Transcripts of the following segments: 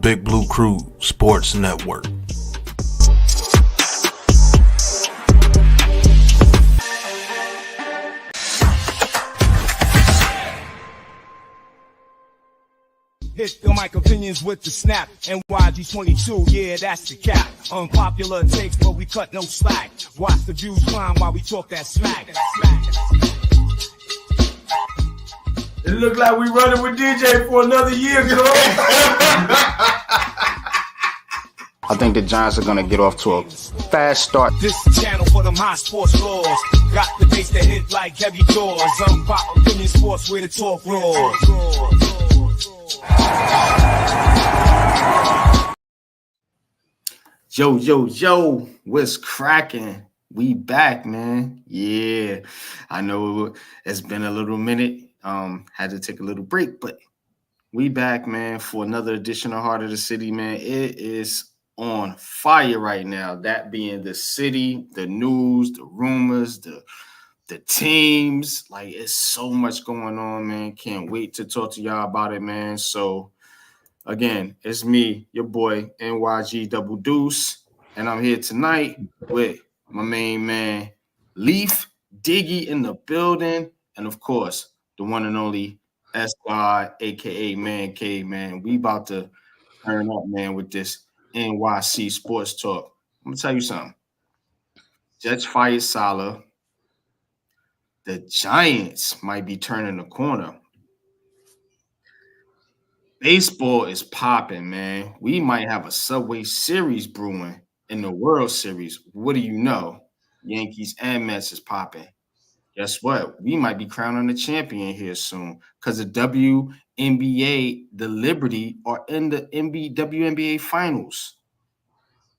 Big Blue Crew Sports Network. Hit the mic opinions with the snap. NYG22, yeah, that's the cap. Unpopular takes, but we cut no slack. Watch the views climb while we talk that smack. It look like we running with DJ for another year, girl. I think the Giants are going to get off to a fast start. This channel for them high sports laws. Got the bass that hit like heavy doors. Unpop opinion sports where the talk roars. Yo, what's cracking? We back, man. Yeah, I know it's been a little minute. Had to take a little break, but we back, man, for another edition of Heart of the City, man. It is on fire right now. That being the city, the news, the rumors, the teams. Like, it's so much going on, man. Can't wait to talk to y'all about it, man. So, again, it's me, your boy, NYG Double Deuce, and I'm here tonight with my main man, Leaf Diggy in the building, and, of course, the one and only S.Y., a.k.a. Man-Cave, man. We about to turn up, man, with this NYC sports talk. I'm going to tell you something. Jets fired Saleh. The Giants might be turning the corner. Baseball is popping, man. We might have a Subway Series brewing in the World Series. What do you know? Yankees and Mets is popping. Guess what? We might be crowning the champion here soon because the WNBA, the Liberty, are in the WNBA finals.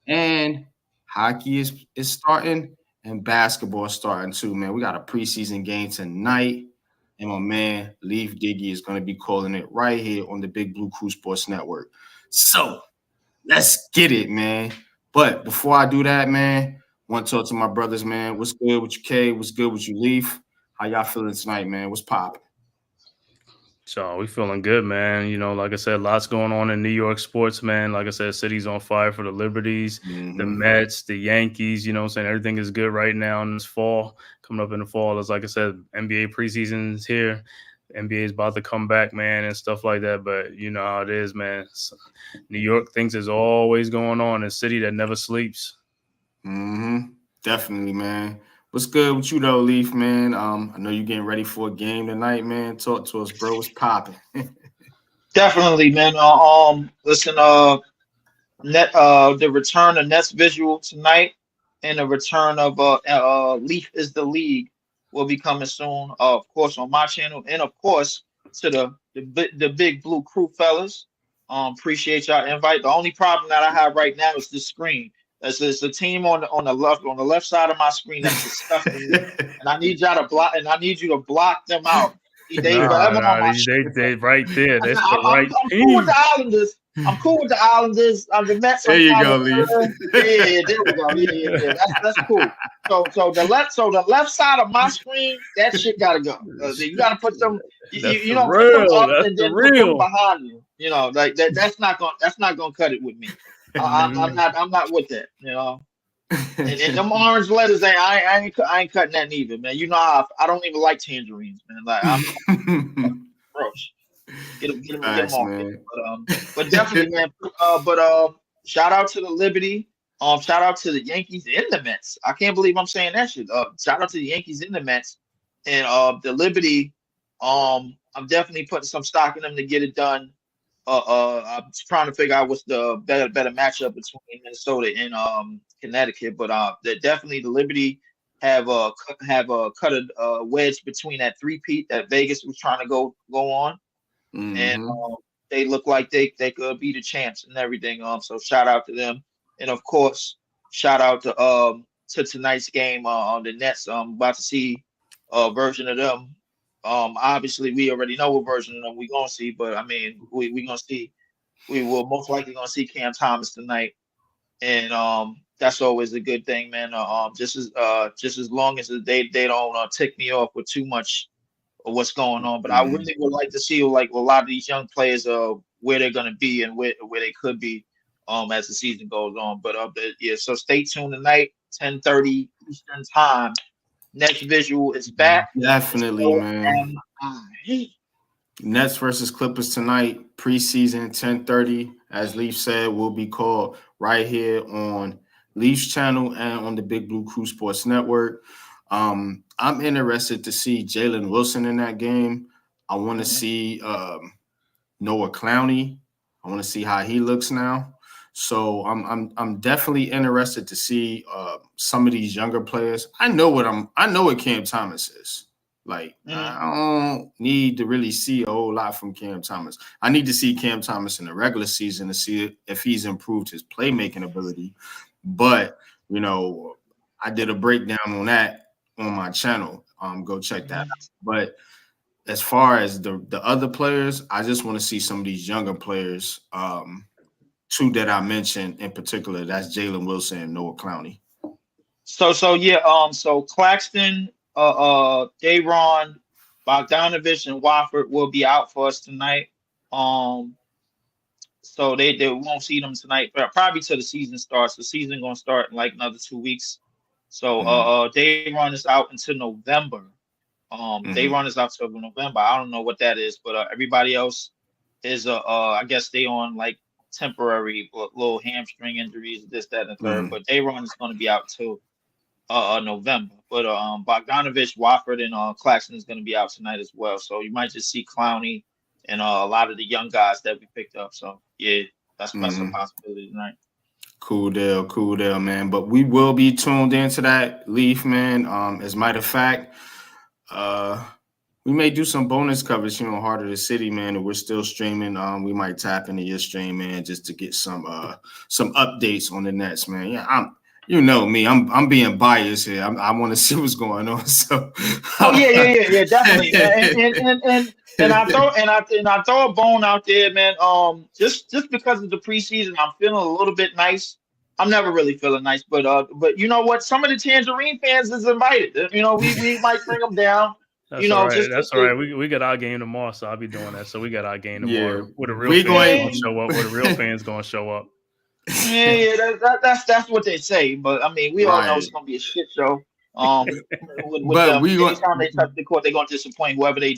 And hockey is starting and basketball is starting too, man. We got a preseason game tonight. And my man, Leaf Diggy, is going to be calling it right here on the Big Blue Crew Sports Network. So, let's get it, man. But before I do that, man, want to talk to my brothers, man. What's good with you, K? What's good with you, Leaf? How y'all feeling tonight, man? What's poppin'? So we feeling good, man. You know, like I said, lots going on in New York sports, man. Like I said, city's on fire for the Liberties, the Mets, the Yankees. You know what I'm saying? Everything is good right now in this fall. Coming up in the fall is, like I said, NBA preseason is here. NBA is about to come back, man, and stuff like that. But you know how it is, man. So New York thinks there's always going on. A city that never sleeps. Definitely, man. What's good with you, though, Leaf, man? I know you're getting ready for a game tonight, man. Talk to us, bro. What's popping? Definitely, man. Listen, the return of Nets Visual tonight and the return of Leaf is the League will be coming soon, of course, on my channel, and of course to the Big Blue Crew fellas. Appreciate y'all invite. The only problem that I have right now is the screen. It's the team on the left side of my screen that's disgusting, and I need y'all to block, and I need you to block them out. They right there. That's the right team. Cool with the Islanders. I'm cool with the Islanders. The Mets. There you go, Lee. Yeah, there we go. Yeah. That's cool. So the left side of my screen, that shit gotta go. You gotta put them. You don't put them up and then put them behind you. You know, like that. That's not gonna cut it with me. I'm not with that. You know. And them orange letters, I ain't cutting that neither, man. You know, I don't even like tangerines, man. Like I'm gross. Get them off. But definitely, man. Shout out to the Liberty. Shout out to the Yankees and the Mets. I can't believe I'm saying that shit. Shout out to the Yankees and the Mets and the Liberty. I'm definitely putting some stock in them to get it done. I'm trying to figure out what's the better matchup between Minnesota and Connecticut, but definitely the Liberty have cut a wedge between that three-peat that Vegas was trying to go on, and they look like they could be the champs and everything. So shout out to them, and of course shout out to tonight's game on the Nets. About to see a version of them. Obviously, we already know what version of them we're gonna see, but I mean, we gonna see. We will most likely gonna see Cam Thomas tonight, and that's always a good thing, man. Just as long as they don't tick me off with too much of what's going on. But I really would like to see like a lot of these young players where they're gonna be and where they could be as the season goes on. But yeah, so stay tuned tonight, 10:30 Eastern time. Next visual is back. Definitely, man. MLB. Nets versus Clippers tonight, preseason 10:30. As Leaf said, will be called right here on Leaf's channel and on the Big Blue Crew Sports Network. I'm interested to see Jalen Wilson in that game. I want to see Noah Clowney. I want to see how he looks now. So I'm definitely interested to see some of these younger players. I know what Cam Thomas is. Like, I don't need to really see a whole lot from Cam Thomas. I need to see Cam Thomas in the regular season to see if he's improved his playmaking ability. But, you know, I did a breakdown on that on my channel. Go check that out. But as far as the other players, I just want to see some of these younger players, two that I mentioned in particular. That's Jalen Wilson and Noah Clowney. So yeah, so Claxton, Dayron, Bogdanovich, and Wofford will be out for us tonight. So they won't see them tonight, but probably till the season starts. The season gonna start in like another 2 weeks. So Dayron is out until November. Dayron is out till November. I don't know what that is, but everybody else is I guess they on like temporary little hamstring injuries, this, that, and the third. But Dayron is gonna be out till November. But Bogdanovich, Wofford, and Claxton is going to be out tonight as well. So you might just see Clowney and a lot of the young guys that we picked up. So yeah, that's a possibility tonight. Cool deal, man. But we will be tuned into that, Leaf, man. As a matter of fact, we may do some bonus coverage here on Heart of the City, man. And we're still streaming. We might tap into your stream, man, just to get some updates on the Nets, man. Yeah, you know me, I'm being biased here. I want to see what's going on. So, yeah, definitely. and I throw a bone out there, man. Just because of the preseason, I'm feeling a little bit nice. I'm never really feeling nice, but you know what? Some of the Tangerine fans is invited. You know, we might bring them down. That's all right. That's all right. We got our game tomorrow, so I'll be doing that. So we got our game tomorrow. Where the real fans gonna show up. Where the real fans gonna show up. Yeah, that's what they say. But I mean, we all know it's gonna be a shit show. But anytime they touch the court, they're gonna disappoint whoever they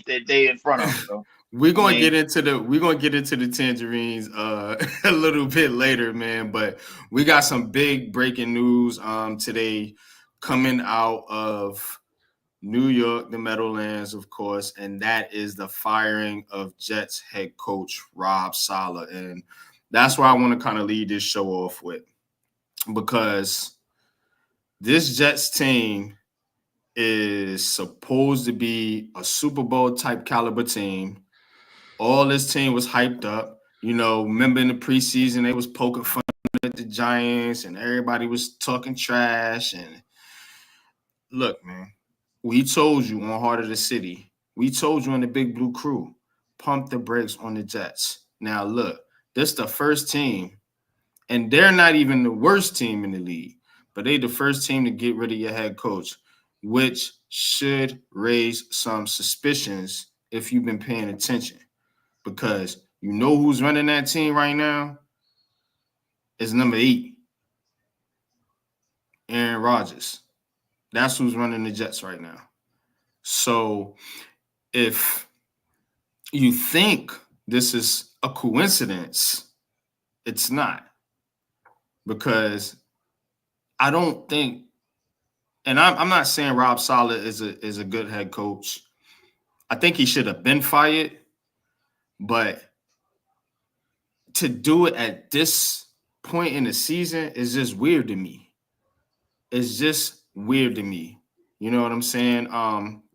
in front of. So we're gonna get into the Tangerines a little bit later, man. But we got some big breaking news today coming out of New York, the Meadowlands, of course, and that is the firing of Jets head coach Rob Saleh. And that's why I want to kind of lead this show off with, because this Jets team is supposed to be a Super Bowl type caliber team. All this team was hyped up. You know, remember in the preseason, they was poking fun at the Giants and everybody was talking trash. And look, man, we told you on Heart of the City, we told you on the Big Blue Crew, pump the brakes on the Jets. Now, look, this is the first team, and they're not even the worst team in the league, but they the first team to get rid of your head coach, which should raise some suspicions if you've been paying attention, because you know who's running that team right now is number 8, Aaron Rodgers. That's who's running the Jets right now. So if you think this is a coincidence, it's not, because I don't think, and I'm not saying Rob Saleh is a good head coach. I think he should have been fired, but to do it at this point in the season is just weird to me. It's just weird to me. You know what I'm saying?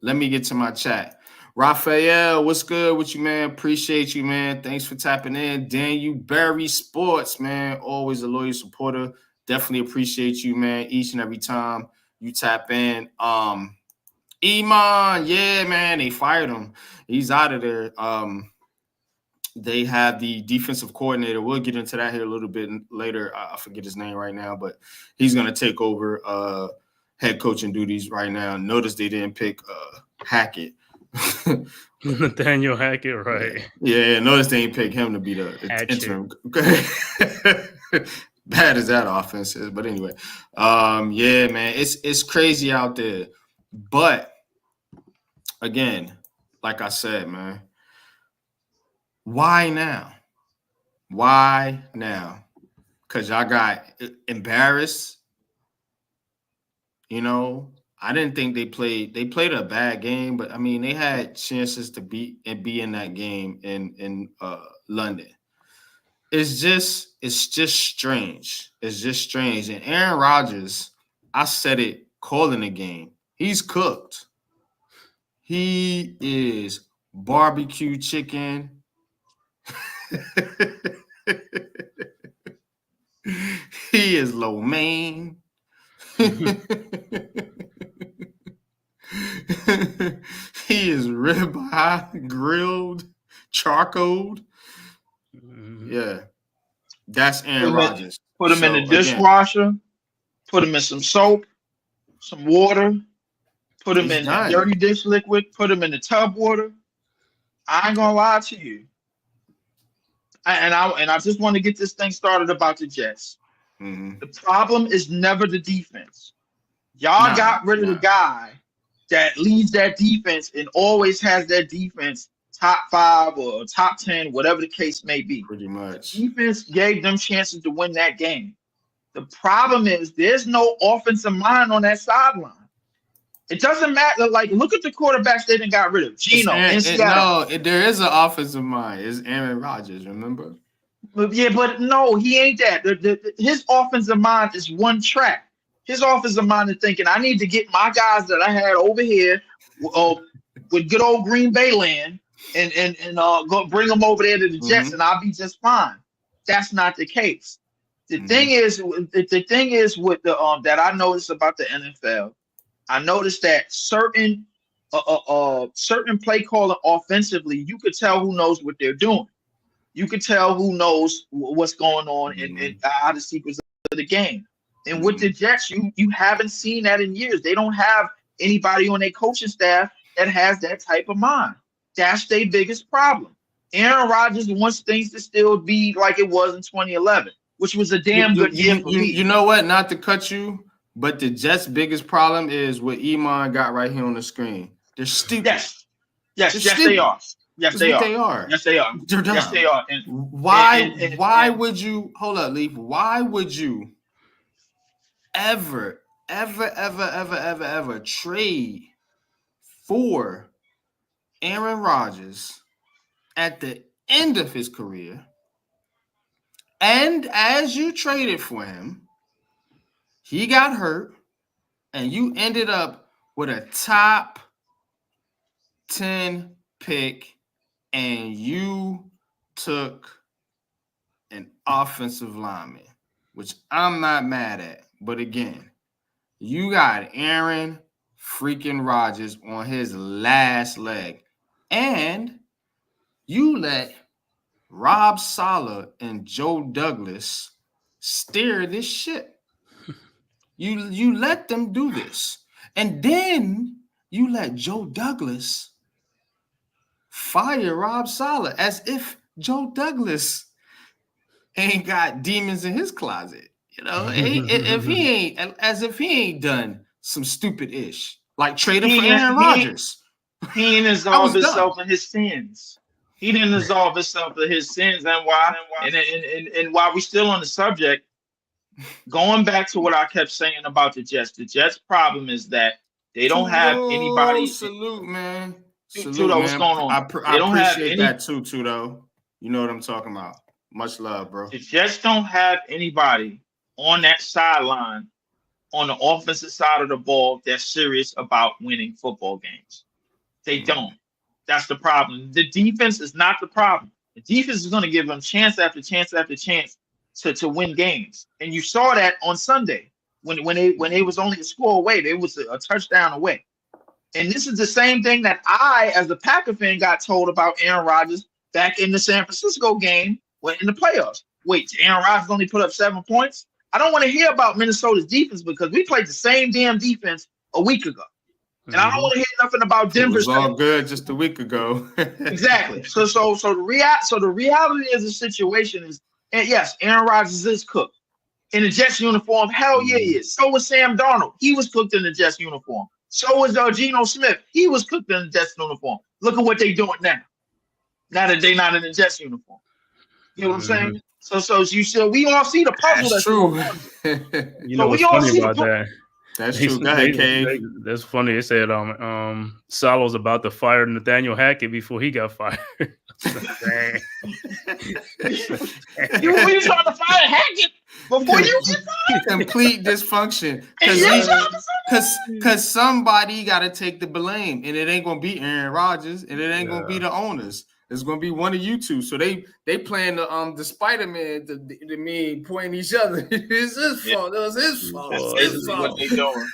Let me get to my chat. Raphael, what's good with you, man? Appreciate you, man. Thanks for tapping in. Daniel Barry Sports, man. Always a loyal supporter. Definitely appreciate you, man, each and every time you tap in. Iman, yeah, man, they fired him. He's out of there. They have the defensive coordinator. We'll get into that here a little bit later. I forget his name right now, but he's going to take over head coaching duties right now. Notice they didn't pick Hackett. Nathaniel Hackett, right? Yeah, notice they ain't pick him to be the interim. Bad as that offense is, but anyway, yeah, man, it's crazy out there. But again, like I said, man, why now? Why now? Because y'all got embarrassed. You know, I didn't think they played a bad game, but I mean, they had chances to be in that game in London. It's just strange. It's just strange. And Aaron Rodgers, I said it calling the game. He's cooked. He is barbecue chicken. He is lo mein. He is ribeye, grilled, charcoaled. Yeah, that's Aaron Rodgers. Put him in the dishwasher. Put him in some soap, some water. Put him in dirty dish liquid. Put him in the tub water. I ain't gonna lie to you. I just want to get this thing started about the Jets. The problem is never the defense. Y'all got rid of the guy that leads that defense and always has that defense top 5 or top 10, whatever the case may be. Pretty much. Defense gave them chances to win that game. The problem is there's no offensive mind on that sideline. It doesn't matter. Like, look at the quarterbacks they done got rid of. Geno, there is an offensive mind. It's Aaron Rodgers, remember? Yeah, but no, he ain't that. His offensive mind is one track. His offensive mind is thinking, I need to get my guys that I had over here with good old Green Bay land and go bring them over there to the Jets, and I'll be just fine. That's not the case. The thing is with the that I noticed about the NFL, I noticed that certain play calling offensively, you could tell who knows what they're doing. You could tell who knows what's going on and how the sequence of the game. And with the Jets, you haven't seen that in years. They don't have anybody on their coaching staff that has that type of mind. That's their biggest problem. Aaron Rodgers wants things to still be like it was in 2011, which was a damn good year for me. You know what? Not to cut you, but the Jets' biggest problem is what Iman got right here on the screen. They're stupid. Yes, they are. Yes, they are. Yes, they are. Yes, they are. And why would you hold up, Leaf? Why would you ever trade for Aaron Rodgers at the end of his career? And as you traded for him, he got hurt, and you ended up with a top 10 pick, and you took an offensive lineman, which I'm not mad at. But again, you got Aaron freaking Rodgers on his last leg, and you let Rob Saleh and Joe Douglas steer this ship. You let them do this. And then you let Joe Douglas fire Rob Saleh as if Joe Douglas ain't got demons in his closet. You know, if he ain't done some stupid ish, like trading for Aaron Rodgers. He didn't absolve himself of his sins. He didn't absolve himself of his sins. And while we're still on the subject, going back to what I kept saying about the Jets' problem is that they don't have anybody. Salute, man. Tudo, what's going on? I appreciate that too, Tudo. You know what I'm talking about. Much love, bro. The Jets don't have anybody on that sideline on the offensive side of the ball that's serious about winning football games. They don't. That's the problem. The defense is not the problem. The defense is going to give them chance after chance after chance to win games. And you saw that on Sunday when they was only a score away. They was a touchdown away. And this is the same thing that I, as a Packer fan, got told about Aaron Rodgers back in the San Francisco game in the playoffs. Wait, Aaron Rodgers only put up 7 points? I don't want to hear about Minnesota's defense because we played the same damn defense a week ago. And I don't want to hear nothing about Denver. It was all good just a week ago. Exactly. So the reality of the situation is, and yes, Aaron Rodgers is cooked in a Jets uniform. Hell yeah, he is. So was Sam Darnold. He was cooked in the Jets uniform. So was Geno Smith. He was cooked in the Jets uniform. Look at what they're doing now. Now that they're not in the Jets uniform. You know what I'm saying? So we all see the puzzle. That's true. You know what's funny about that? That's true. Go ahead, Cave. That's funny. They said Saleh was about to fire Nathaniel Hackett before he got fired. Dang. You were trying to fire Hackett before you get fired? Complete dysfunction. Because somebody got to take the blame, and it ain't gonna be Aaron Rodgers, and it ain't gonna be the owners. It's gonna be one of you two. So they playing the Spider-Man the me pointing each other. It's his fault. It was his fault. This is what they doing.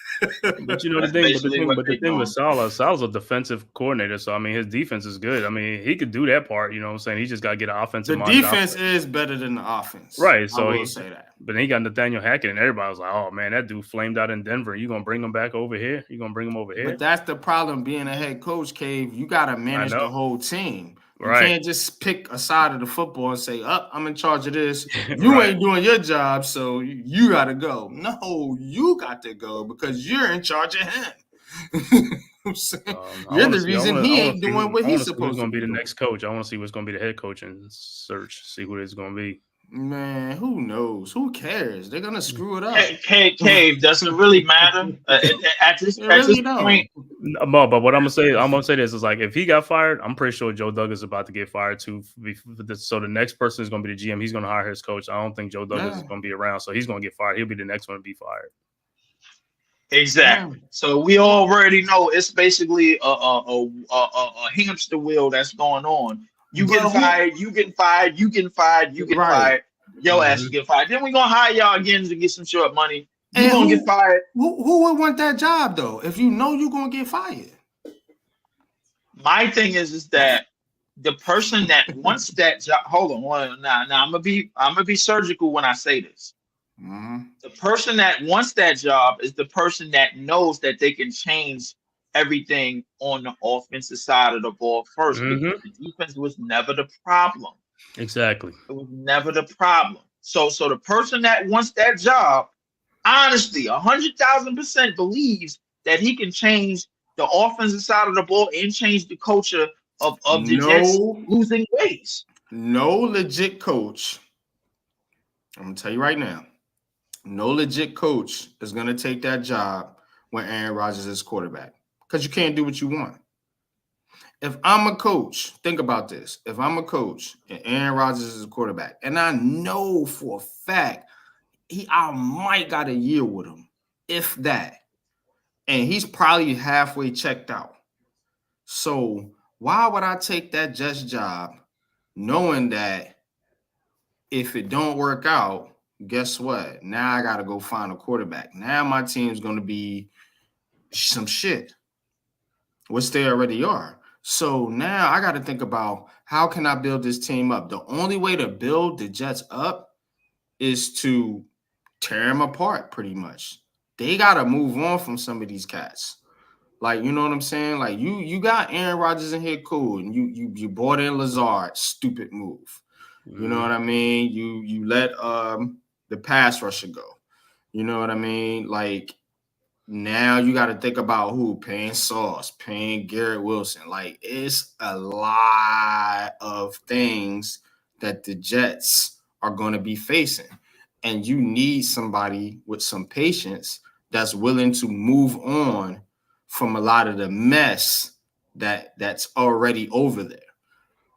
But you know the thing with Saleh's a defensive coordinator, so I mean his defense is good. I mean he could do that part. You know what I'm saying? He just got to get an offensive. The defense is better than the offense, right? So I will say that. But then he got Nathaniel Hackett, and everybody was like, "Oh man, that dude flamed out in Denver. You gonna bring him back over here? You gonna bring him over here?" But that's the problem being a head coach, Cave. You got to manage the whole team. You can't just pick a side of the football and say, I'm in charge of this. You ain't doing your job, so you got to go. No, you got to go because you're in charge of him. You're the reason he ain't doing what he's supposed to do. Who's going to be the next coach? I want to see what's going to be the head coach and search, see who it's going to be. Man, who knows? Who cares? They're gonna screw it up. Cave, does it really matter at this point? No, but what I'm gonna say this is like if he got fired, I'm pretty sure Joe Douglas is about to get fired too. So the next person is gonna be the GM. He's gonna hire his coach. I don't think Joe Douglas is gonna be around, so he's gonna get fired. He'll be the next one to be fired. Exactly. So we already know it's basically a hamster wheel that's going on. You getting fired, you getting fired, you getting fired, you getting fired. Your ass is getting fired. Then we're gonna hire y'all again to get some short money. You're gonna get fired. Who would want that job though? If you know you're gonna get fired. My thing is that the person that wants that job. Hold on, now I'm gonna be surgical when I say this. The person that wants that job is the person that knows that they can change everything on the offensive side of the ball first. Because the defense was never the problem. Exactly. It was never the problem. So the person that wants that job, honestly, 100,000% believes that he can change the offensive side of the ball and change the culture of the Jets losing ways. No legit coach. I'm gonna tell you right now. No legit coach is gonna take that job when Aaron Rodgers is quarterback. Because you can't do what you want. If I'm a coach, think about this. If I'm a coach and Aaron Rodgers is a quarterback, and I know for a fact I might got a year with him, if that. And he's probably halfway checked out. So why would I take that Jets job knowing that if it don't work out, guess what? Now I got to go find a quarterback. Now my team's going to be some shit. Which they already are. So now I got to think about how can I build this team up? The only way to build the Jets up is to tear them apart pretty much. They got to move on from some of these cats. Like, you know what I'm saying? Like you got Aaron Rodgers in here, cool. And you brought in Lazard, stupid move. You know what I mean? You let the pass rusher go. You know what I mean? Like, now you got to think about who paying Sauce, paying Garrett Wilson. Like, it's a lot of things that the Jets are going to be facing. And you need somebody with some patience that's willing to move on from a lot of the mess that's already over there.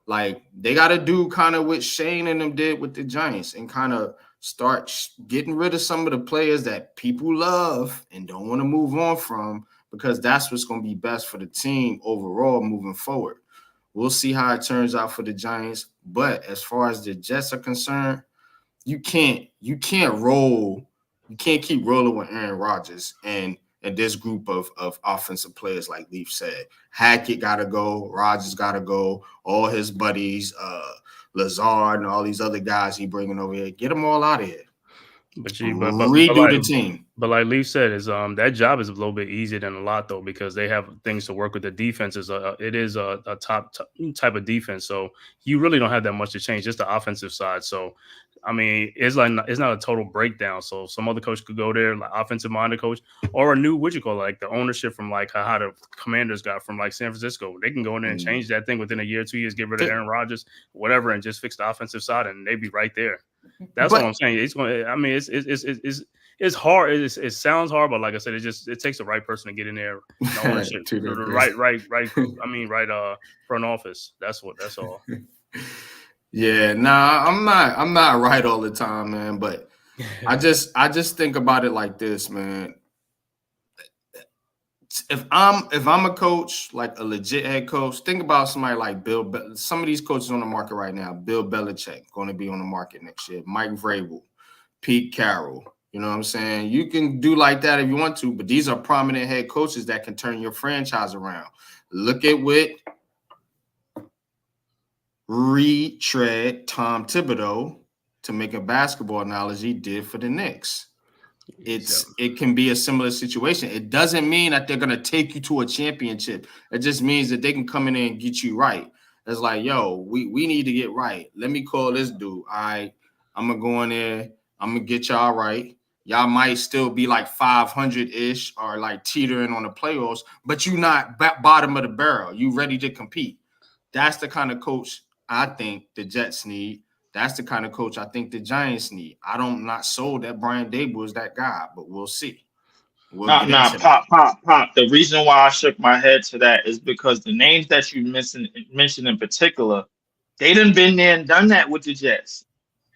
Like, they got to do kind of what Shane and them did with the Giants and kind of start getting rid of some of the players that people love and don't want to move on from, because that's what's going to be best for the team overall moving forward. We'll see how it turns out for the Giants. But as far as the Jets are concerned, you can't roll. You can't keep rolling with Aaron Rodgers and this group of offensive players, like Leaf said. Hackett got to go. Rodgers got to go. All his buddies, Lazard and all these other guys he bringing over here. Get them all out of here. But redo the team. But like Leaf said, is that job is a little bit easier than a lot though, because they have things to work with. The defense is it is a top type of defense, so you really don't have that much to change, just the offensive side. So I mean, it's not a total breakdown. So some other coach could go there, like offensive minded coach, or a new like the ownership from like how the Commanders got from like San Francisco. They can go in there and change that thing within a year, 2 years, get rid of Aaron Rodgers, whatever, and just fix the offensive side, and they'd be right there. That's what I'm saying. It's going. I mean, it's hard. It sounds hard, but like I said, it takes the right person to get in there. Ownership, right. I mean, right. Front office. That's all. Yeah, nah, I'm not right all the time, man. But I just think about it like this, man. If I'm a coach, like a legit head coach, think about somebody like some of these coaches on the market right now. Bill Belichick going to be on the market next year. Mike Vrabel, Pete Carroll. You know what I'm saying? You can do like that if you want to, but these are prominent head coaches that can turn your franchise around. Look at what retread Tom Thibodeau, to make a basketball analogy, did for the Knicks. It can be a similar situation. It doesn't mean that they're going to take you to a championship. It just means that they can come in there and get you right. It's like, yo, we need to get right. Let me call this dude. All right, I'm going to go in there. I'm going to get y'all right. Y'all might still be like 500-ish or like teetering on the playoffs, but you're not bottom of the barrel. You ready to compete. That's the kind of coach I think the Jets need. That's the kind of coach I think the Giants need. I'm not sold that Brian Daboll is that guy, but we'll see. Pop. The reason why I shook my head to that is because the names that you mentioned in particular, they done been there and done that with the Jets.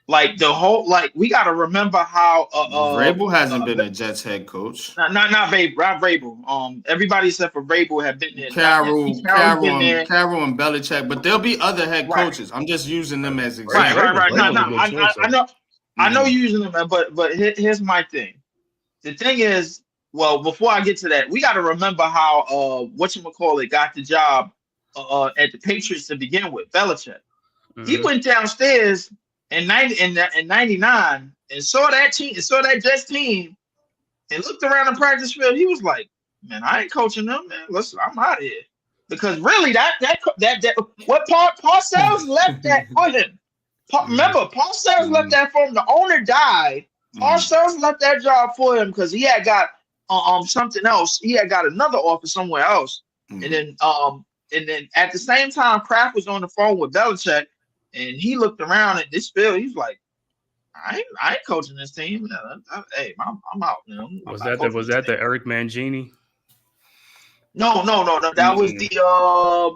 Like the whole, we got to remember how Vrabel hasn't been a Jets head coach. Not Vrabel. Everybody except for Vrabel have been there. Carroll and Belichick, but there'll be other head coaches. I'm just using them as examples. Right. No, I know you're using them, but here's my thing. The thing is, well, before I get to that, we got to remember how whatchamacallit got the job at the Patriots to begin with, Belichick. Mm-hmm. He went downstairs in 99 and saw that Jets team and looked around the practice field. He was like, man, I ain't coaching them, man. Listen, I'm out of here. Because really that what Parcells left that for him. Remember, Parcells left that for him. The owner died. Parcells left that job for him because he had got something else. He had got another offer somewhere else. And then at the same time, Kraft was on the phone with Belichick. And he looked around at this field. He's like, I ain't coaching this team. Hey, I'm out. Was that the Eric Mangini? No. That was the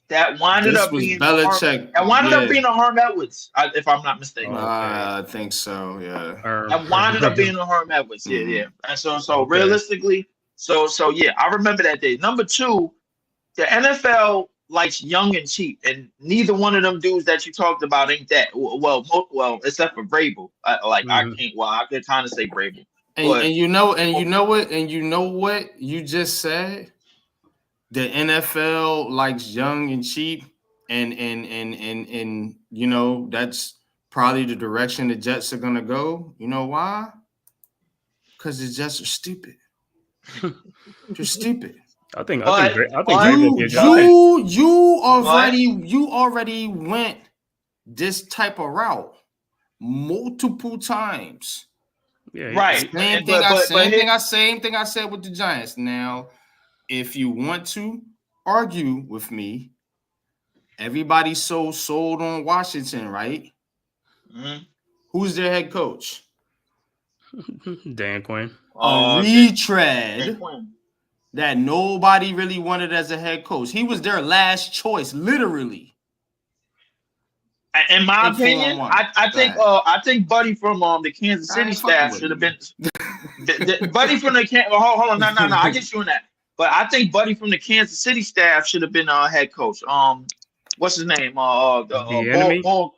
that winded up being Belichick. That winded up being a Herm Edwards, if I'm not mistaken. I think so. Yeah. That winded up being a Herm Edwards. Yeah. And so realistically, so yeah, I remember that day. Number two, the NFL likes young and cheap, and neither one of them dudes that you talked about ain't that well, except for Vrabel. I could kind of say Vrabel. And you know what you just said. The NFL likes young and cheap, and you know that's probably the direction the Jets are gonna go. You know why? Because the Jets are stupid. They're stupid. I think you already went this type of route multiple times. Yeah, right. Same thing I said with the Giants. Now, if you want to argue with me, everybody's so sold on Washington, right? Mm-hmm. Who's their head coach? Dan Quinn. A retread that nobody really wanted as a head coach. He was their last choice, literally. In my opinion, I think Buddy from the Kansas City staff should have been. Buddy from the hold on, no, I get you on that. But I think Buddy from the Kansas City staff should have been head coach. What's his name? Wnba.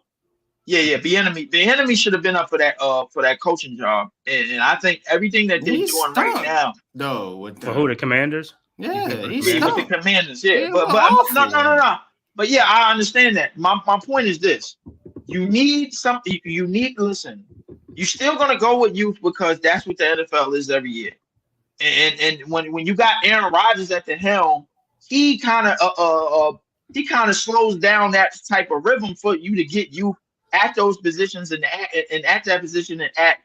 Yeah. Wnba should have been up for that coaching job, and I think everything that they're doing right now. No, for who, the Commanders? Yeah, with the Commanders. Yeah, but no. But yeah, I understand that. My point is this: you need something. Listen. You're still gonna go with youth because that's what the NFL is every year. And when you got Aaron Rodgers at the helm, he kind of slows down that type of rhythm for you to get you at those positions and at that position and at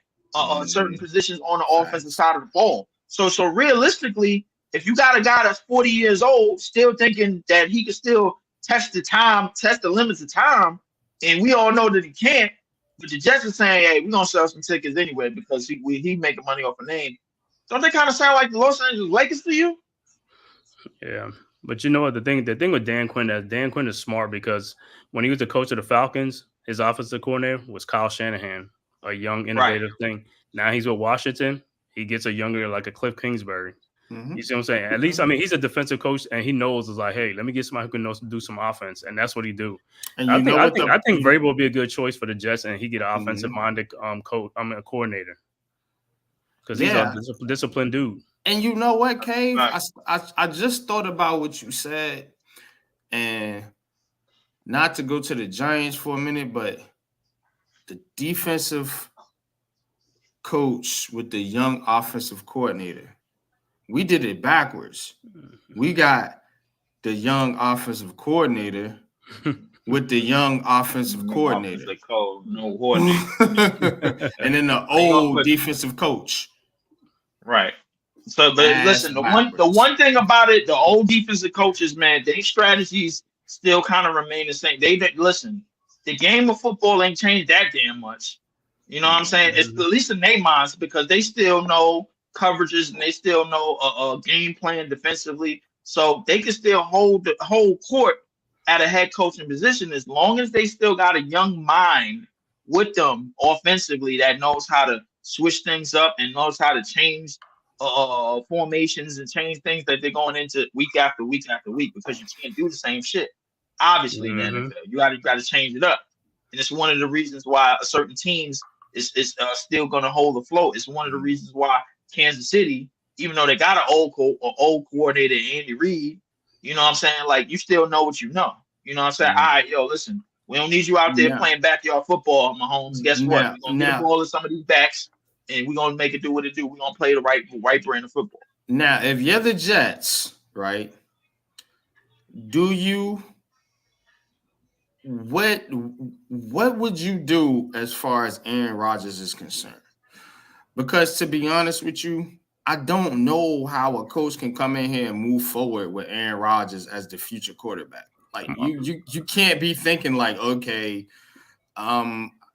certain positions on the offensive side of the ball. So realistically, if you got a guy that's 40 years old still thinking that he can still test the limits of time, and we all know that he can't, but the Jets are saying, hey, we're gonna sell some tickets anyway because he making money off a name. Don't they kind of sound like the Los Angeles Lakers to you? Yeah, but you know what? The thing with Dan Quinn is smart because when he was the coach of the Falcons, his offensive coordinator was Kyle Shanahan, a young, innovative thing. Now he's with Washington. He gets a younger, like a Cliff Kingsbury. Mm-hmm. You see what I'm saying? At least, I mean, he's a defensive coach, and he knows it's like, hey, let me get somebody who can do some offense, and that's what he do. And I think Vrabel will be a good choice for the Jets, and he get an offensive-minded coordinator because he's a disciplined dude. And you know what, Cave? I just thought about what you said, and not to go to the Giants for a minute, but the defensive coach with the young offensive coordinator. We did it backwards. We got the young offensive coordinator with the young offensive coordinator. No coordinator. And then the old defensive coach. Right. So, but listen, the one thing about it, the old defensive coaches, man, their strategies still kind of remain the same. Listen, the game of football ain't changed that damn much. You know what I'm saying? It's at least in their minds because they still know coverages and they still know a game plan defensively. So they can still hold the whole court at a head coaching position as long as they still got a young mind with them offensively that knows how to switch things up and knows how to change formations and change things that they're going into week after week after week because you can't do the same shit. Obviously, in the NFL, you got to change it up, and it's one of the reasons why certain teams is still going to hold afloat. It's one of the reasons why Kansas City, even though they got an old coordinator, Andy Reid, you know what I'm saying? Like, you still know what you know. You know what I'm saying? All right, yo, listen, we don't need you out there playing backyard football, Mahomes. Guess what? We're going to get the ball to some of these backs, and we're going to make it do what it do. We're going to play the right brand of football. Now, if you're the Jets, right, what would you do as far as Aaron Rodgers is concerned? Because to be honest with you, I don't know how a coach can come in here and move forward with Aaron Rodgers as the future quarterback. Like you can't be thinking like, okay,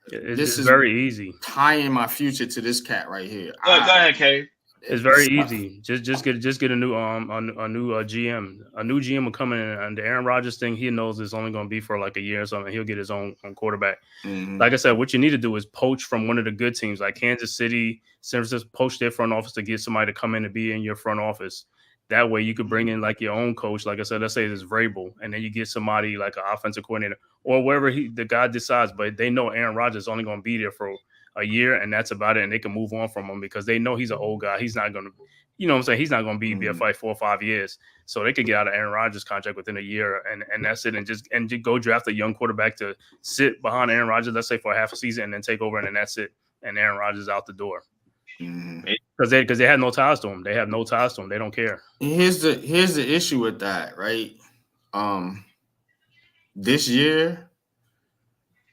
this is very easy tying my future to this cat right here. Go ahead, Kay. It's very easy. Just get a new GM. A new GM will come in, and the Aaron Rodgers thing, he knows it's only going to be for like a year or something. He'll get his own quarterback. Mm-hmm. Like I said, what you need to do is poach from one of the good teams, like Kansas City, San Francisco. Poach their front office to get somebody to come in and be in your front office. That way, you could bring in like your own coach. Like I said, let's say it's Vrabel, and then you get somebody like an offensive coordinator or wherever the guy decides. But they know Aaron Rodgers is only going to be there for a year, and that's about it, and they can move on from him because they know he's an old guy. He's not going to, you know what I'm saying? He's not going to be a fight 4 or 5 years. So they could get out of Aaron Rodgers' contract within a year, and that's it, and just go draft a young quarterback to sit behind Aaron Rodgers, let's say for a half a season, and then take over, and then that's it. And Aaron Rodgers out the door. Because they had no ties to him. They have no ties to him. They don't care. Here's the issue with that, right? This year,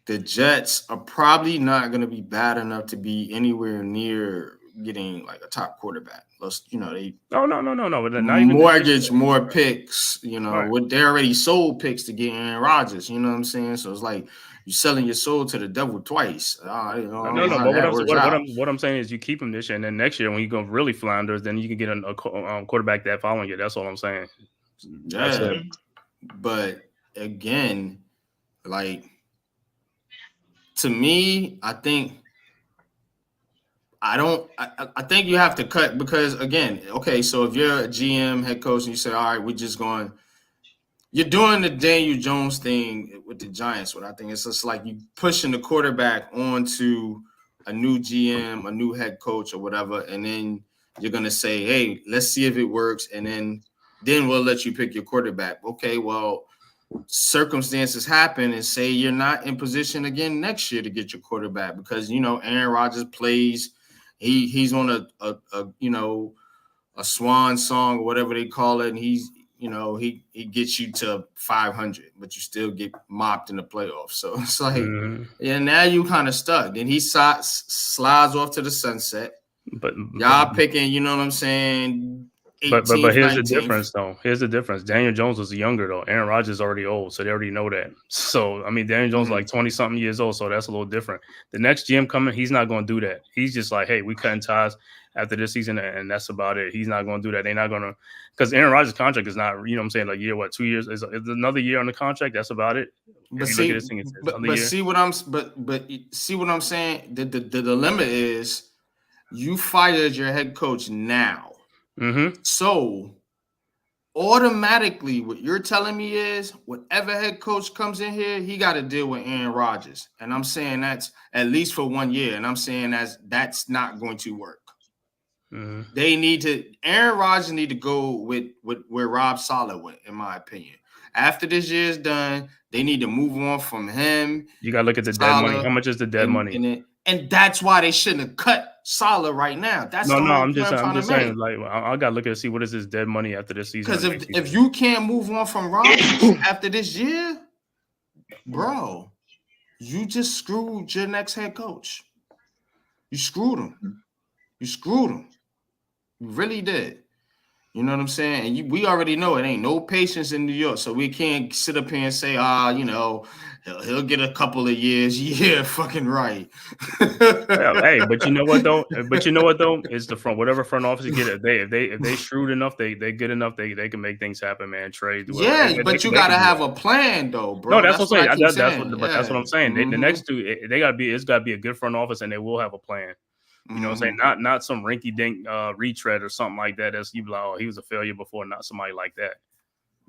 the Jets are probably not going to be bad enough to be anywhere near getting like a top quarterback. They mortgage more picks. Right. They already sold picks to get Aaron Rodgers. You know what I'm saying? So it's like you're selling your soul to the devil twice. What I'm saying is you keep him this year, and then next year when you go really flounders, then you can get a quarterback that following year. That's all I'm saying. Yeah, but again, like. To me, I think you have to cut because, again, okay, so if you're a GM, head coach, and you say, all right, you're doing the Daniel Jones thing with the Giants. What I think it's just like you pushing the quarterback onto a new GM, a new head coach or whatever, and then you're going to say, hey, let's see if it works, and then we'll let you pick your quarterback. Okay, well, circumstances happen and say you're not in position again next year to get your quarterback because Aaron Rodgers plays, he's on a swan song or whatever they call it, and he gets you to 500, but you still get mopped in the playoffs. So it's like, now you kind of stuck. Then he slides off to the sunset. But y'all picking, you know what I'm saying? 18th, but here's 19th. the difference, though. Here's the difference. Daniel Jones was younger, though. Aaron Rodgers is already old, so they already know that. So, I mean, Daniel Jones is like 20-something years old, so that's a little different. The next GM coming, he's not going to do that. He's just like, hey, we cutting ties after this season, and that's about it. He's not going to do that. They're not going to – because Aaron Rodgers' contract is not, you know what I'm saying, like, 2 years? Is another year on the contract? That's about it. But see, see what I'm saying? The dilemma is you fired your head coach now. So automatically what you're telling me is whatever head coach comes in here, he got to deal with Aaron Rodgers. And I'm saying that's at least for 1 year. And I'm saying that's not going to work. Aaron Rodgers need to go with where Rob Saleh went, in my opinion. After this year's done, they need to move on from him. You got to look at the dead money. How much is the dead money? And that's why they shouldn't have cut Saleh right now. That's I'm just saying, like, I got to look at see what is his dead money after this season. Because if you can't move on from Rodgers after this year, bro, you just screwed your next head coach. You screwed him. You really did. You know what I'm saying? And we already know it ain't no patience in New York, so we can't sit up here and say, he'll get a couple of years. Yeah, fucking right. Hey, but you know what though? It's the whatever front office you get. If they shrewd enough, they good enough, they can make things happen, man. Trade. But you gotta have a plan though, bro. No, that's what I'm saying. That's what I'm saying. The next two, it's gotta be a good front office, and they will have a plan. You know what I'm saying? Not some rinky-dink retread or something like that. That's you be like, oh, he was a failure before, not somebody like that.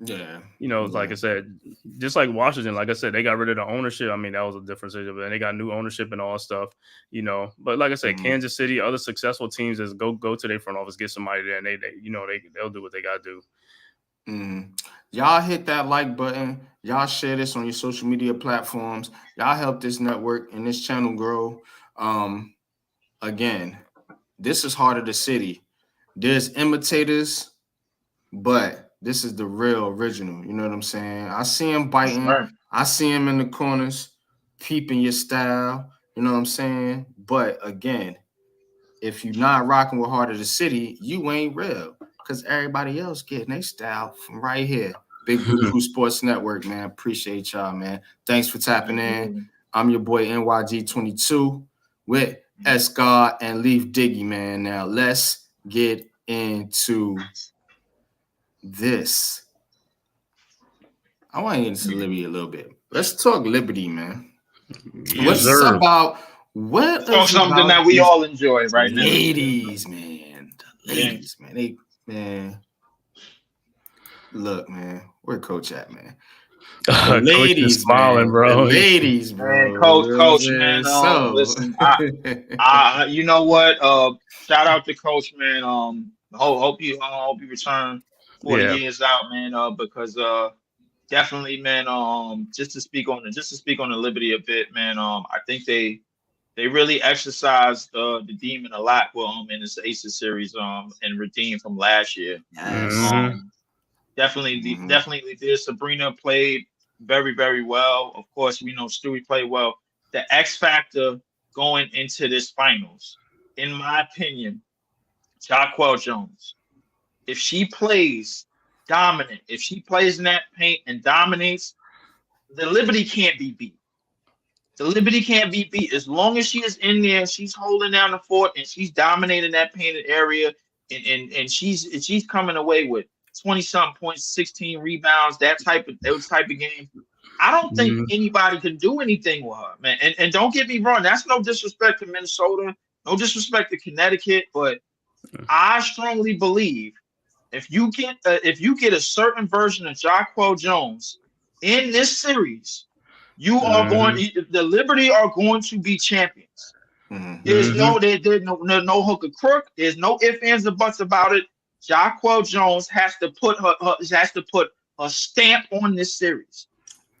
Yeah. Like I said, just like Washington, like I said, they got rid of the ownership. I mean, that was a different situation, but they got new ownership and all stuff, But like I said, Kansas City, other successful teams is go to their front office, get somebody there, and they'll do what they gotta do. Y'all hit that like button. Y'all share this on your social media platforms. Y'all help this network and this channel grow. Again, this is Heart of the City. There's imitators, but this is the real original. You know what I'm saying? I see him biting. Right. I see him in the corners, peeping your style. You know what I'm saying? But again, if you're not rocking with Heart of the City, you ain't real because everybody else getting their style from right here. Big Blue Sports Network, man. Appreciate y'all, man. Thanks for tapping in. I'm your boy NYG22 with Escott and Leaf Diggy, man. Now let's get into this. I want to get into Liberty a little bit. Let's talk Liberty, man. What's about something that we all enjoy right now? Ladies, man. Look, man, where Coach at, man? Ladies, smiling, bro. Ladies, bro. Man, Coach, man. Listen, you know what? Shout out to Coach, man. Hope you return 40 years out, man. Because definitely, man. Just to speak on the Liberty a bit, man. I think they really exercised the demon a lot. Well, in this Aces series, and redeemed from last year. Yes. Definitely did. Sabrina played very, very well. Of course, we know Stewie played well. The X factor going into this finals, in my opinion, Jaquel Jones. If she plays dominant, if she plays in that paint and dominates, the Liberty can't be beat. The Liberty can't be beat. As long as she is in there, she's holding down the fort and she's dominating that painted area, and she's coming away with 20-something points, 16 rebounds, those type of game. I don't think anybody can do anything with her, man. And don't get me wrong, that's no disrespect to Minnesota, no disrespect to Connecticut, but I strongly believe if you get a certain version of Jaquel Jones in this series, you are the Liberty are going to be champions. There's no hook or crook. There's no ifs, ands, or buts about it. Jaquel Jones has to put a stamp on this series.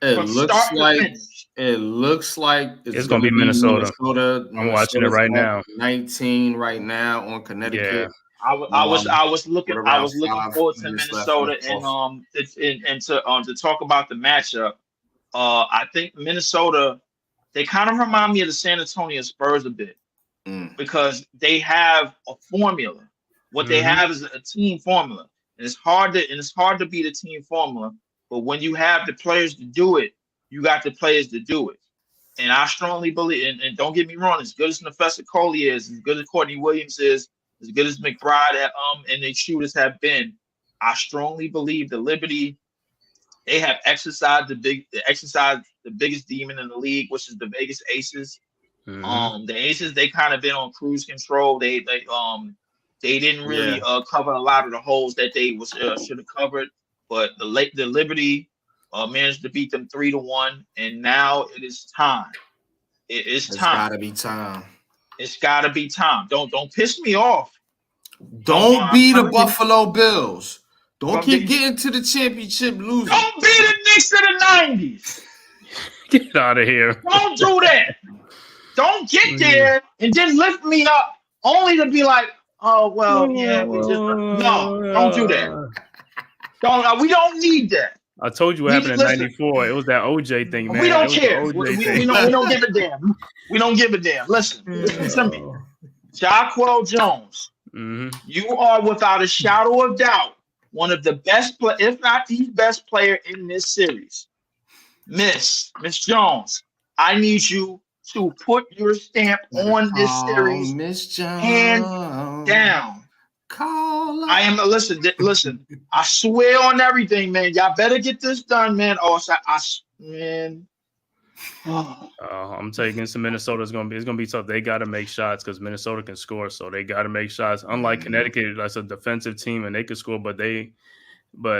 It from looks start like to finish. it's gonna be Minnesota. Minnesota. I'm watching it right now. 19 right now on Connecticut. Yeah. I was looking with around forward 5 to minutes left Minnesota in the and to talk about the matchup. I think Minnesota, they kind of remind me of the San Antonio Spurs a bit because they have a formula. What they have is a team formula, and it's hard to beat a team formula. But when you have the players to do it, you got the players to do it. And I strongly believe, and don't get me wrong, as good as Professor Coley is, as good as Courtney Williams is, as good as McBride and the shooters have been, I strongly believe the Liberty, they have exercised the biggest demon in the league, which is the Vegas Aces. The Aces, they kind of been on cruise control. They didn't really cover a lot of the holes that they should have covered, but the Liberty managed to beat them 3-1, and now it is time. It's time. It's gotta be time. It's gotta be time. Don't piss me off. Don't be the Buffalo Bills. Don't keep getting to the championship losing. Don't be the Knicks of the 90s. Get out of here. Don't do that. Don't get there and then lift me up only to be like, oh, well, yeah, we just no, don't do that. We don't need that. I told you what happened in '94. It was that OJ thing, man. We don't care. We don't give a damn. We don't give a damn. Listen to me. Jaquel Jones, you are without a shadow of doubt one of the best, if not the best player in this series. Miss Jones, I need you to put your stamp on this series, Miss Jones, hands down. I am listen. I swear on everything, man. Y'all better get this done, man. Man. I'm taking some Minnesota. It's gonna be tough. They got to make shots because Minnesota can score, so they got to make shots. Unlike Connecticut, that's a defensive team and they can score, but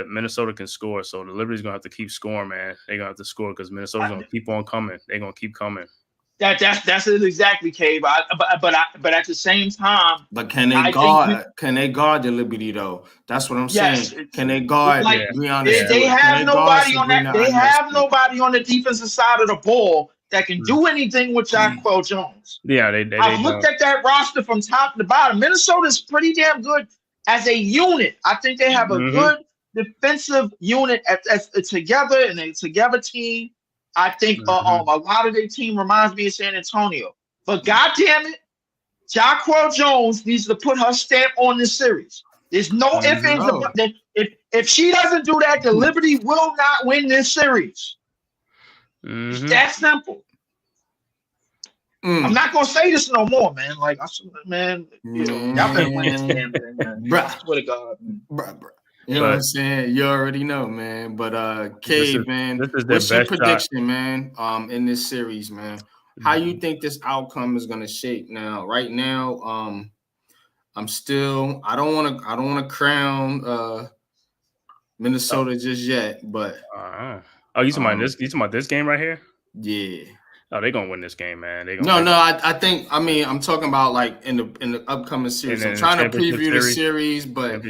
Minnesota can score. So the Liberty's gonna have to keep scoring, man. They're gonna have to score because Minnesota's gonna keep on coming. They're gonna keep coming. That's it exactly, Cave. But at the same time, but can they guard the Liberty though? That's what I'm saying. Can they guard? They have nobody on that. They have nobody on the defensive side of the ball that can do anything with Jaquel Jones. Yeah, I looked at that roster from top to bottom. Minnesota's pretty damn good as a unit. I think they have a good defensive unit as together and a together team. I think a lot of their team reminds me of San Antonio. But goddamn it, Jaquel Jones needs to put her stamp on this series. There's no ifs, ands, or buts. If she doesn't do that, the Liberty will not win this series. It's that simple. I'm not gonna say this no more, man. Like man, y'all been winning this damn thing, man. I swear to God, man. You know what I'm saying? You already know, man. But Cave, man, what's your prediction, man? In this series, man, how you think this outcome is gonna shape now? Right now, I don't want to crown Minnesota just yet, but you talking about this game right here? Yeah. Oh, they're gonna win this game, man. I'm talking about like in the upcoming series. I'm trying to preview the series, but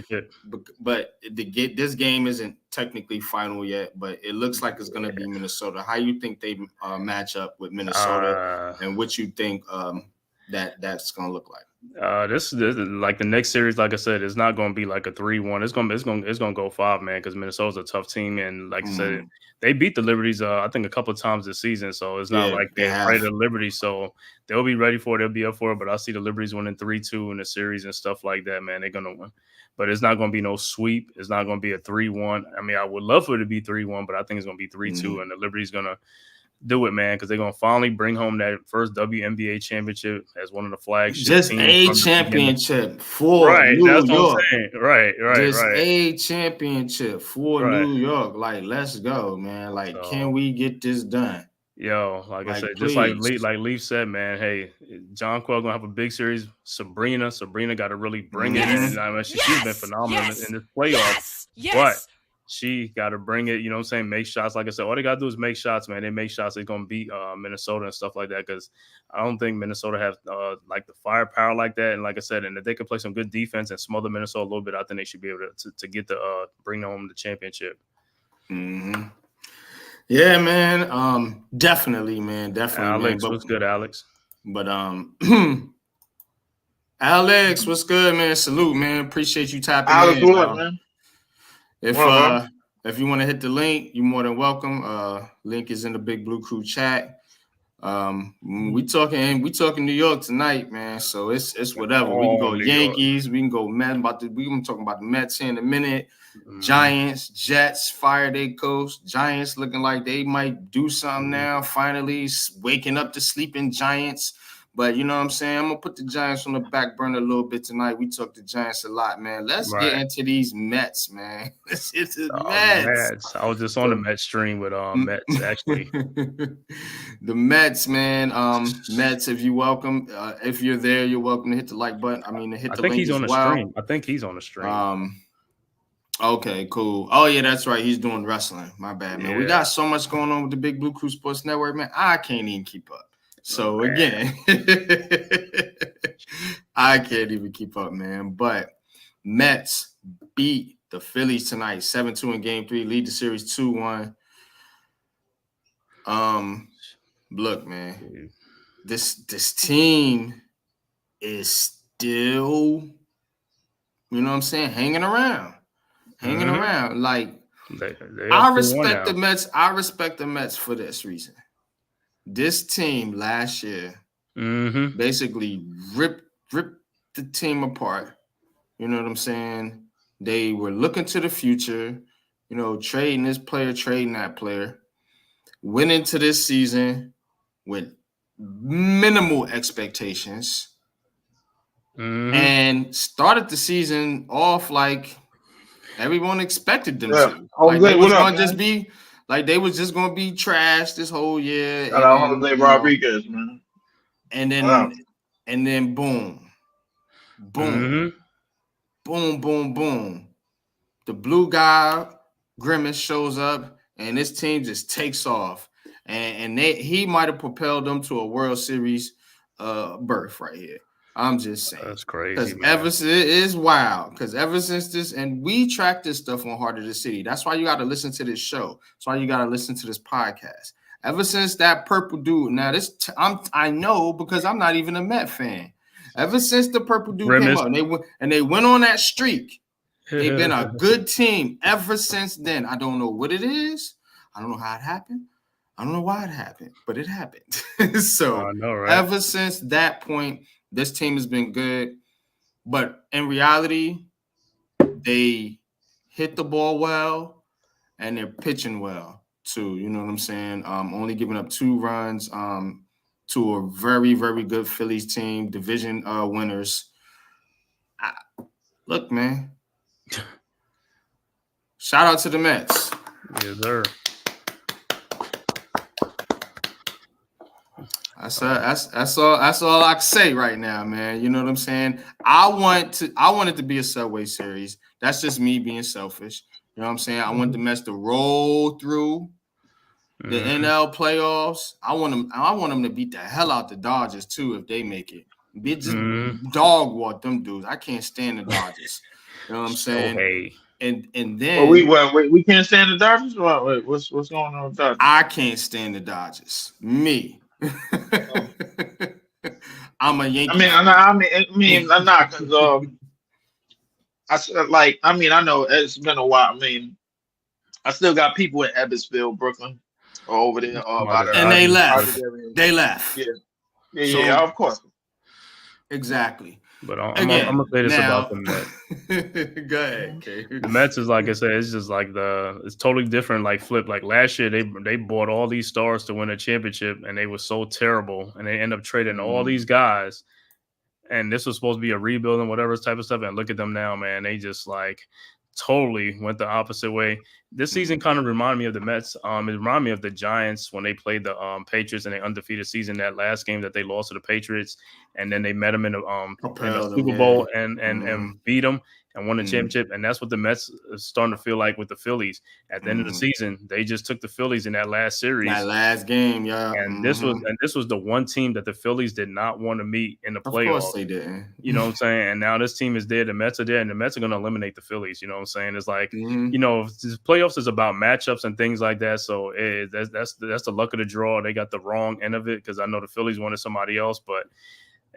this game isn't technically final yet. But it looks like it's gonna be Minnesota. How you think they match up with Minnesota, and what you think that's gonna look like? This like the next series, like I said, it's not going to be like a 3-1. It's going to go 5, man, because Minnesota's a tough team, and like I said, they beat the Liberties I think a couple of times this season, so it's not like they're afraid of the Liberty, so they'll be ready for it. They'll be up for it, but I see the Liberties winning 3-2 in the series and stuff like that, man. They're going to win, but it's not going to be no sweep. It's not going to be a 3-1. I mean, I would love for it to be 3-1, but I think it's going to be 3-2, and the Liberty's going to do it, man, because they're gonna finally bring home that first WNBA championship as one of the flagship just teams. A championship for New that's York. What I'm saying. Right. A championship for New York. Like, let's go, man. Like, can we get this done? Yo, like I said, please. Just like Leaf said, man. Hey, John Quell gonna have a big series. Sabrina got to really bring it in. I mean, she's been phenomenal in this playoff. But she got to bring it, you know what I'm saying, make shots. Like I said, all they got to do is make shots, man. They make shots, they're going to beat Minnesota and stuff like that, because I don't think Minnesota has like the firepower like that. And like I said, and if they can play some good defense and smother Minnesota a little bit, I think they should be able to get bring home the championship. Yeah, man. Definitely, man. Alex, what's good, Alex? But Alex, what's good, man? Salute, man. Appreciate you tapping Alex, in. what, man? If you want to hit the link, you're more than welcome. Link is in the Big Blue Crew chat. We talking New York tonight, man. So it's whatever. We can go New Yankees, we can go Mets. We gonna talk about the Mets here in a minute. Giants, Jets, fire their coach. Giants looking like they might do something now. Finally waking up the sleeping Giants. But you know what I'm saying? I'm gonna put the Giants on the back burner a little bit tonight. We talk the Giants a lot, man. Let's get into these Mets, man. Let's get to the Mets. I was just on the Mets stream with Mets, actually. The Mets, man. Mets, if you're there, you're welcome to hit the like button. To hit the link he's as on the well. stream. I think he's on the stream. Okay, cool. Oh yeah, that's right. He's doing wrestling. My bad, man. Yeah. We got so much going on with the Big Blue Crew Sports Network, man. I can't even keep up. So again, I can't even keep up, man. But Mets beat the Phillies tonight, 7-2 in Game 3, lead the series 2-1. Look, man, this team is still, you know what I'm saying, hanging around. Like, I respect the Mets. I respect the Mets for this reason. This team last year basically ripped the team apart. You know what I'm saying? They were looking to the future, you know, trading this player, trading that player. Went into this season with minimal expectations and started the season off like everyone expected them to. Like they was going to just be like they was just going to be trash this whole year. Jose Rodriguez, man. And then boom. Boom, boom, boom. The blue guy, Grimace, shows up, and this team just takes off. And he might have propelled them to a World Series berth right here. I'm just saying. That's crazy, because it is wild. Because ever since this, and we track this stuff on Heart of the City. That's why you got to listen to this show. That's why you got to listen to this podcast. Ever since that purple dude, now I know because I'm not even a Met fan. Ever since the purple dude came up, and they went on that streak. They've been a good team ever since then. I don't know what it is. I don't know how it happened. I don't know why it happened, but it happened. So ever since that point, this team has been good. But in reality, they hit the ball well and they're pitching well too. You know what I'm saying? Only giving up 2 runs to a very, very good Phillies team, division winners. Look, man. Shout out to the Mets. Yes, sir. That's all I can say right now, man. You know what I'm saying? I want it to be a Subway Series. That's just me being selfish. You know what I'm saying? I want the Mets to roll through the NL playoffs. I want them to beat the hell out the Dodgers too if they make it. Just dog walk them dudes. I can't stand the Dodgers. You know what I'm saying? Okay. And then we can't stand the Dodgers. Wait, what's going on with Dodgers? I can't stand the Dodgers. Me. I'm a Yankee. I'm not because I know it's been a while. I still got people in Ebbsville, Brooklyn, over there. And they left. They left. Yeah, of course. Exactly. But I'm gonna say this about the Mets. Go ahead, Kay. The Mets is like I said, it's just like it's totally different. Like flip, like last year they bought all these stars to win a championship, and they were so terrible, and they end up trading all these guys. And this was supposed to be a rebuild and whatever type of stuff. And look at them now, man. They just like totally went the opposite way. This season kind of reminded me of the Mets. It reminded me of the Giants when they played the Patriots in an undefeated season. That last game that they lost to the Patriots, and then they met them in the Super Bowl and beat them. and won the championship. And that's what the Mets are starting to feel like with the Phillies. At the end of the season, they just took the Phillies in that last series. That last game, yeah. And this was the one team that the Phillies did not want to meet in the playoffs. Of course they didn't. You know what I'm saying? And now this team is there. The Mets are there, and the Mets are going to eliminate the Phillies. You know what I'm saying? It's like, you know, this playoffs is about matchups and things like that. So that's the luck of the draw. They got the wrong end of it because I know the Phillies wanted somebody else,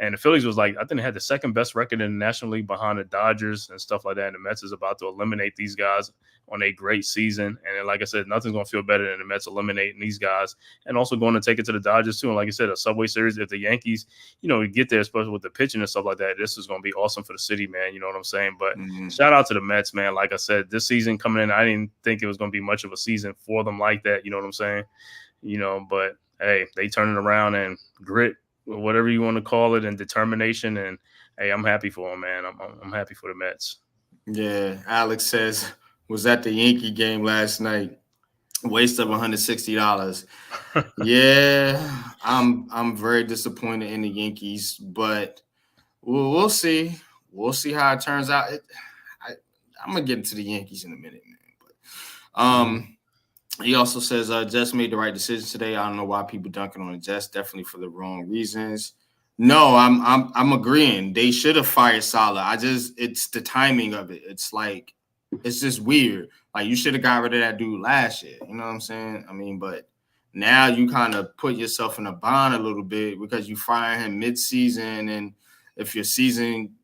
and the Phillies was like, I think they had the second best record in the National League behind the Dodgers and stuff like that. And the Mets is about to eliminate these guys on a great season. And like I said, nothing's going to feel better than the Mets eliminating these guys and also going to take it to the Dodgers too. And like I said, a Subway Series, if the Yankees, you know, get there, especially with the pitching and stuff like that, this is going to be awesome for the city, man. You know what I'm saying? But shout out to the Mets, man. Like I said, this season coming in, I didn't think it was going to be much of a season for them like that. You know what I'm saying? You know, but hey, they turn it around and grit, whatever you want to call it, and determination. And hey, I'm happy for them, man. I'm happy for the Mets. Yeah, Alex says, was at the Yankee game last night. Waste of $160. Yeah, I'm very disappointed in the Yankees, but we'll see. We'll see how it turns out. I'm gonna get into the Yankees in a minute, man. But he also says Jets made the right decision today. I don't know why people dunking on the Jets. Definitely for the wrong reasons. No, I'm agreeing. They should have fired Saleh. It's the timing of it. It's like, it's just weird. Like, you should have got rid of that dude last year. You know what I'm saying? I mean, but now you kind of put yourself in a bind a little bit because you fire him mid-season, and if your season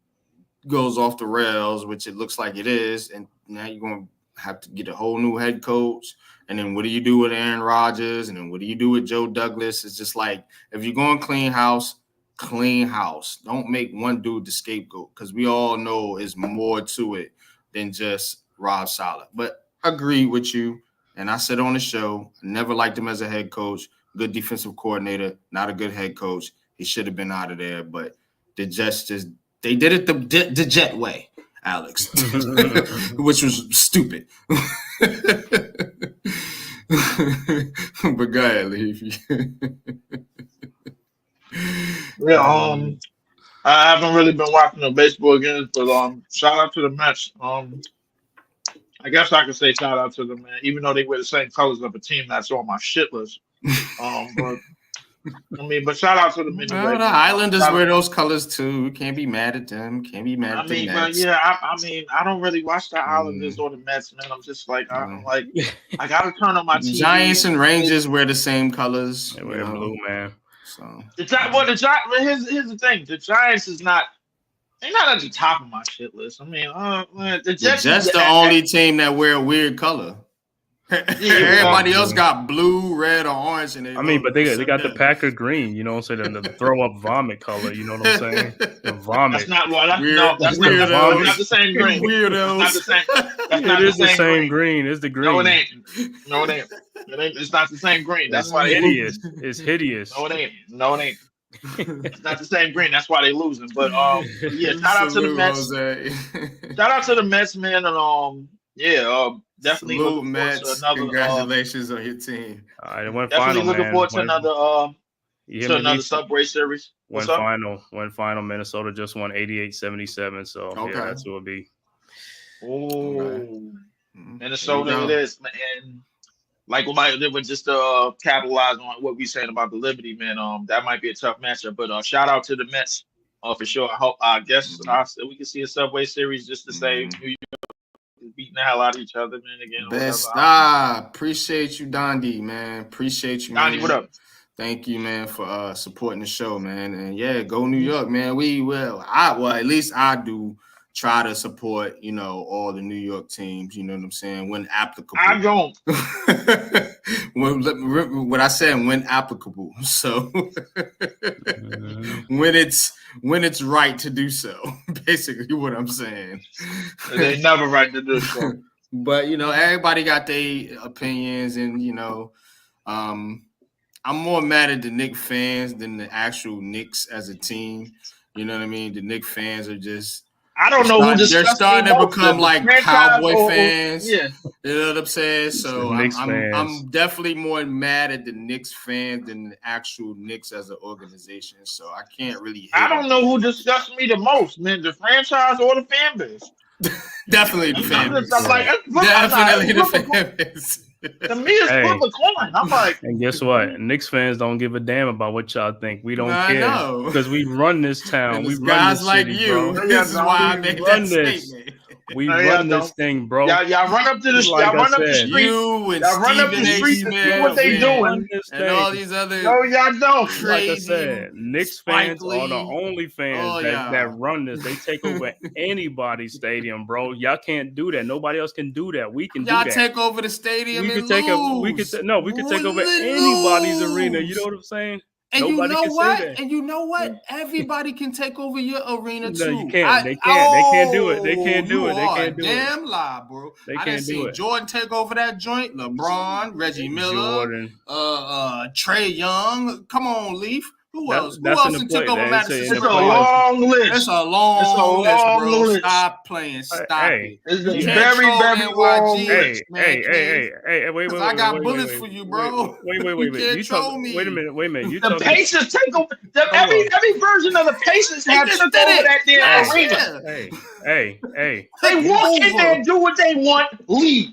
goes off the rails, which it looks like it is, and now you're going to have to get a whole new head coach. And then what do you do with Aaron Rodgers? And then what do you do with Joe Douglas? It's just like, if you're going clean house. Don't make one dude the scapegoat, because we all know there's more to it than just Rob Saleh. But I agree with you. And I said on the show, I never liked him as a head coach. Good defensive coordinator, not a good head coach. He should have been out of there. But the Jets they did it the Jet way, Alex, which was stupid. But go ahead, Leafy. Yeah, I haven't really been watching the baseball games, but shout out to the Mets. I guess I could say shout out to them, man, even though they wear the same colors of a team that's on my shit list. But shout out to them anyway. Well, the Islanders wear those colors too. Can't be mad at them. Can't be mad at the Mets. But yeah, I don't really watch the Islanders or the Mets, man. I'm just like, I gotta turn on my TV. Giants and Rangers wear the same colors. They wear blue, man. So here's the thing: the Giants they're not at the top of my shit list. I mean, the Jets the only team that wear a weird color. Everybody else got blue, red, or orange. And but they got the Packer green. You know what I'm saying? The throw up vomit color. You know what I'm saying? The vomit. That's not the same green. Weirdos. That's not the same. It is the same green. It's the green. No, it ain't. It's not the same green. That's why it's hideous. It's hideous. No, it ain't. It's not the same green. That's why they losing. But yeah, shout out to the Mets. Shout out to the Mets, man, and definitely looking forward to another. Congratulations on your team. All right, it went definitely final, looking man. forward to another Subway Series. Went final. Minnesota just won 88-77. So yeah, that's what it'll be. Oh, okay. Minnesota it is, man. Like we might just capitalize on what we saying about the Liberty, man. That might be a tough matchup, but shout out to the Mets for sure. I guess we can see a Subway Series just to say New York is beating the hell out of each other, man. Again, best. Appreciate you, Dondi, man. Appreciate you, Dondi. What up? Thank you, man, for supporting the show, man. And yeah, go New York, man. We will. At least I do. Try to support, all the New York teams, you know what I'm saying, when applicable. I don't. What I said, when applicable. So when it's right to do so, basically what I'm saying. It ain't never right to do so. But, everybody got their opinions, and, I'm more mad at the Knicks fans than the actual Knicks as a team. You know what I mean? The Knicks fans are just, I don't know who they're starting to become like Cowboy fans. Yeah. You know what I'm saying? So I'm definitely more mad at the Knicks fans than the actual Knicks as an organization. So I can't really hate I don't know who disgusts me the most, man, the franchise or the fan base. Definitely the fan base. I'm like, Definitely the fan base. To me, it's flip a coin. I'm like, and guess what? Knicks fans don't give a damn about what y'all think. We don't care because we run this town. We run guys this like city, you. bro. This is why I made that statement. We run this thing, bro. Y'all run up to the street. Y'all run up the street. You and y'all run up the street and see what they doing. And all these other. No, y'all don't. Crazy, like I said, Knicks fans are the only fans that run this. They take over anybody's stadium, bro. Y'all can't do that. Nobody else can do that. We can do that. Y'all take over the stadium. We could take over anybody's arena. You know what I'm saying? And you know what? And you know what? Everybody can take over your arena too. No, you can't. They can't do it. They can't do it. They can't do it. Damn lie, bro. I didn't see Jordan take over that joint. LeBron, Reggie Miller, Trey Young. Come on, Leaf. Who else? Who else took over Madison? It's a long list. It's a long list, bro. Stop playing. Stop it. It's a very long list. Hey, wait. I got bullets for you, bro. Wait. You can't troll me. Wait a minute. The Pacers take over. Every version of the Pacers have took over that damn arena. Hey. They walk in there and do what they want, leave.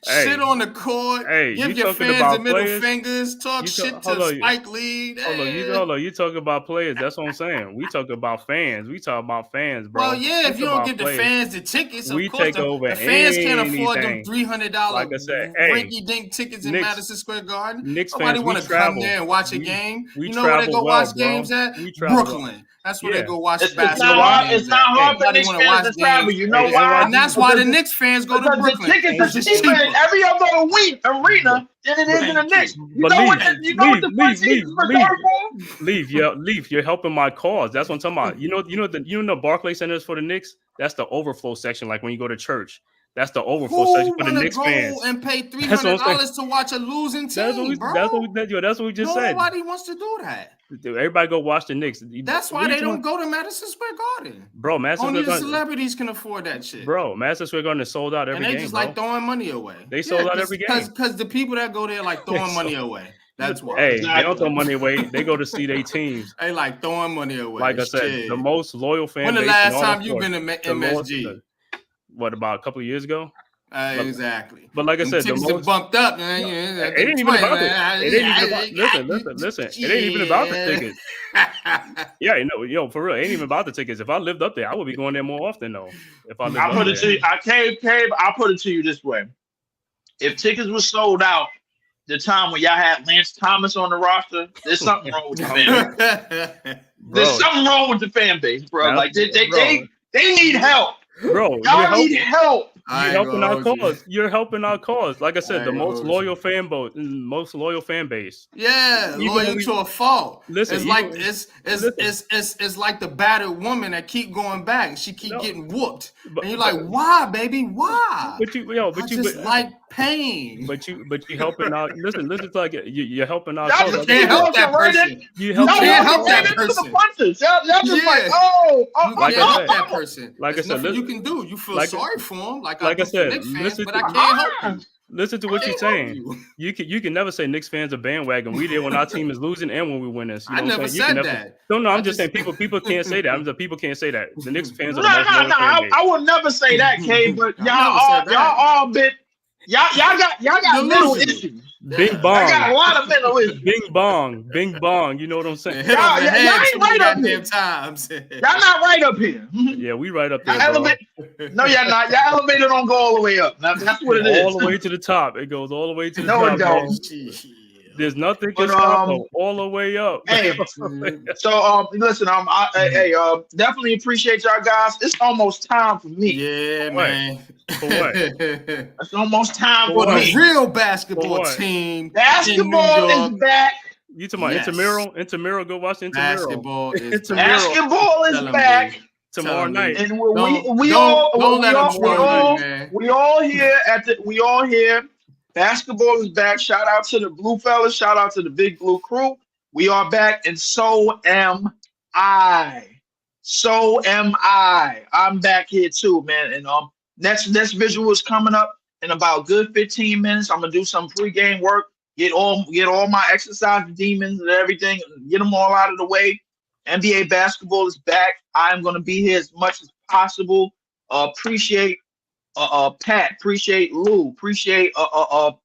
Sit on the court, give your fans the middle fingers, talk shit to Spike Lee. Hold on, you talking about players. That's what I'm saying. We talk about fans. We talk about fans, bro. Well, yeah, if you don't get the fans the tickets, of course, take over the fans can't afford them $300 like I said, rinky-dink tickets in Madison Square Garden. Nobody want to come there and watch a game. You know where they go watch games at? Brooklyn. That's where they go watch basketball. It's not hard for Knicks fans to travel. You know why? And that's why the Knicks fans go to Brooklyn. The tickets are cheaper in every other arena than it is in the Knicks. You know what the front seats for? Leaf. You're helping my cause. That's what I'm talking about. You know the Barclays Center is for the Knicks. That's the overflow section, like when you go to church. That's the overflow section for the Knicks fans. And pay $300 to watch a losing team, that's what we just said. Nobody wants to do that. Everybody go watch the Knicks. That's why they don't go to Madison Square Garden. Bro, only the celebrities can afford that shit. Bro, Madison Square Garden is sold out every game. And they just like throwing money away. They sold out every game. Because the people that go there like throwing money away. That's why. Hey, they don't throw money away. They go to see their teams. They like throwing money away. Like I said, the most loyal fan base. When the last time you've been to MSG? What, about a couple of years ago? Exactly. But like I said, the most bumped up, man. It ain't even about it. Listen. It ain't even about the tickets. Yeah, for real, it ain't even about the tickets. If I lived up there, I would be going there more often, though. If I lived I'll put it to you, I'll put it to you this way: if tickets were sold out the time when y'all had Lance Thomas on the roster, there's something wrong with the fan base. There's something wrong with the fan base, bro. Like they need help. Bro, y'all need help. You're helping our cause. You're helping our cause. Like I said, the most loyal fan base. Yeah, loyal to a fault. Listen, it's like the battered woman that keep going back and she keep getting whooped. And you're like, why, baby? Why? But you like pain. But you helping out. Listen, like you're helping out. Y'all can't help that person. You can't help that person. Y'all just like, help that person. Like I said, you can do. You feel sorry for him. Like I said, listen, but I can't help you. Listen to what you're saying. You can never say Knicks fans are bandwagon. We there when our team is losing and when we win this. I never said that. No, I'm just saying people can't say that. People can't say that. The Knicks fans are the most loyal fan base. I would never say that, Kay. But y'all all bit. Y'all got mental issues. Bing bong. I got a lot of mental issues. Bing bong. You know what I'm saying? Y'all ain't right up here. Y'all not right up here. Yeah, we right up there. No, y'all not. Y'all elevator don't go all the way up. That's what it is. All the way to the top. It goes all the way to the top. No, it don't. There's nothing can stop them all the way up. Hey, so listen, definitely appreciate y'all guys. It's almost time for me. Yeah, man. For what? It's almost time for me. A real basketball team. Basketball is back. You talking about Intramural? Go watch Intramural. Basketball is back. Tomorrow night. And we all here. Basketball is back. Shout out to the Blue Fellas. Shout out to the Big Blue Crew. We are back, and so am I. I'm back here too, man. And next visual is coming up in about good 15 minutes. I'm gonna do some pregame work, get all my exercise demons and everything, get them all out of the way. NBA basketball is back. I'm gonna be here as much as possible. Appreciate Pat. Appreciate Lou. Appreciate MYG.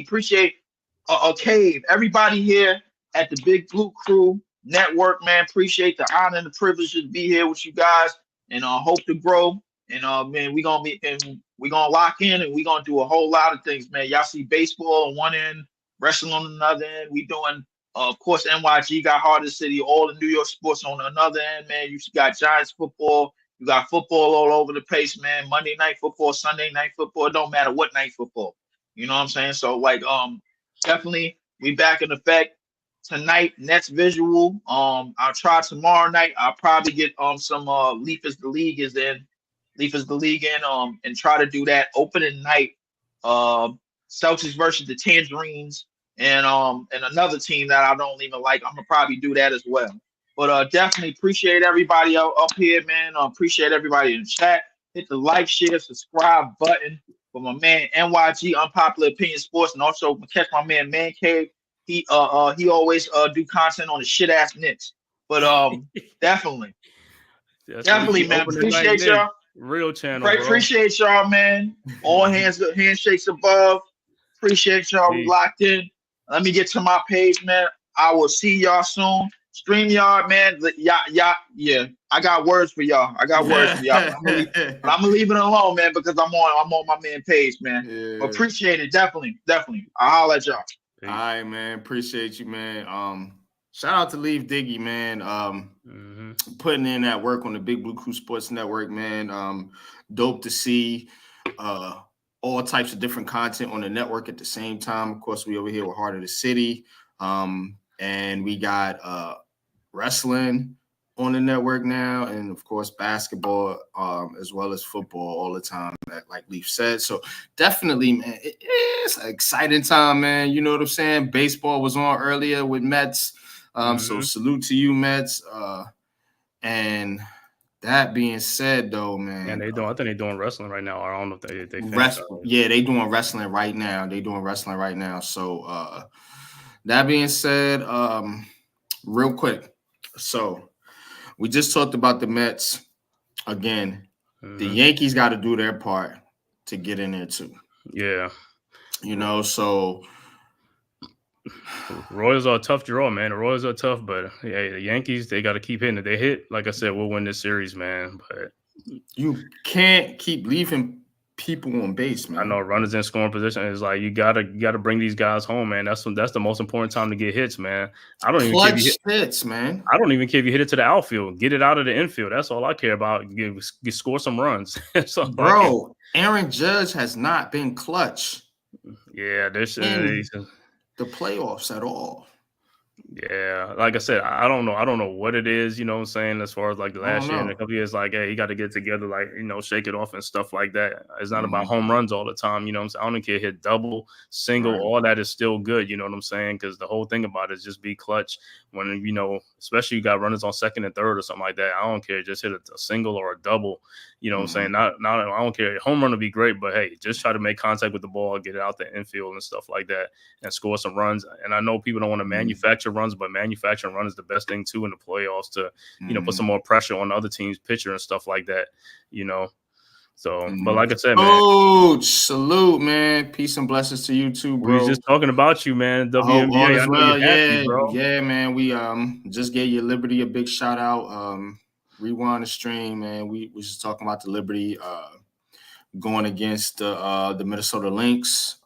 Appreciate Cave. Everybody here at the Big Blue Crew Network, man. Appreciate the honor and the privilege to be here with you guys, and hope to grow. And man, we gonna lock in, and we gonna do a whole lot of things, man. Y'all see baseball on one end, wrestling on another end. We doing, of course, NYG got Heart of the City, all the New York sports on another end, man. You got Giants football. You got football all over the place, man. Monday night football, Sunday night football. It don't matter what night football. You know what I'm saying? So like, definitely we back in effect tonight. Next visual. I'll try tomorrow night. I'll probably get some Leaf is the League in and try to do that opening night. Celtics versus the Tangerines and another team that I don't even like. I'm gonna probably do that as well. But definitely appreciate everybody up here, man. Appreciate everybody in the chat. Hit the like, share, subscribe button for my man NYG Unpopular Opinion Sports, and also catch my man Man-Cave. He always do content on the shit ass Knicks. But definitely man. Appreciate y'all. Real channel. Appreciate y'all, man. All handshakes above. Appreciate y'all. We locked in. Let me get to my page, man. I will see y'all soon. StreamYard, man. Yeah. I got words for y'all. But I'm gonna leave it alone, man, because I'm on my man page, man. Yeah. Appreciate it, definitely. I'll holler at y'all. All right, man. Appreciate you, man. Shout out to Leaf Diggy, man. Putting in that work on the Big Blue Crew Sports Network, man. Dope to see all types of different content on the network at the same time. Of course, we over here with Heart of the City. And we got wrestling on the network now, and of course basketball, as well as football all the time, like Leaf said. So definitely, man, it's an exciting time, man. You know what I'm saying? Baseball was on earlier with Mets. So salute to you, Mets. And that being said, though, man, and I think they're doing wrestling right now. I don't know if they they doing wrestling right now. So that being said, real quick, so we just talked about the Mets again. The Yankees got to do their part to get in there too. Yeah, you know, so Royals are a tough draw, man. The Royals are tough, but yeah, the Yankees, they got to keep hitting. If they hit, like I said, we'll win this series, man. But you can't keep leaving people on base, man. I know runners in scoring position is like you gotta bring these guys home, man. That's the most important time to get hits, man. I don't even care if you hits, man. I don't even care if you hit it to the outfield. Get it out of the infield. That's all I care about. Score some runs. Bro, Aaron Judge has not been clutch. Yeah, there's the playoffs at all. Yeah, like I said, I don't know what it is, you know what I'm saying, as far as like the last year and a couple years, like, hey, you got to get together, like, you know, shake it off and stuff like that. It's not about home runs all the time, you know what I'm saying? I don't care hit double, single, all that is still good, you know what I'm saying? Because the whole thing about it is just be clutch when, you know, especially you got runners on second and third or something like that. I don't care, just hit a single or a double, you know what I'm saying? Not I don't care. Home run would be great, but hey, just try to make contact with the ball, get it out the infield and stuff like that, and score some runs. And I know people don't want to manufacture runs, but manufacturing runs is the best thing too in the playoffs to, you know, put some more pressure on other teams' pitcher and stuff like that, you know. So, but like I said, man. Oh, salute, man. Peace and blessings to you too, bro. We was just talking about you, man. WNBA, as well. Yeah, man. We just gave your Liberty a big shout out. Rewind the stream, man. We was just talking about the Liberty going against the Minnesota Lynx.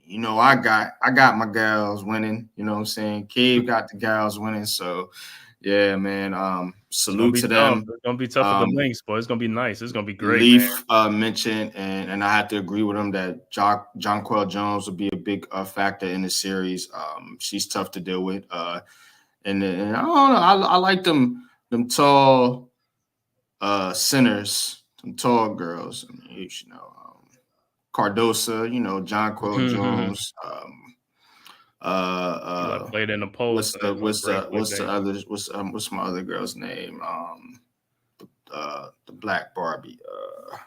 You know, I got my gals winning. You know what I'm saying? Cave got the gals winning. So, yeah, man. Salute to them. It's gonna be tough for the Lynx, but it's gonna be nice. It's gonna be great. Leaf mentioned, and I have to agree with him that Jonquel Jones will be a big factor in the series. She's tough to deal with. And I don't know. I like them tall centers, some tall girls. I mean, you know. Cardosa, you know, Jonquel Jones. Played in the post. What's my other girl's name? The Black Barbie.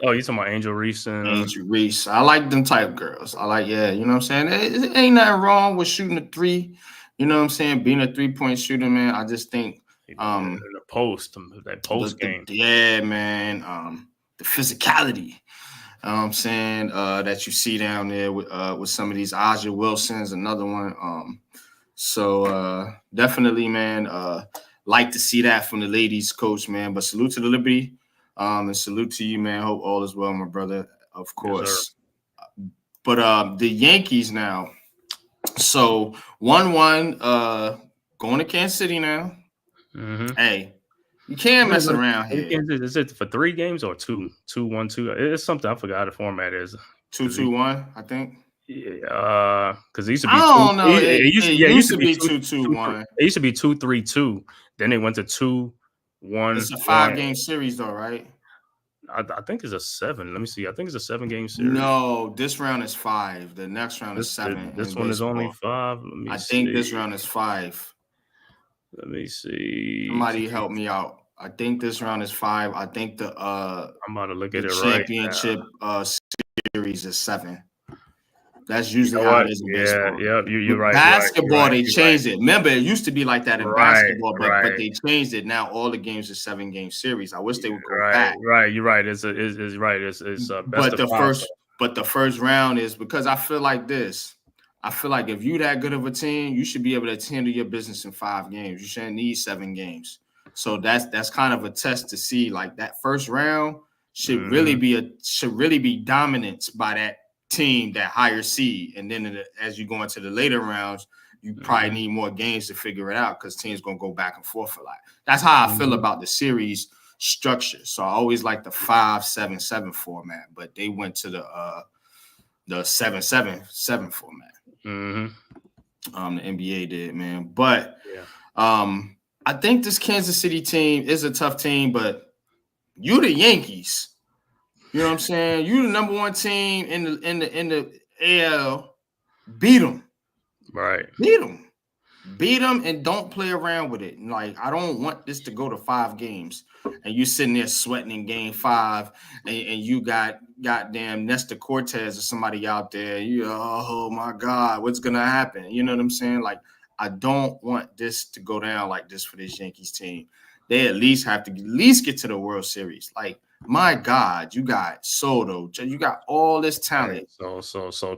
Oh, you talking about Angel Reese? Angel Reese. I like them type girls. You know what I'm saying? It ain't nothing wrong with shooting a three. You know what I'm saying? Being a 3-point shooter, man. I just think in the post game. Yeah, man. The physicality. I'm saying that you see down there with some of these Aja Wilsons, another one. So definitely, man. Like to see that from the ladies coach, man. But salute to the Liberty. And salute to you, man. Hope all is well, my brother. Of course. Yes, but the Yankees now. So 1-1, going to Kansas City now. Mm-hmm. Hey, you can't mess around here. Is it for 3 games or 2? 2-1-2. It's something I forgot the format is. 2-2-1, I think. Yeah, because it used to be. I don't know. It used to be 2-2-1. It used to be 2-3-2. Then they went to 2-1. It's a 5-game series, though, right? I think it's a 7. Let me see. I think it's a 7-game series. No, this round is 5. The next round is 7. This one is only 5. I think this round is 5. Let me see. Somebody help me out. I think this round is 5. I think the I'm about to look at it championship series is 7. That's usually how it is in baseball. Yeah, you're right. Basketball, they changed it. Remember, it used to be like that in basketball, but they changed it. Now all the games are 7-game series. I wish they would go back. Right, you're right. It's right. It's best of 5. But the first round is because I feel like this. I feel like if you're that good of a team, you should be able to handle your business in 5 games. You shouldn't need 7 games. So that's kind of a test to see like that first round should really be dominance by that team, that higher seed, and then as you go into the later rounds, you probably need more games to figure it out because teams gonna go back and forth a lot. That's how I feel about the series structure. So I always like the 5-7-7 format, but they went to the 7-7-7 format. The NBA did, man. But I think this Kansas City team is a tough team, but you the Yankees. You know what I'm saying? You the number 1 team in the AL. Beat them. Right. Beat them and don't play around with it. Like, I don't want this to go to 5 games. And you sitting there sweating in game 5 and you got goddamn Nestor Cortez or somebody out there. Oh my God, what's gonna happen? You know what I'm saying? Like, I don't want this to go down like this for this Yankees team. They at least have to get to the World Series. Like, my God, you got Soto, you got all this talent. So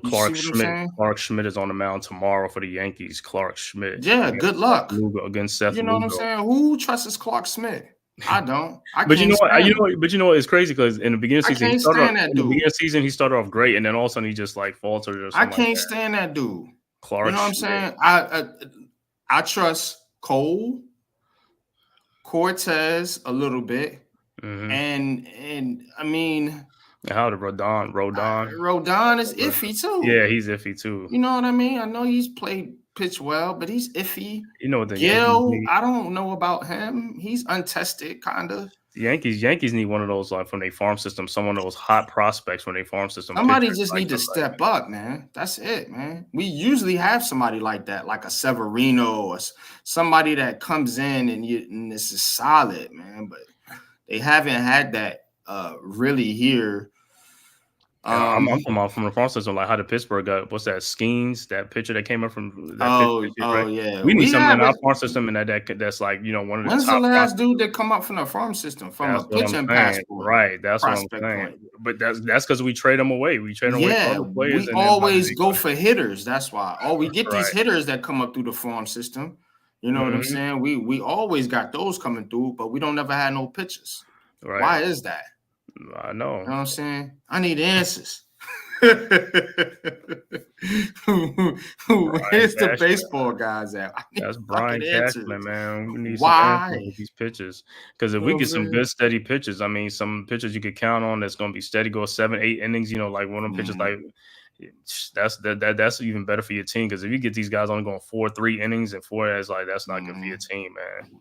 Clark Schmidt is on the mound tomorrow for the Yankees. Clark Schmidt. Yeah, good luck against Seth. You know what I'm saying? Who trusts Clark Schmidt? I don't. But you know what? It's crazy because in the beginning of the season, he started off great, and then all of a sudden he just like faltered or something. I can't stand that dude. Clark. You know what I'm saying? I trust Cole, Cortez a little bit. And I mean, how did Rodon? Rodon is iffy too. Yeah, he's iffy too. You know what I mean? I know he's pitched well, but he's iffy. You know what Gil, I don't know about him. He's untested, kind of. Yankees need one of those like from their farm system, someone of those hot prospects from their farm system. Somebody just need to step up, man. That's it, man. We usually have somebody like that, like a Severino or somebody that comes in and this is solid, man. But they haven't had that really here. I'm talking about from the farm system, like how the Pittsburgh got what's that Skeens, that pitcher that came up from that right? Yeah. We need something in our farm system and that's like, you know, one of the when's top the last dude that come up from the farm system from a pitching passport? Right, that's what I'm saying. But that's because we trade them away. We trade them away for other players. We always go for hitters. That's why. We get these hitters that come up through the farm system. You know what I'm saying? We always got those coming through, but we don't never had no pitchers. Right. Why is that? I know. You know what I'm saying? I need answers. Where's the baseball guys at? That's Brian Cashman, man. We need some answers with these pitches. Because if we get some good, steady pitches, I mean, some pitchers you could count on that's going to be steady, go 7-8 innings, you know, like one of them pitchers, like that's even better for your team. Because if you get these guys only going 4-3 innings and 4, that's not good for your team, man.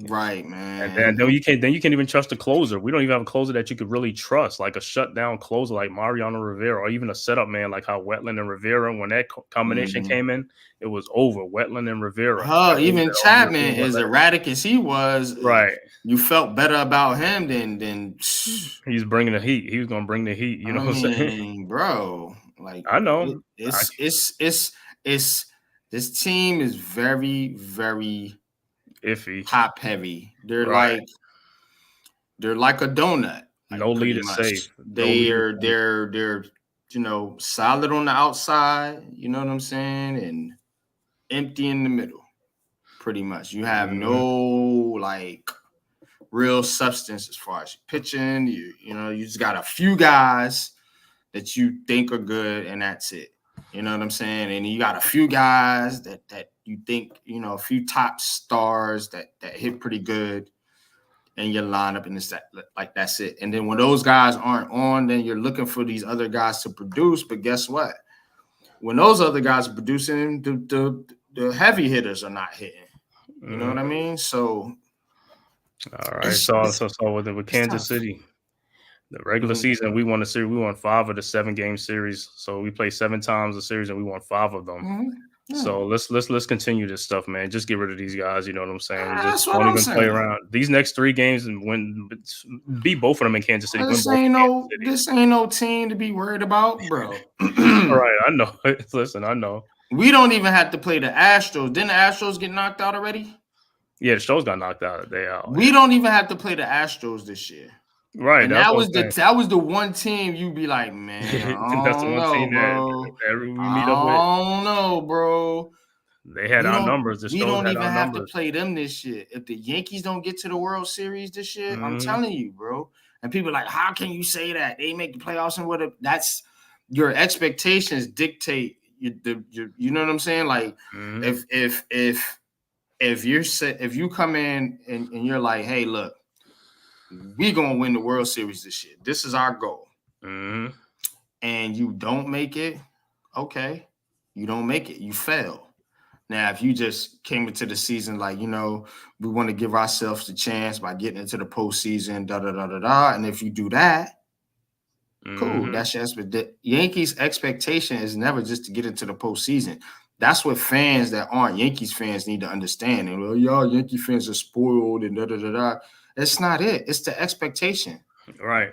Right, man. And then you can't even trust the closer. We don't even have a closer that you could really trust, like a shutdown closer like Mariano Rivera, or even a setup man like how Wetland and Rivera, when that combination came in, it was over. Wetland and Rivera. Even Chapman, as erratic as he was, right? You felt better about him than he's bringing the heat. He was gonna bring the heat. You know what I'm saying, bro? Like, I know it's this team is very, very iffy, top heavy. They're like a donut. Like, no lead is safe. They're solid on the outside. You know what I'm saying, and empty in the middle. Pretty much, you have no like real substance as far as pitching. You just got a few guys that you think are good, and that's it. You know what I'm saying? And you got a few guys that you think, a few top stars that hit pretty good in your lineup, and it's that's it. And then when those guys aren't on, then you're looking for these other guys to produce. But guess what? When those other guys are producing, the heavy hitters are not hitting. You know what I mean? So, all right. So with Kansas City, the regular season, we won the series. We won 5 of the 7-game series. So we played 7 times the series, and we won 5 of them. Yeah. So let's continue this stuff, man. Just get rid of these guys. You know what I'm saying? Just don't even play around. These next 3 games and beat both of them in Kansas City. This ain't no team to be worried about, bro. All right, I know. Listen, I know. We don't even have to play the Astros. Didn't the Astros get knocked out already? Yeah, the Astros got knocked out. They out. We don't even have to play the Astros this year. Right. And that was the one team you'd be like, man, that's the one team bro. That we meet I up with. don't know, bro. They had our numbers. We don't even have to play them this year. If the Yankees don't get to the World Series this year, I'm telling you, bro. And people are like, how can you say that? They make the playoffs and whatever. That's your expectations dictate you know what I'm saying? Like if you come in and you're like, hey, look, we gonna win the World Series this year. This is our goal. And you don't make it, okay. You don't make it, you fail. Now, if you just came into the season like, we want to give ourselves a chance by getting into the postseason, and if you do that, cool. That's just the Yankees' expectation is never just to get into the postseason. That's what fans that aren't Yankees fans need to understand. And y'all Yankee fans are spoiled and It's not it. It's the expectation. Right.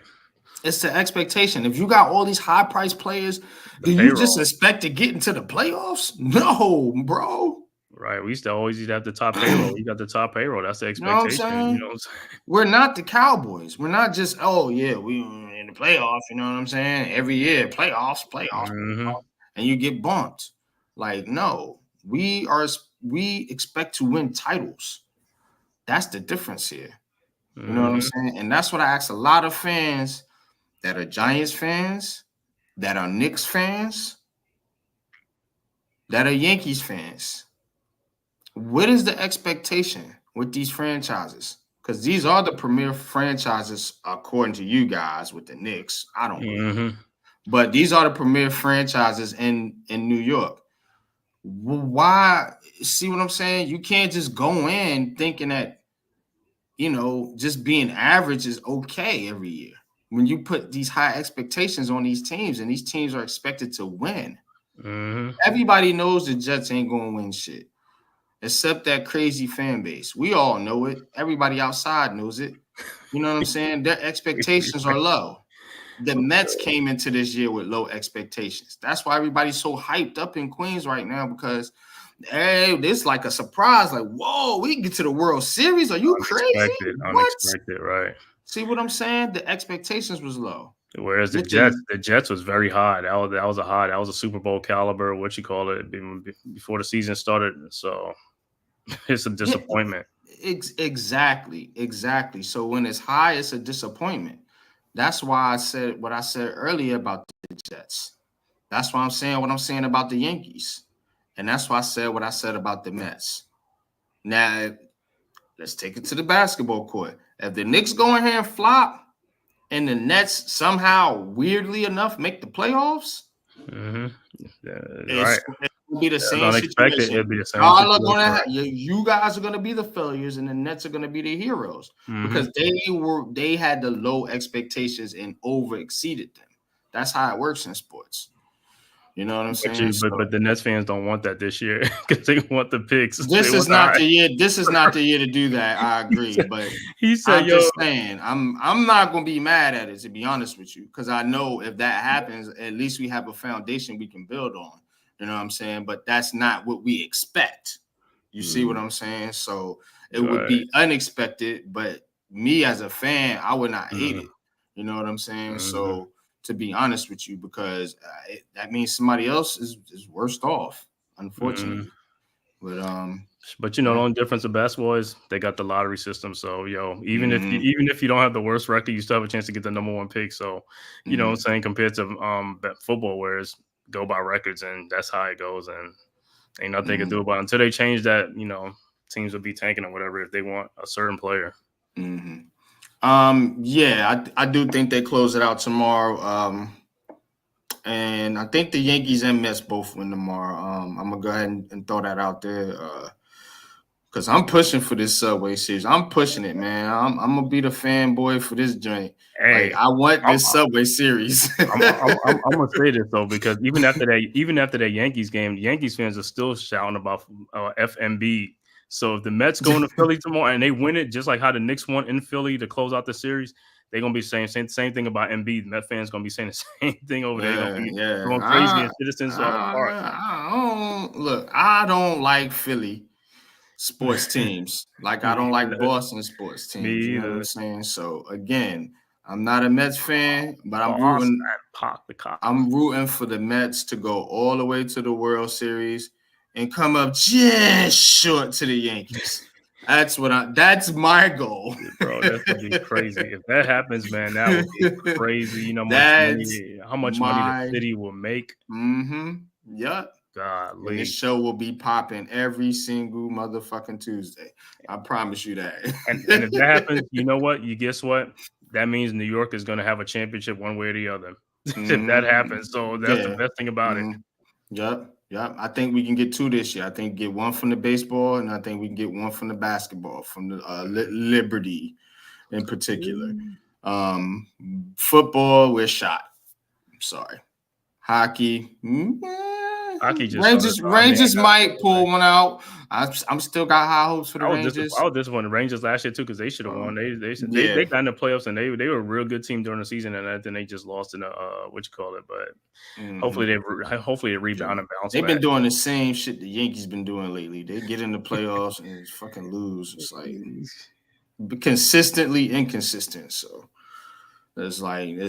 It's the expectation. If you got all these high-priced players, do you just expect to get into the playoffs? No, bro. Right. We used to always have the top payroll. We got the top payroll. That's the expectation. You know what I'm saying? We're not the Cowboys. We're not just, we in the playoffs. You know what I'm saying? Every year, playoffs, and you get bumped. Like, no, we expect to win titles. That's the difference here. You know what I'm saying? And that's what I ask a lot of fans that are Giants fans, that are Knicks fans, that are Yankees fans. What is the expectation with these franchises? Because these are the premier franchises, according to you guys, with the Knicks. I don't know. But these are the premier franchises in New York. Why? See what I'm saying? You can't just go in thinking that, just being average is okay every year. When you put these high expectations on these teams, and these teams are expected to win. Everybody knows the Jets ain't going to win shit. Except that crazy fan base. We all know it. Everybody outside knows it. You know what I'm saying? Their expectations are low. The Mets came into this year with low expectations. That's why everybody's so hyped up in Queens right now, because this is like a surprise. Like, whoa, we can get to the World Series. Are you crazy? Unexpected, right. See what I'm saying? The expectations was low. Whereas the Jets was very high. That was a Super Bowl caliber, before the season started. So it's a disappointment. Exactly. So when it's high, it's a disappointment. That's why I said what I said earlier about the Jets. That's why I'm saying what I'm saying about the Yankees. And that's why I said what I said about the Mets. Now, let's take it to the basketball court. If the Knicks go in here and flop, and the Nets somehow, weirdly enough, make the playoffs, right. It'll be the same situation. It'll be the same you guys are going to be the failures, and the Nets are going to be the heroes because they had the low expectations and over exceeded them. That's how it works in sports. You know what I'm saying? But the Nets fans don't want that this year because they want the picks. This is not the year. This is not the year to do that. I agree, but he said, I'm just saying, I'm not gonna be mad at it, to be honest with you, because I know if that happens, at least we have a foundation we can build on. You know what I'm saying? But that's not what we expect. You see what I'm saying? So it would be unexpected, but me as a fan, I would not hate it. You know what I'm saying? So to be honest with you, because that means somebody else is worse off, unfortunately. But you know, the only difference of basketball is they got the lottery system. So even if you don't have the worst record, you still have a chance to get the number 1 pick. So you know what I'm saying, compared to football, where it's go by records and that's how it goes, and ain't nothing they can do about it. Until they change that. You know, teams will be tanking or whatever if they want a certain player. Yeah, I do think they close it out tomorrow. And I think the Yankees and Mets both win tomorrow. I'm gonna go ahead and throw that out there. Because I'm pushing for this Subway Series. I'm pushing it, man. I'm gonna be the fanboy for this joint. Hey, I want this Subway Series. I'm gonna say this though, because even after that Yankees game, the Yankees fans are still shouting about FMB. So if the Mets go into Philly tomorrow and they win it, just like how the Knicks won in Philly to close out the series, they're gonna be saying same thing about MB. The Met fans gonna be saying the same thing over there. They're gonna be going crazy and Citizens Park. I don't like Philly sports teams. Like I don't like Boston sports teams. Me either. You know what I'm saying? So again, I'm not a Mets fan, but I'm rooting for the Mets to go all the way to the World Series and come up just short to the Yankees. That's my goal. Bro, that's gonna be crazy. If that happens, man, that would be crazy. You know how much money the city will make. Yep. Golly. And this show will be popping every single motherfucking Tuesday. I promise you that. and if that happens, you know what? Guess what? That means New York is going to have a championship one way or the other. If that happens. So that's the best thing about it. Yep. I think we can get 2 this year. I think get 1 from the baseball, and I think we can get 1 from the basketball, from the Liberty in particular. Football, we're shot. I'm sorry. Hockey, Hockey just Rangers might pull one out. I'm still got high hopes for the Rangers. I was disappointed Rangers last year too, because they should have won. They got in the playoffs and they were a real good team during the season, and then they just lost in the but hopefully they rebound and bounce. They've been doing the same shit the Yankees been doing lately. They get in the playoffs and fucking lose. It's like consistently inconsistent. So it's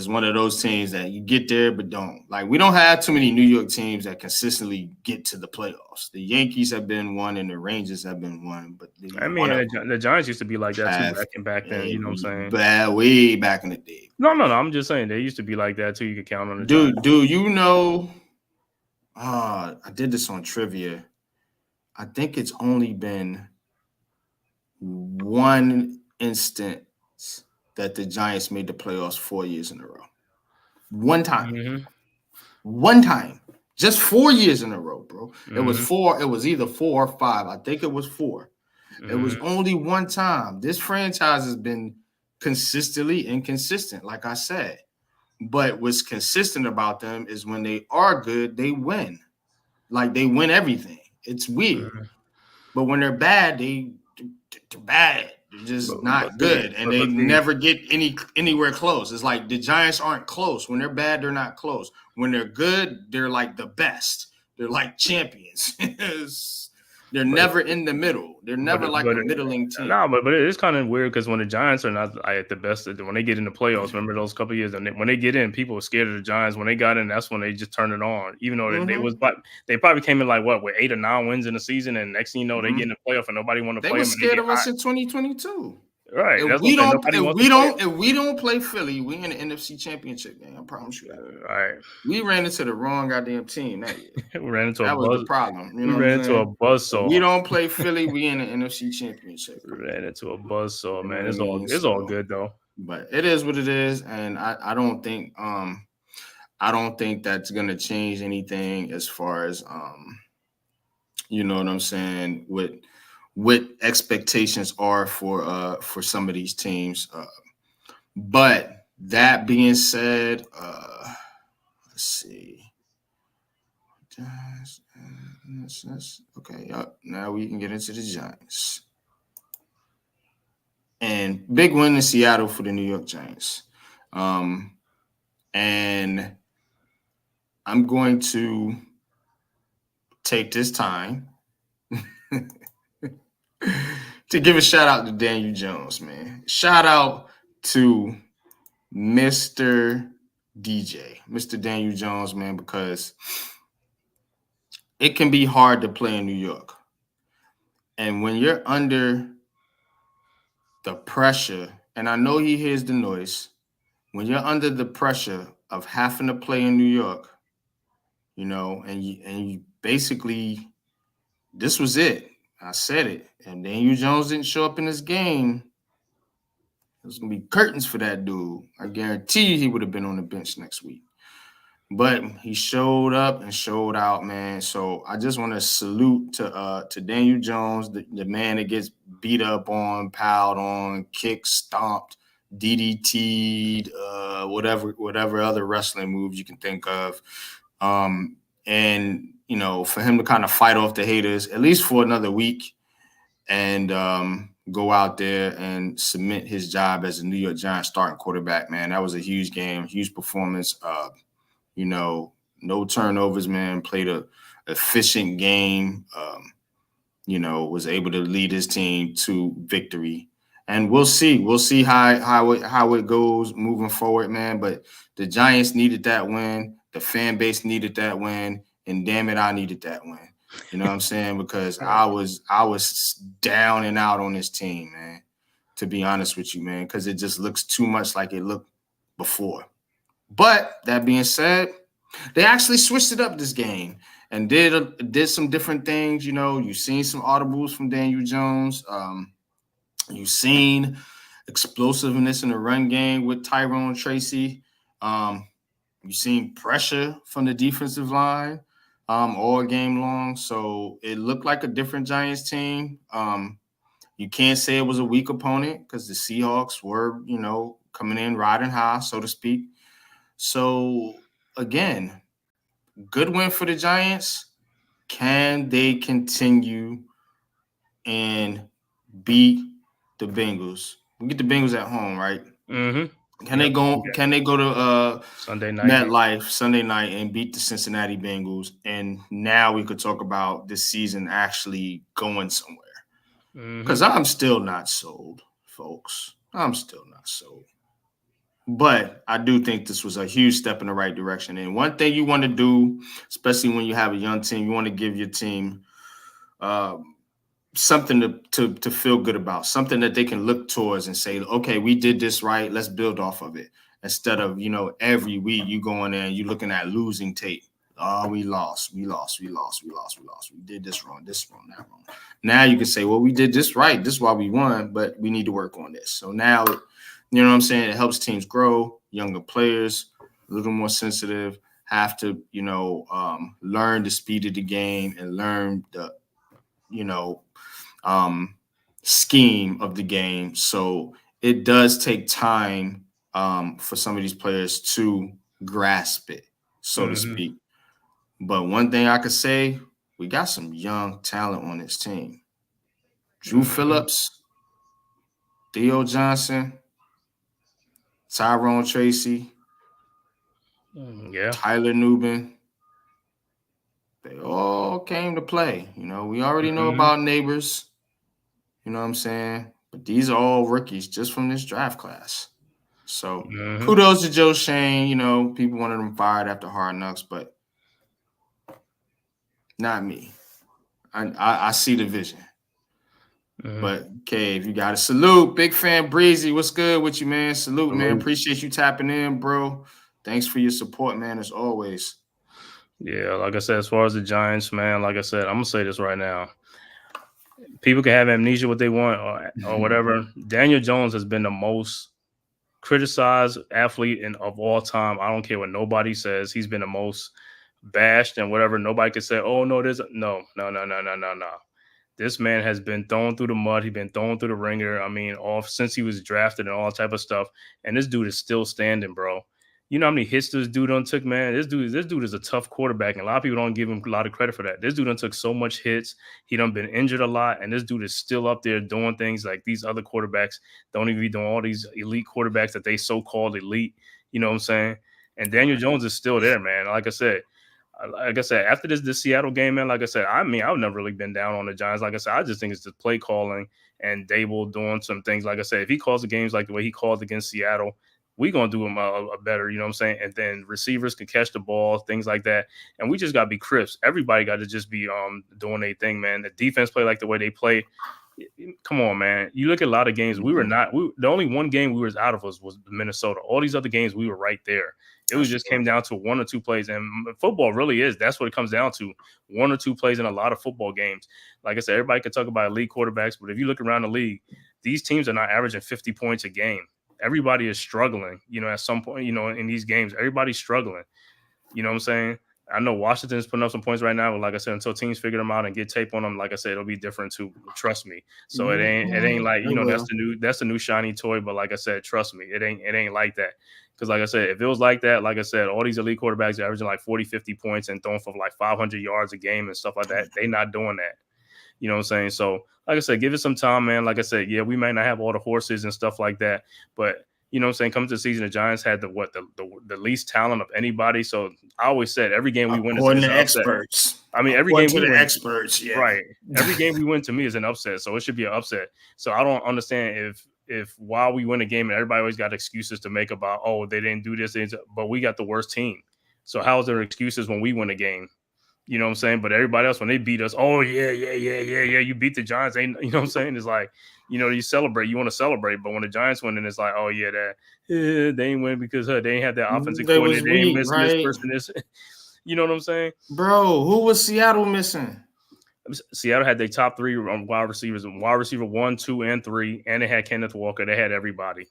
one of those teams that you get there but don't. Like, we don't have too many New York teams that consistently get to the playoffs. The Yankees have been one and the Rangers have been one. But the Giants used to be like that too back then. You know what I'm saying? Way back in the day. No. I'm just saying they used to be like that too. You could count on the Giants. Dude, you know, I did this on trivia. I think it's only been one instance that the Giants made the playoffs 4 years in a row. One time. One time. Just 4 years in a row, bro. It was 4. It was either 4 or 5. I think it was 4. It was only one time. This franchise has been consistently inconsistent, like I said. But what's consistent about them is when they are good, they win. Like, they win everything. It's weird. But when they're bad, they're bad. They're just not good, and they never get anywhere close. It's like the Giants aren't close. When they're bad, they're not close. When they're good, they're like the best. They're like champions. They're never in the middle. They're never a middling team. No, but it is kind of weird because when the Giants are not at the best, when they get in the playoffs, remember those couple of years, and when they get in, people were scared of the Giants. When they got in, that's when they just turned it on. Even though they probably came in with 8 or 9 wins in the season, and next thing you know, they get in the playoff and nobody wanted to play them. They were scared of us in 2022. Right. If we don't play Philly, we in the NFC Championship game. I promise you that. All right. We ran into the wrong goddamn team that year. That was the problem. We ran into a buzzsaw. If we don't play Philly, we in the NFC Championship. We ran into a buzzsaw, man. It's all good though. But it is what it is, and I don't think that's gonna change anything as far as you know what I'm saying, what expectations are for some of these teams. But that being said, let's see. Okay, now we can get into the Giants. And big win in Seattle for the New York Giants. And I'm going to take this time to give a shout out to Daniel Jones, man. Shout out to Mr. DJ, Mr. Daniel Jones, man, because it can be hard to play in New York. And when you're under the pressure, and I know he hears the noise, when you're under the pressure of having to play in New York, you know, and you basically, this was it. I said it. And Daniel Jones didn't show up in this game. There's going to be curtains for that dude. I guarantee you he would have been on the bench next week. But he showed up and showed out, man. So I just want to salute to Daniel Jones, the man that gets beat up on, piled on, kicked, stomped, DDT'd, whatever other wrestling moves you can think of. And, you know, for him to kind of fight off the haters, at least for another week, and go out there and submit his job as a New York Giants starting quarterback, man. That was a huge game, huge performance. You know, no turnovers, man. Played a efficient game. You know, was able to lead his team to victory. And we'll see. We'll see how it goes moving forward, man. But the Giants needed that win. The fan base needed that win. And damn it, I needed that win. You know what I'm saying? Because I was down and out on this team, man. To be honest with you, man, because it just looks too much like it looked before. But that being said, they actually switched it up this game and did some different things. You know, you've seen some audibles from Daniel Jones. You've seen explosiveness in the run game with Tyrone Tracy. You've seen pressure from the defensive line all game long. So it looked like a different Giants team. You can't say it was a weak opponent because the Seahawks were, you know, coming in riding high, so to speak. So, again, good win for the Giants. Can they continue and beat the Bengals? We get the Bengals at home, right? Mm-hmm. Can they go to Sunday night, MetLife Sunday night and beat the Cincinnati Bengals? And now we could talk about this season actually going somewhere. Because I'm still not sold, folks. I'm still not sold. But I do think this was a huge step in the right direction. And one thing you want to do, especially when you have a young team, you want to give your team something to feel good about, something that they can look towards and say, okay, we did this right. Let's build off of it. Instead of, you know, every week you go in there and you're looking at losing tape. Oh, we lost. We did this wrong, that wrong. Now you can say, well, we did this right. This is why we won, but we need to work on this. So now you know what I'm saying? It helps teams grow, younger players, a little more sensitive, have to, you know, learn the speed of the game and learn the, you know, scheme of the game. So it does take time for some of these players to grasp it, so to speak. But one thing I could say, we got some young talent on this team. Drew Phillips, Theo Johnson, Tyrone Tracy, Tyler Nubin. They all came to play. You know, we already know about neighbors. You know what I'm saying? But these are all rookies just from this draft class. So kudos to Joe Shane. You know, people wanted him fired after Hard Knocks, but not me. I see the vision. But Cave, you got to salute. Big fan Breezy. What's good with you, man? Salute, man. Appreciate you tapping in, bro. Thanks for your support, man, as always. Yeah, like I said, as far as the Giants, man, like I said, I'm going to say this right now. People can have amnesia what they want or whatever. Daniel Jones has been the most criticized athlete of all time. I don't care what nobody says. He's been the most bashed and whatever. Nobody can say, oh, no, no. This man has been thrown through the mud. He's been thrown through the ringer. I mean, since he was drafted and all type of stuff. And this dude is still standing, bro. You know how many hits this dude done took, man? This dude is a tough quarterback, and a lot of people don't give him a lot of credit for that. This dude done took so much hits. He done been injured a lot, and this dude is still up there doing things like these other quarterbacks don't even be doing, all these elite quarterbacks that they so-called elite. You know what I'm saying? And Daniel Jones is still there, man. Like I said, like I said, after this Seattle game, man, like I said, I've never really been down on the Giants. Like I said, I just think it's the play calling and Dable doing some things. Like I said, if he calls the games like the way he called against Seattle, we're going to do him a better, you know what I'm saying? And then receivers can catch the ball, things like that. And we just got to be crisp. Everybody got to just be doing their thing, man. The defense play like the way they play. Come on, man. You look at a lot of games. The only one game we was out of was Minnesota. All these other games, we were right there. It was just came down to 1 or 2 plays. And football really is. That's what it comes down to. 1 or 2 plays in a lot of football games. Like I said, everybody can talk about elite quarterbacks, but if you look around the league, these teams are not averaging 50 points a game. Everybody is struggling, at some point, in these games. Everybody's struggling. You know what I'm saying? I know Washington is putting up some points right now, but like I said, until teams figure them out and get tape on them, like I said, it'll be different too. Trust me. So it ain't like, that's the new shiny toy. But like I said, trust me, it ain't like that. Because like I said, if it was like that, like I said, all these elite quarterbacks are averaging like 40, 50 points and throwing for like 500 yards a game and stuff like that. They not doing that. You know what I'm saying? So like I said, give it some time, man. Like I said, yeah, we might not have all the horses and stuff like that, but you know what I'm saying? Coming to the season, the Giants had the least talent of anybody. So I always said every game we win is an experts. I mean, every game we win, experts, yeah. Right. Every game we win to me is an upset. So it should be an upset. So I don't understand if while we win a game and everybody always got excuses to make about, oh, they didn't do this, but we got the worst team. So how is there excuses when we win a game? You know what I'm saying? But everybody else, when they beat us, oh, yeah, you beat the Giants. You know what I'm saying? It's like, you celebrate. You want to celebrate. But when the Giants win, then it's like, oh, yeah, they ain't win because they ain't had that offensive coordinator. They ain't miss person. This. You know what I'm saying? Bro, who was Seattle missing? Seattle had their top 3 wide receivers, wide receiver 1, 2, and 3, and they had Kenneth Walker. They had everybody.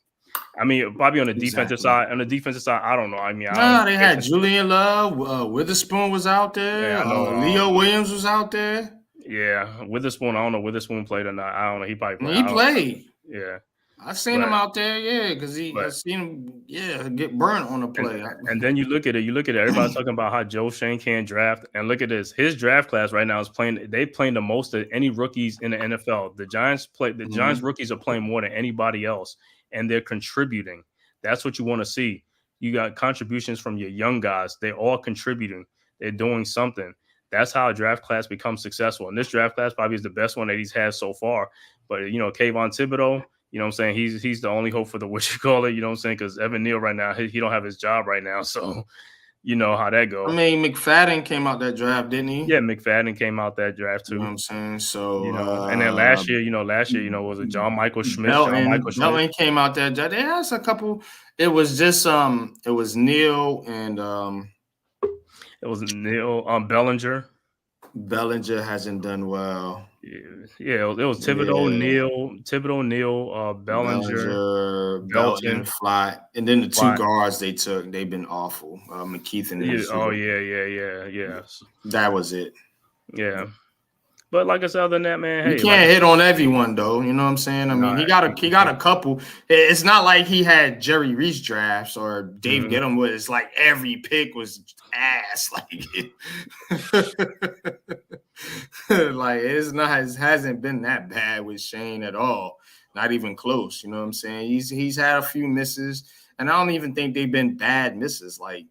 I mean, probably on the defensive side. On the defensive side, I don't know. I mean, they had Julian Love. Witherspoon was out there. Yeah, Leo Williams was out there. Yeah, Witherspoon. I don't know. Witherspoon played or not. I don't know. He probably played. He played. Yeah, I've seen him out there. Yeah, because I've seen him. Yeah, get burnt on the play. And then you look at it. Everybody's talking about how Joe Shane can't draft. And look at this. His draft class right now is playing. They playing the most of any rookies in the NFL. The Giants play. The Giants rookies are playing more than anybody else. And they're contributing. That's what you want to see. You got contributions from your young guys. They're all contributing. They're doing something. That's how a draft class becomes successful. And this draft class probably is the best one that he's had so far. But, Kayvon Thibodeau, you know what I'm saying? He's the only hope for the what you call it, you know what I'm saying? Because Evan Neal right now, he don't have his job right now. So, you know how that goes. I mean, McFadden came out that draft, didn't he? Yeah, McFadden came out that draft too. You know what I'm saying? So, and then last year, was it John Michael Schmidt? Melton came out that draft. They had a couple. It was just it was Neal and it was Neal Bellinger. Bellinger hasn't done well. Yeah, it was Thibodeau, Neal, Bellinger, Belton, Fly, and then the 2 guards they took. They've been awful. McKeith and yeah. That was it. Yeah, but like I said, other than that, man, you can't hit on everyone though. You know what I'm saying? I mean, he got a couple. It's not like he had Jerry Reese drafts or Dave Gettleman. Where it's like every pick was ass. Like it hasn't been that bad with Shane at all. Not even close. You know what I'm saying? He's had a few misses, and I don't even think they've been bad misses. Like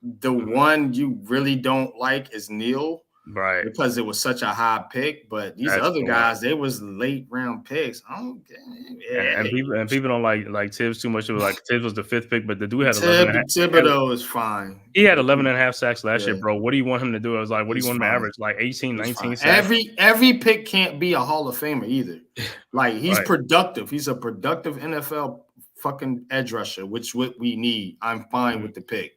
the one you really don't like is Neal. Right. Because it was such a high pick, but these other guys, they was late round picks. I don't get it. And people don't like Tibbs too much. It was like Tibbs was the 5th pick, but the dude had Thibodeau is fine. He had 11.5 sacks last year, bro. What do you want him to do? I was like, what do you want him to average? Like 18, 19 sacks? Every pick can't be a Hall of Famer either. Like he's productive. He's a productive NFL fucking edge rusher, which what we need. I'm fine with the pick.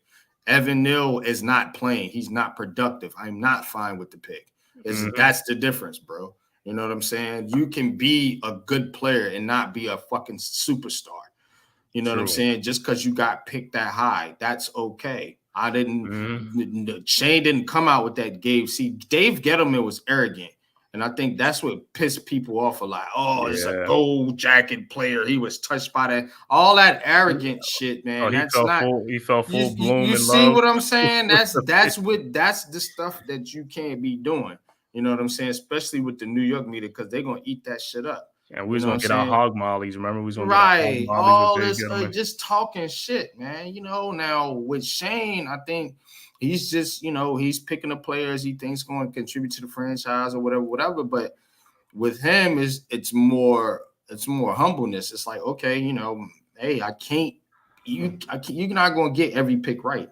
Evan Neal is not playing. He's not productive. I'm not fine with the pick. That's the difference, bro. You know what I'm saying? You can be a good player and not be a fucking superstar. You know what I'm saying? Just because you got picked that high, that's okay. I didn't. Shane didn't come out with that. Dave Gettleman was arrogant. And I think that's what pissed people off a lot. Oh, it's a gold jacket player. He was touched by that. All that arrogant shit, man. He fell full bloom. You see what I'm saying? That's the stuff that you can't be doing. You know what I'm saying? Especially with the New York media, because they're gonna eat that shit up. And we was gonna get our hog mollies. Remember, we was gonna right. get our hog All mollies this just talking shit, man. Now with Shane, I think he's just he's picking the players he thinks going to contribute to the franchise or whatever. But with him, it's more humbleness. It's like, okay, hey, you're not gonna get every pick right.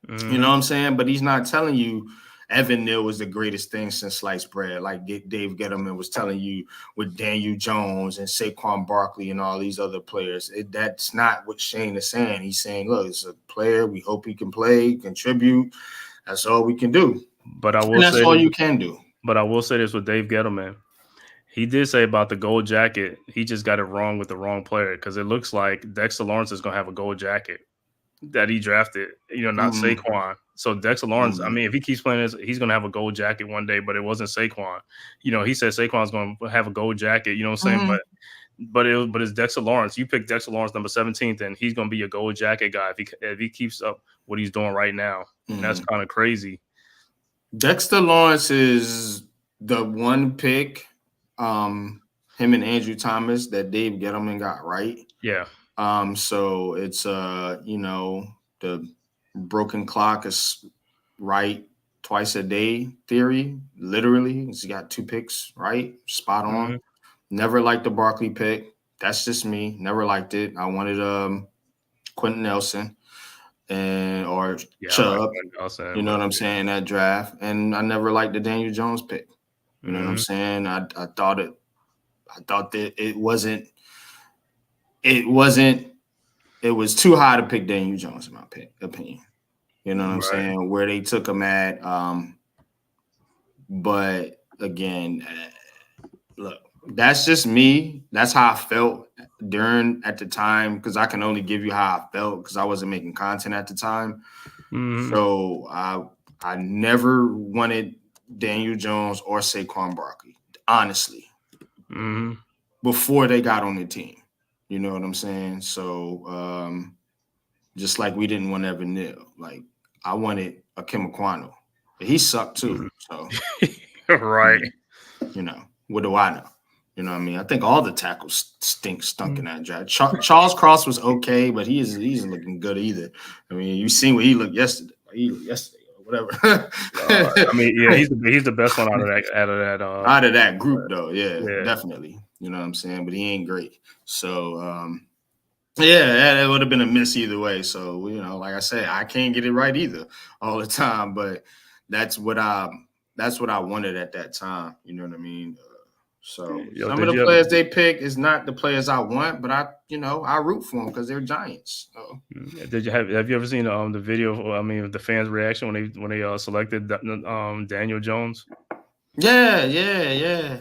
You know what I'm saying? But he's not telling you Evan Neal was the greatest thing since sliced bread, like Dave Gettleman was telling you with Daniel Jones and Saquon Barkley and all these other players. That's not what Shane is saying. He's saying, look, it's a player. We hope he can play, contribute. That's all we can do. But I will say that's all you can do. But I will say this with Dave Gettleman. He did say about the gold jacket, he just got it wrong with the wrong player because it looks like Dexter Lawrence is going to have a gold jacket that he drafted, not Saquon. So Dexter Lawrence, I mean, if he keeps playing this, he's going to have a gold jacket one day, but it wasn't Saquon. He said Saquon's going to have a gold jacket, you know what I'm saying? But it's Dexter Lawrence. You pick Dexter Lawrence number 17th, and he's going to be a gold jacket guy if he keeps up what he's doing right now. And that's kind of crazy. Dexter Lawrence is the one pick, him and Andrew Thomas, that Dave Gettleman got right. Yeah. So it's the broken clock is right twice a day theory. Literally, he's got 2 picks right, spot on. Never liked the Barkley pick. That's just me. Never liked it. I wanted Quentin Nelson or Chubb. Nelson, you know what I'm saying? That draft, and I never liked the Daniel Jones pick. You know what I'm saying? I thought that it wasn't. It was too high to pick Daniel Jones, in my opinion. You know what I'm saying? Where they took him at. But again, look, that's just me. That's how I felt at the time, because I can only give you how I felt because I wasn't making content at the time. So I never wanted Daniel Jones or Saquon Barkley, honestly, before they got on the team. You know what I'm saying? So just like we didn't want Evan Neal. Like, I wanted Akim Ekwonu. He sucked too. So right. What do I know? You know what I mean? I think all the tackles stunk in that draft. Charles Cross was okay, but he's looking good either. I mean, you seen what he looked yesterday. Or whatever. I mean, yeah, he's the best one out of that group though. Yeah, definitely. You know what I'm saying? But he ain't great. So it would have been a miss either way. So like I said, I can't get it right either all the time. But that's what I wanted at that time. You know what I mean? So some of the players they pick is not the players I want, but I root for them because they're Giants. So. Did you have you ever seen the video? I mean, the fans' reaction when they selected Daniel Jones? Yeah.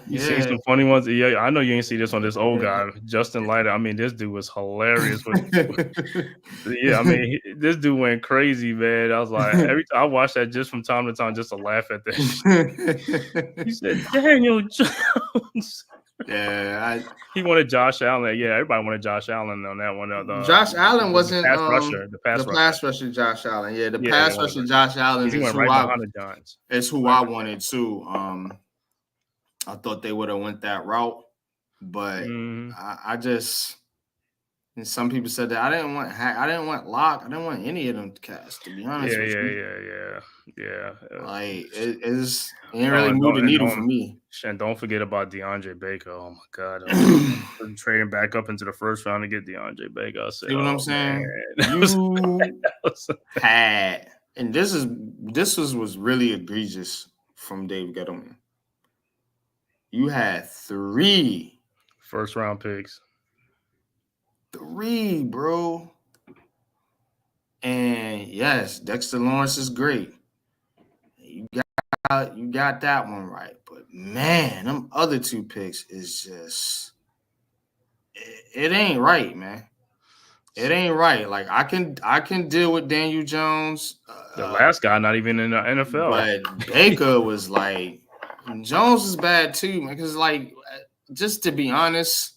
You seen some funny ones? Yeah, I know you ain't see this on this old guy, Justin Leiter. I mean, this dude was hilarious. I mean, this dude went crazy, man. I was like, I watched that just from time to time just to laugh at that. He said, Daniel Jones. Yeah, he wanted Josh Allen. Yeah, everybody wanted Josh Allen on that one. Josh Allen wasn't the pass rusher. Josh Allen. Yeah, the pass rusher Josh Allen. He went right behind the Giants. It's who I wanted too. I thought they would have went that route, but I just. And some people said that I didn't want Locke. I didn't want any of them cats, to be honest with you. Yeah. Like it ain't really moved the needle for me. And don't forget about DeAndre Baker. Oh my God, trading back up into the first round to get DeAndre Baker. I said, see what I'm saying? You had, and this was really egregious from Dave Gettleman. You had 3 first round picks. 3, bro. And yes, Dexter Lawrence is great. You got that one right. But man, them other 2 picks is just it ain't right, man. It ain't right. Like I can deal with Daniel Jones. The last guy not even in the NFL. But Baker was like, Jones is bad too, man. Because like, just to be honest,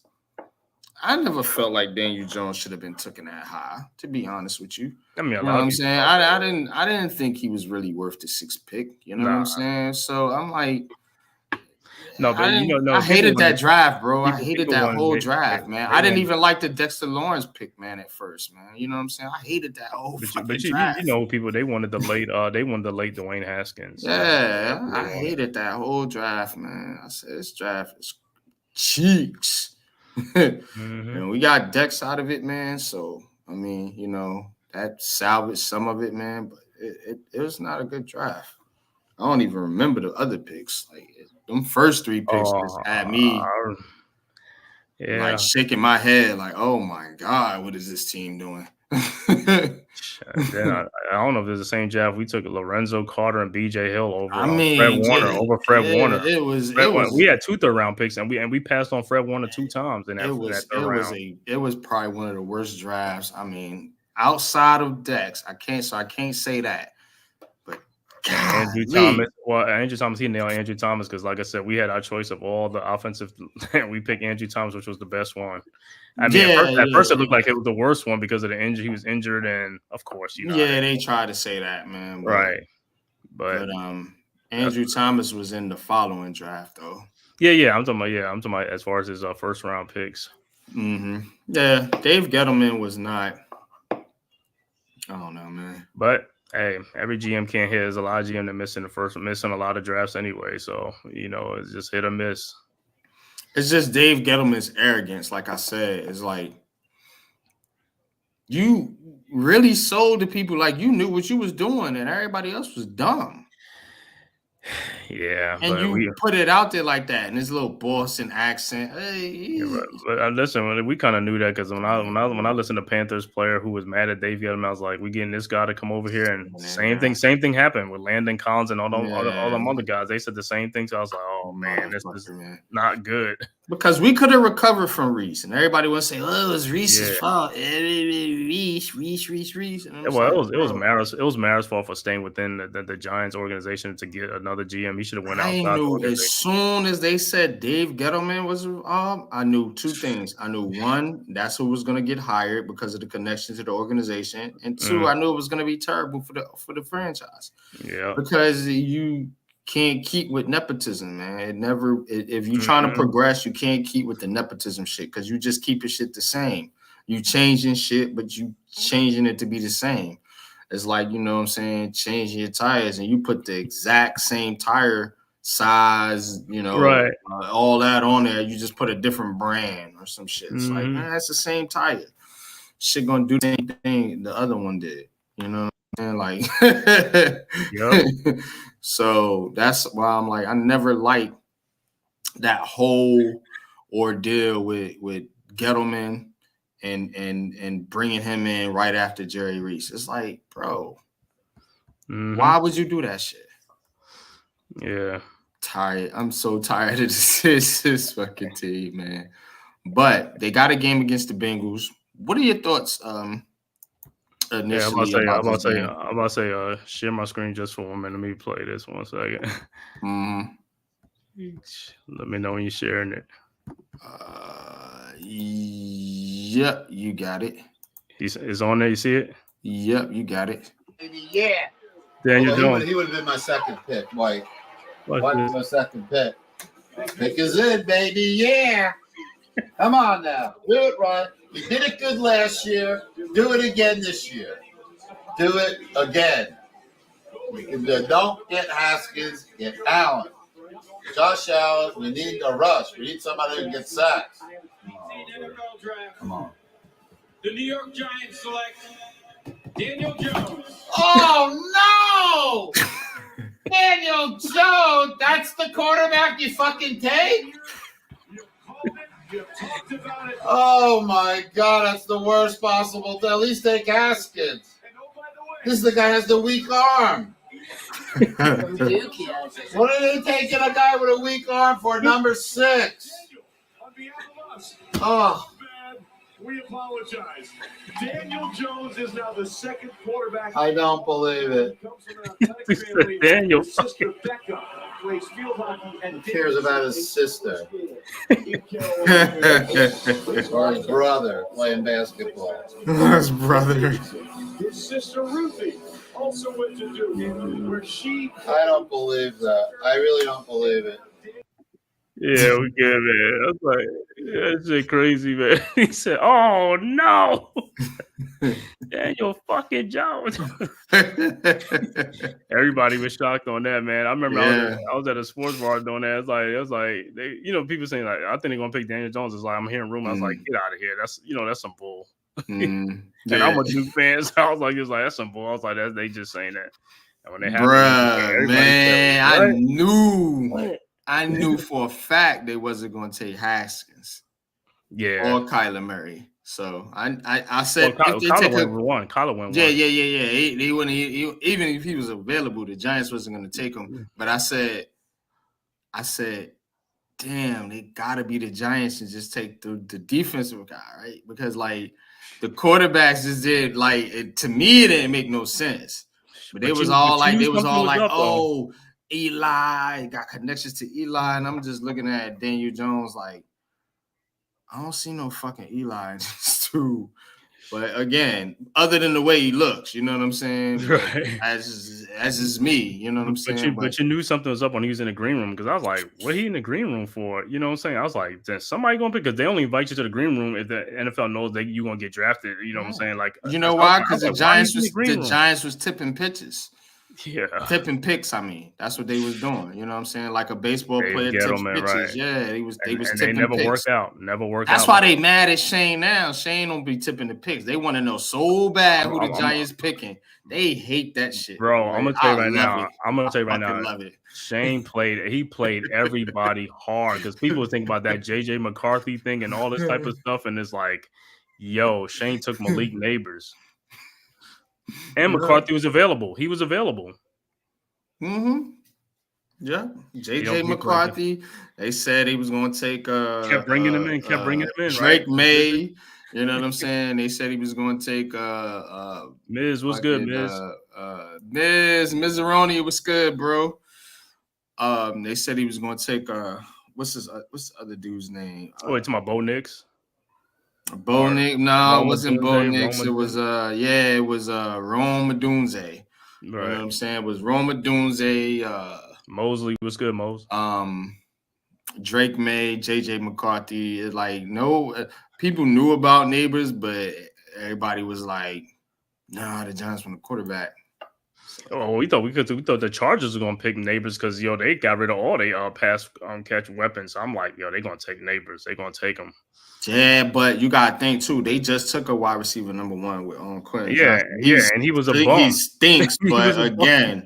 I never felt like Daniel Jones should have been taken that high, to be honest with you. I mean, you know what I'm saying? I didn't think he was really worth the 6th pick. You know what I'm saying? So I'm like, No, but I hated that draft, bro. I hated that whole draft, man. I didn't even like the Dexter Lawrence pick, man, at first, man. You know what I'm saying? I hated that whole fucking draft. You know, people they wanted the late Dwayne Haskins. Yeah, I hated that whole draft, man. I said this draft is cheeks. And we got Dex out of it, man. So I mean, you know, that salvaged some of it, man. But it was not a good draft. I don't even remember the other picks. Like them first 3 picks just had me like shaking my head, like, oh my God, what is this team doing? Then I don't know if it's the same draft. We took Lorenzo Carter and BJ Hill over Fred Warner. It was we had 2 third-round picks and we passed on Fred Warner 2 times in that third round. It was probably one of the worst drafts. I mean, outside of Dex, I can't say that. Andrew Thomas, he nailed Andrew Thomas because, like I said, we had our choice of all the offensive, and we picked Andrew Thomas, which was the best one. I mean, at first it looked like it was the worst one because of the injury. He was injured, and of course, you know. Yeah, they tried to say that, man. But Andrew Thomas was in the following draft, though. Yeah, I'm talking about as far as his first round picks. Mm-hmm. Yeah, Dave Gettleman was not. I don't know, man. But hey, every GM can't hit. There's a lot of GM that missing a lot of drafts anyway. So, you know, it's just hit or miss. It's just Dave Gettleman's arrogance. Like I said, it's like you really sold to people like you knew what you was doing and everybody else was dumb. Yeah, and you put it out there like that in this little Boston accent. Hey, but listen, we kind of knew that because when I listened to Panthers player who was mad at Dave Gettleman, I was like, we getting this guy to come over here, and same thing happened with Landon Collins and all them other guys. They said the same thing, so I was like, oh man, this is not good. Because we could have recovered from Reese, and everybody would say, "Oh, it was Reese's fault." Reese. And it was Mara's fault for staying within the Giants organization to get another GM. He should have went outside. I knew as soon as they said Dave Gettleman was I knew 2 things. I knew 1, that's who was going to get hired because of the connection to the organization, and 2, I knew it was going to be terrible for the franchise. Yeah, because you can't keep with nepotism, man. If you're trying to progress, you can't keep with the nepotism shit because you just keep your shit the same. You changing shit, but you changing it to be the same. It's like, you know what I'm saying, changing your tires and you put the exact same tire size, you know, right. All that on there. You just put a different brand or some shit. It's like, man, that's the same tire. Shit gonna do the same thing the other one did. You know what I'm saying? Like, yep. So that's why I'm like, I never liked that whole ordeal with Gettleman and bringing him in right after Jerry Reese. It's like, bro, why would you do that shit? Yeah. Tired. I'm so tired of this fucking team, man. But they got a game against the Bengals. What are your thoughts? Initially, I'm about to say, share my screen just for 1 minute. Let me play this 1 second. Let me know when you're sharing it. Yep, you got it. It's on there. You see it? Yep, you got it. Yeah. Daniel Jones. He would have been my second pick, Mike. What's my second pick? Pick is in, baby. Yeah. Come on now. Do it right. You did it good last year. Do it again this year. Do it again. Don't get Haskins. Get Allen. Josh Allen. We need a rush. We need somebody who gets sacks. Come on. The New York Giants select Daniel Jones. Oh, no! Daniel Jones. That's the quarterback you fucking take? Oh my God, that's the worst possible thing. At least take Haskins. This is the guy has the weak arm. What are they taking a guy with a weak arm for? Number 6. Oh. We apologize. Daniel Jones is now the second quarterback. I don't believe it. Daniel. He cares about his sister. Or his brother playing basketball. His brother. His sister Ruthie also went to Duke, where she. I don't believe that. I really don't believe it. Yeah, we good, man. I was like, that shit crazy, man. He said, "Oh no, Daniel fucking Jones." Everybody was shocked on that, man. I remember I was at a sports bar doing that. It was like they, people saying like, I think they're gonna pick Daniel Jones. It's like I'm hearing rumors. I was like, get out of here. That's some bull. And I'm a Duke fan, so I was like, that's some bull. I was like, they just saying that. And when they Bruh, man, I knew for a fact they wasn't going to take Haskins, or Kyler Murray. So I said, if they take one, Kyler went one. Yeah. They wouldn't even if he was available, the Giants wasn't going to take him. But I said, damn, they gotta be the Giants and just take the defensive guy, right? Because like the quarterbacks just did to me it didn't make no sense. But they was all like, oh, Eli got connections to Eli, and I'm just looking at Daniel Jones like, I don't see no fucking Eli in this too. But again, other than the way he looks, you know what I'm saying? Right. As is me, you know what I'm saying? But you knew something was up when he was in the green room, because I was like, what he in the green room for? You know what I'm saying? I was like, is somebody going to pick? Because they only invite you to the green room if the NFL knows that you're going to get drafted. You know what I'm saying? Like, you know why? Because the Giants was tipping pitches. Yeah. Tipping picks, I mean. That's what they was doing. You know what I'm saying? Like a baseball player tips pitches. Right. Yeah, they was tipping picks. They never worked out. That's why they mad at Shane now. Shane don't be tipping the picks. They want to know so bad who the Giants picking. They hate that shit. Bro, I'm gonna tell you right now. I love it. Shane played everybody hard, because people were thinking about that JJ McCarthy thing and all this type of stuff, and it's like, yo, Shane took Malik Neighbors. And McCarthy was available. He was available. Mm-hmm. Yeah. JJ McCarthy. They said he was going to take kept bringing him in. Drake May. You know what I'm saying? They said he was going to take Miz. What's good, Miz? Mizaroni was good, bro. They said he was going to take what's the other dude's name? Oh, it's my Bo Nix. Bo Nix, no, it wasn't Bo Nix. It was Rome Odunze. Right. You know what I'm saying? It was Rome Odunze. Mosley was good, Mose. Drake May, JJ McCarthy. It's like people knew about Neighbors, but everybody was like, nah, the Giants want a quarterback. Oh, we thought the Chargers were gonna pick Neighbors because they got rid of all they pass catch weapons. So I'm like, they're gonna take Neighbors. They're gonna take them. Yeah, but you gotta think too. They just took a wide receiver number 1 with Quentin. Yeah, and he was a bum. He stinks, but again,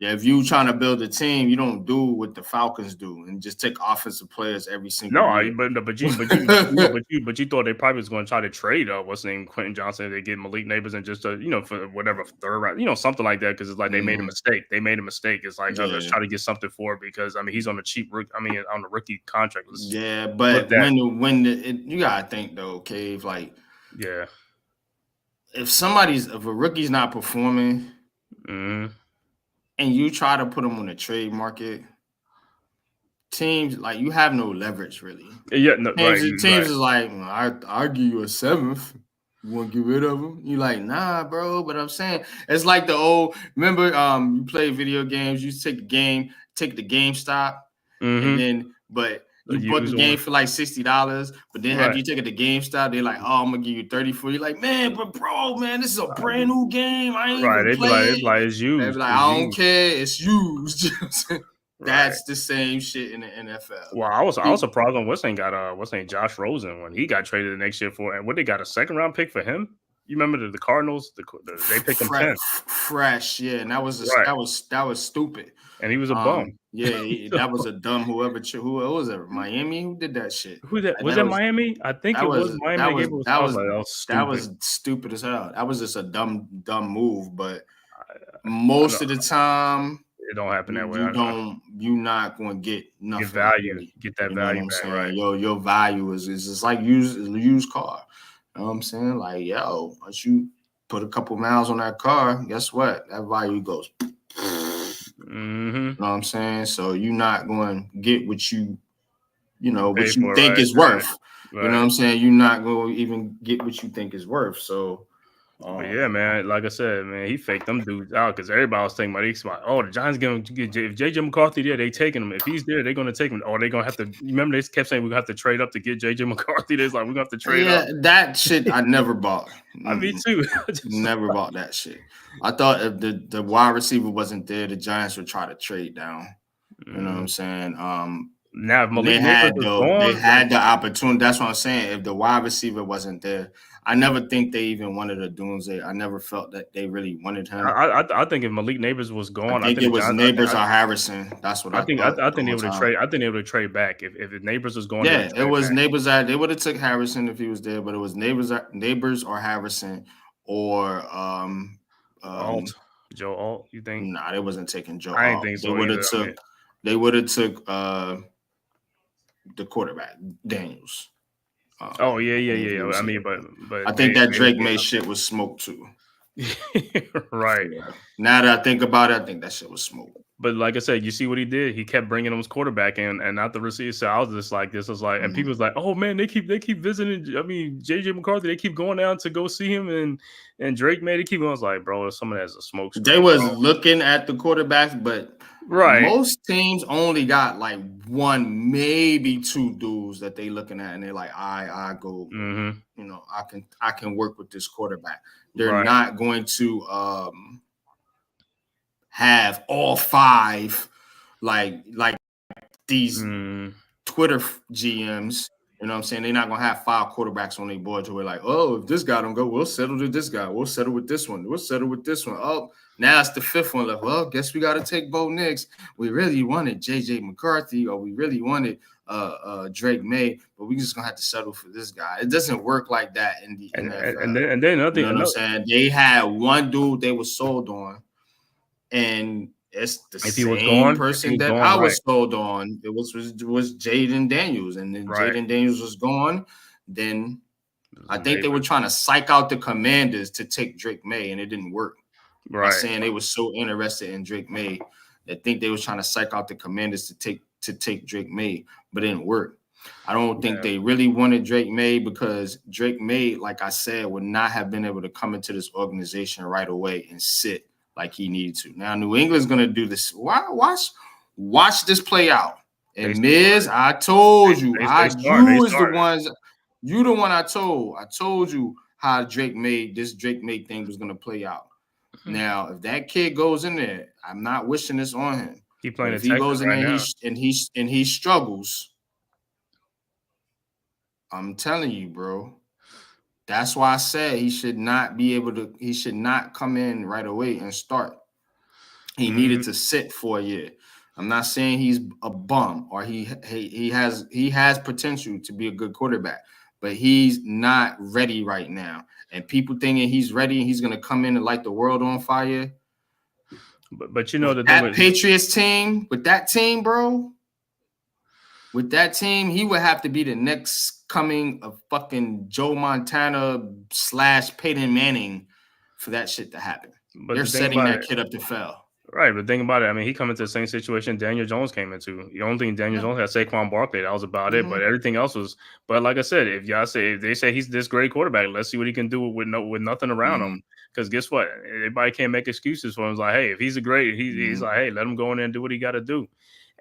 if you trying to build a team, you don't do what the Falcons do and just take offensive players every single year. But you thought they probably was going to try to trade what's his name, Quentin Johnson, if they get Malik Neighbors and just for whatever third round, something like that, because it's like they made a mistake. It's like let's try to get something for it, because he's on on the rookie contract. But you gotta think though, Cave. Like, if a rookie's not performing, and you try to put them on the trade market, teams like you have no leverage really. Yeah, teams is like, I'll give you a 7th. You want to get rid of them? You like, nah, bro. But I'm saying it's like the old. Remember, you play video games. You take the GameStop, and then you bought the game for like $60, but then after you take it to GameStop, they're like, "Oh, I'm gonna give you 34." You're like, "Man, but bro, man, this is a brand new game. I ain't even playing." It's used. They're like, "I don't care. It's used." That's the same shit in the NFL. Well, I was surprised on what's name Josh Rosen when he got traded the next year for, and what they got a 2nd round pick for him. You remember the Cardinals? They picked him 10th. Fresh, yeah, and that was stupid. And he was a bum. Yeah, that was a dumb who was it? Miami? Who did that shit? Was that Miami? I think it was Miami. That was stupid as hell. That was just a dumb move. But most of the time, it don't happen that way. You're not going to get nothing. Get that value back, right? Your value is just like used car. You know what I'm saying? Like, yo, once you put a couple miles on that car, guess what? That value goes. Mm-hmm. You know what I'm saying? So you're not going to get what you think is worth. Right. You know what I'm saying? You're not going to even get what you think is worth. So But yeah, man, like I said, man, he faked them dudes out because everybody was thinking about it. Oh, the Giants going to get if JJ McCarthy there, they taking him. If he's there, they're going to take him. Or they're going to have to. Remember, they kept saying we have to trade up to get JJ McCarthy. They're like, we're going to have to trade up. That shit I never bought. Me too. Never bought that shit. I thought if the wide receiver wasn't there, the Giants would try to trade down. You know what I'm saying? Now, if Malik they had gone, the opportunity. That's what I'm saying. If the wide receiver wasn't there, I never think they even wanted a Doomsday. I never felt that they really wanted him. I think if Malik Neighbors was gone, I think it was Neighbors or Harrison. That's what I think. I think they would have trade. I think they would have trade back if Neighbors was going. Yeah, it was back. Neighbors. They would have took Harrison if he was there, but it was Neighbors or Harrison or Alt. Joe Alt. You think? Nah, they wasn't taking Joe. I didn't think so. They would have took the quarterback Daniels. Yeah. I mean, but I think that Drake May shit was smoke too. Right. Yeah. Now that I think about it, I think that shit was smoke. But like I said, you see what he did. He kept bringing him his quarterback in and not the receiver. So I was just like, this was like, and people was like, oh man, they keep visiting. I mean, JJ McCarthy, they keep going down to go see him, and Drake May, they keep going. I was like, bro, someone has a smoke screen. They was looking at the quarterbacks, but most teams only got like one, maybe two dudes that they looking at, and they're like, I go, you know, I can work with this quarterback. They're not going to have all five like these Twitter GMs. You know what I'm saying? They're not gonna have five quarterbacks on their board to where like, oh, if this guy don't go, we'll settle with this guy. We'll settle with this one. We'll settle with this one. Oh, now it's the fifth one left. Well, guess we got to take Bo Nix. We really wanted JJ McCarthy, or we really wanted Drake May, but we just gonna have to settle for this guy. It doesn't work like that in the NFL. And then another thing, you know what I'm saying? They had one dude they were sold on, and it's the same person that I was sold on. It was Jaden Daniels, and then Jaden Daniels was gone. Then I think they were trying to psych out the Commanders to take Drake May, and it didn't work. Right, saying they were so interested in Drake May, I think they was trying to psych out the Commanders to take Drake May, but it didn't work. I don't think they really wanted Drake May because Drake May, like I said, would not have been able to come into this organization right away and sit like he needed to. Now New England's gonna do this. Watch this play out. And Miz, I told you, you the one I told. I told you how Drake May thing was gonna play out. Now, if that kid goes in there, I'm not wishing this on him. If he goes in there and he struggles, I'm telling you, bro. That's why I said he should not come in right away and start. He needed to sit for a year. I'm not saying he's a bum or he has potential to be a good quarterback, but he's not ready right now. And people thinking he's ready and he's gonna come in and light the world on fire. But you know that Patriots team, with that team, bro. With that team, he would have to be the next coming of fucking Joe Montana / Peyton Manning for that shit to happen. But they're setting that kid up to fail. Right, but think about it. I mean, he come into the same situation Daniel Jones came into. The only thing Daniel Jones had Saquon Barkley. That was about it. But everything else was. But like I said, if they say he's this great quarterback, let's see what he can do with nothing around him. Because guess what? Everybody can't make excuses for him. It's like, hey, if he's he's like, hey, let him go in there and do what he got to do.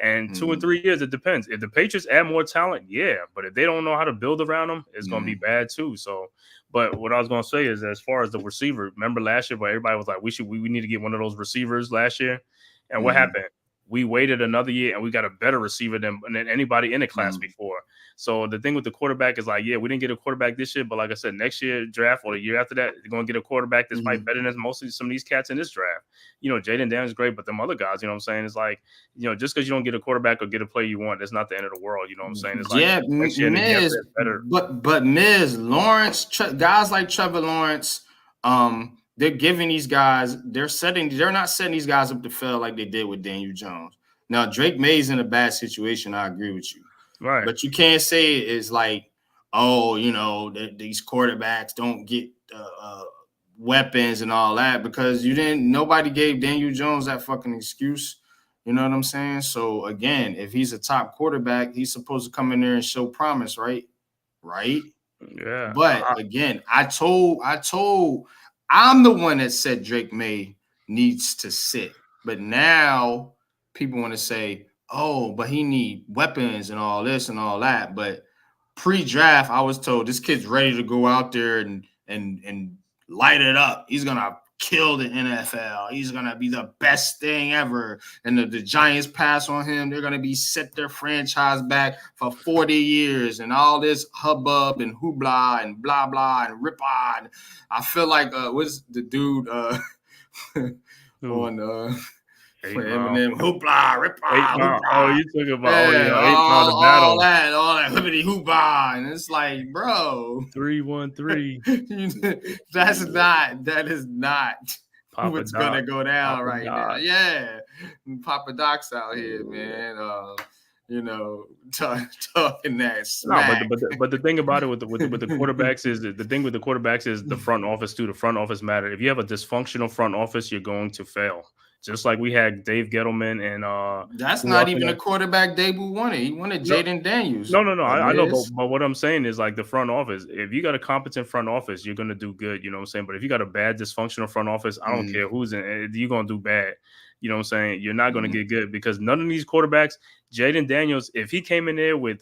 And 2 or 3 years, it depends. If the Patriots add more talent, yeah. But if they don't know how to build around them, it's going to be bad too. So, but what I was going to say is, as far as the receiver, remember last year, where everybody was like, we need to get one of those receivers last year. And what happened? We waited another year and we got a better receiver than anybody in the class before. So the thing with the quarterback is like, yeah, we didn't get a quarterback this year, but like I said, next year draft or the year after that, they're going to get a quarterback that's probably better than most of some of these cats in this draft. You know, Jaden Daniels is great, but them other guys, you know what I'm saying? It's like, you know, just because you don't get a quarterback or get a player you want, that's not the end of the world. You know what I'm saying? It's like, Miz, but Miz, Lawrence, guys like Trevor Lawrence, they're giving these guys, they're not setting these guys up to fail like they did with Daniel Jones. Now, Drake May's in a bad situation. I agree with you. Right. But you can't say it's like, oh, you know, these quarterbacks don't get weapons and all that because nobody gave Daniel Jones that fucking excuse. You know what I'm saying? So, again, if he's a top quarterback, he's supposed to come in there and show promise, right? Right? Yeah. But, again, I told I'm the one that said Drake May needs to sit. But now people want to say, oh, but he need weapons and all this and all that. But pre-draft, I was told this kid's ready to go out there and light it up. He's gonna kill the NFL. He's gonna be the best thing ever. And the Giants pass on him. They're gonna be set their franchise back for 40 years and all this hubbub and hoopla and blah blah and rip-on. I feel like what's the dude on for Eminem, hoopla, rip-on. Oh, you talking about 8 Mile the battle. All that hippity hoopla, and it's like, bro, 313. That is not Papa what's Doc. gonna go down Papa right Doc. now. Yeah, Papa Doc's out here, man. Talking that smack. No, but the thing about it with the quarterbacks is the front office too. The front office matter. If you have a dysfunctional front office, you're going to fail. Just like we had Dave Gettleman and that's not even a quarterback Dable wanted. He wanted Jaden Daniels. No. I know, but what I'm saying is like the front office. If you got a competent front office, you're gonna do good. You know what I'm saying? But if you got a bad dysfunctional front office, I don't care who's in it, you're gonna do bad. You know what I'm saying? You're not gonna get good because none of these quarterbacks, Jaden Daniels, if he came in there with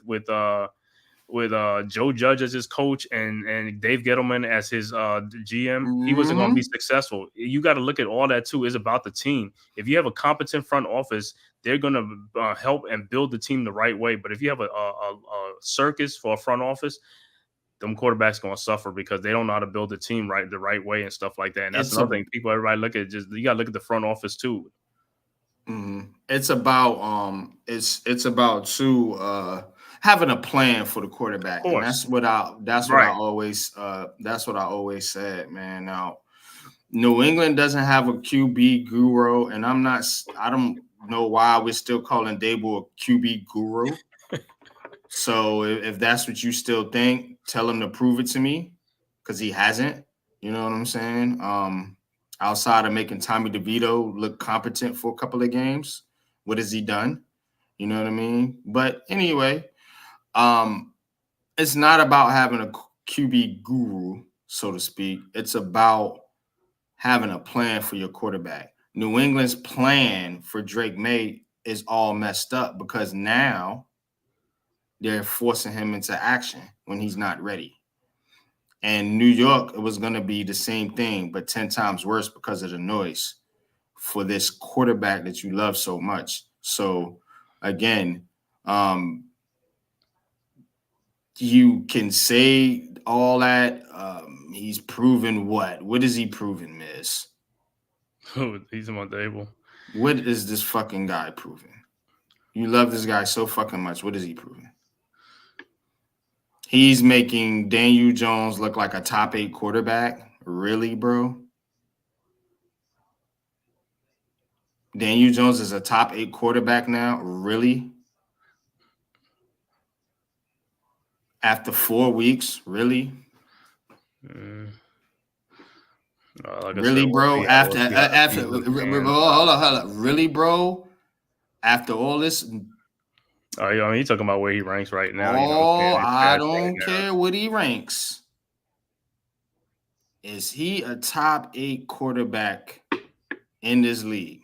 Joe Judge as his coach and Dave Gettleman as his GM, he wasn't going to be successful. You got to look at all that too. It's about the team. If you have a competent front office, they're going to help and build the team the right way. But if you have a circus for a front office, them quarterbacks going to suffer because they don't know how to build the team the right way and stuff like that. And that's another thing. Everybody look at you got to look at the front office too. It's about it's about too having a plan for the quarterback. And that's what I always said, man. Now, New England doesn't have a QB guru, and I don't know why we're still calling Dable a QB guru. So if that's what you still think, tell him to prove it to me, because he hasn't. You know what I'm saying? Outside of making Tommy DeVito look competent for a couple of games, what has he done? You know what I mean? But anyway, it's not about having a QB guru, so to speak. It's about having a plan for your quarterback. New England's plan for Drake May is all messed up because now they're forcing him into action when he's not ready. And New York, it was going to be the same thing, but 10 times worse because of the noise for this quarterback that you love so much. So, again, you can say all that. He's proven what? What is he proven, Miz? He's on Dable. What is this fucking guy proving? You love this guy so fucking much. What is he proving? He's making Daniel Jones look like a top 8 quarterback. Really, bro? Daniel Jones is a top 8 quarterback now? Really? After 4 weeks? Really? Really, bro? After hold on. Really, bro? After all this... Oh, yeah, I mean, he's talking about where he ranks right now. I don't care what he ranks. Is he a top 8 quarterback in this league?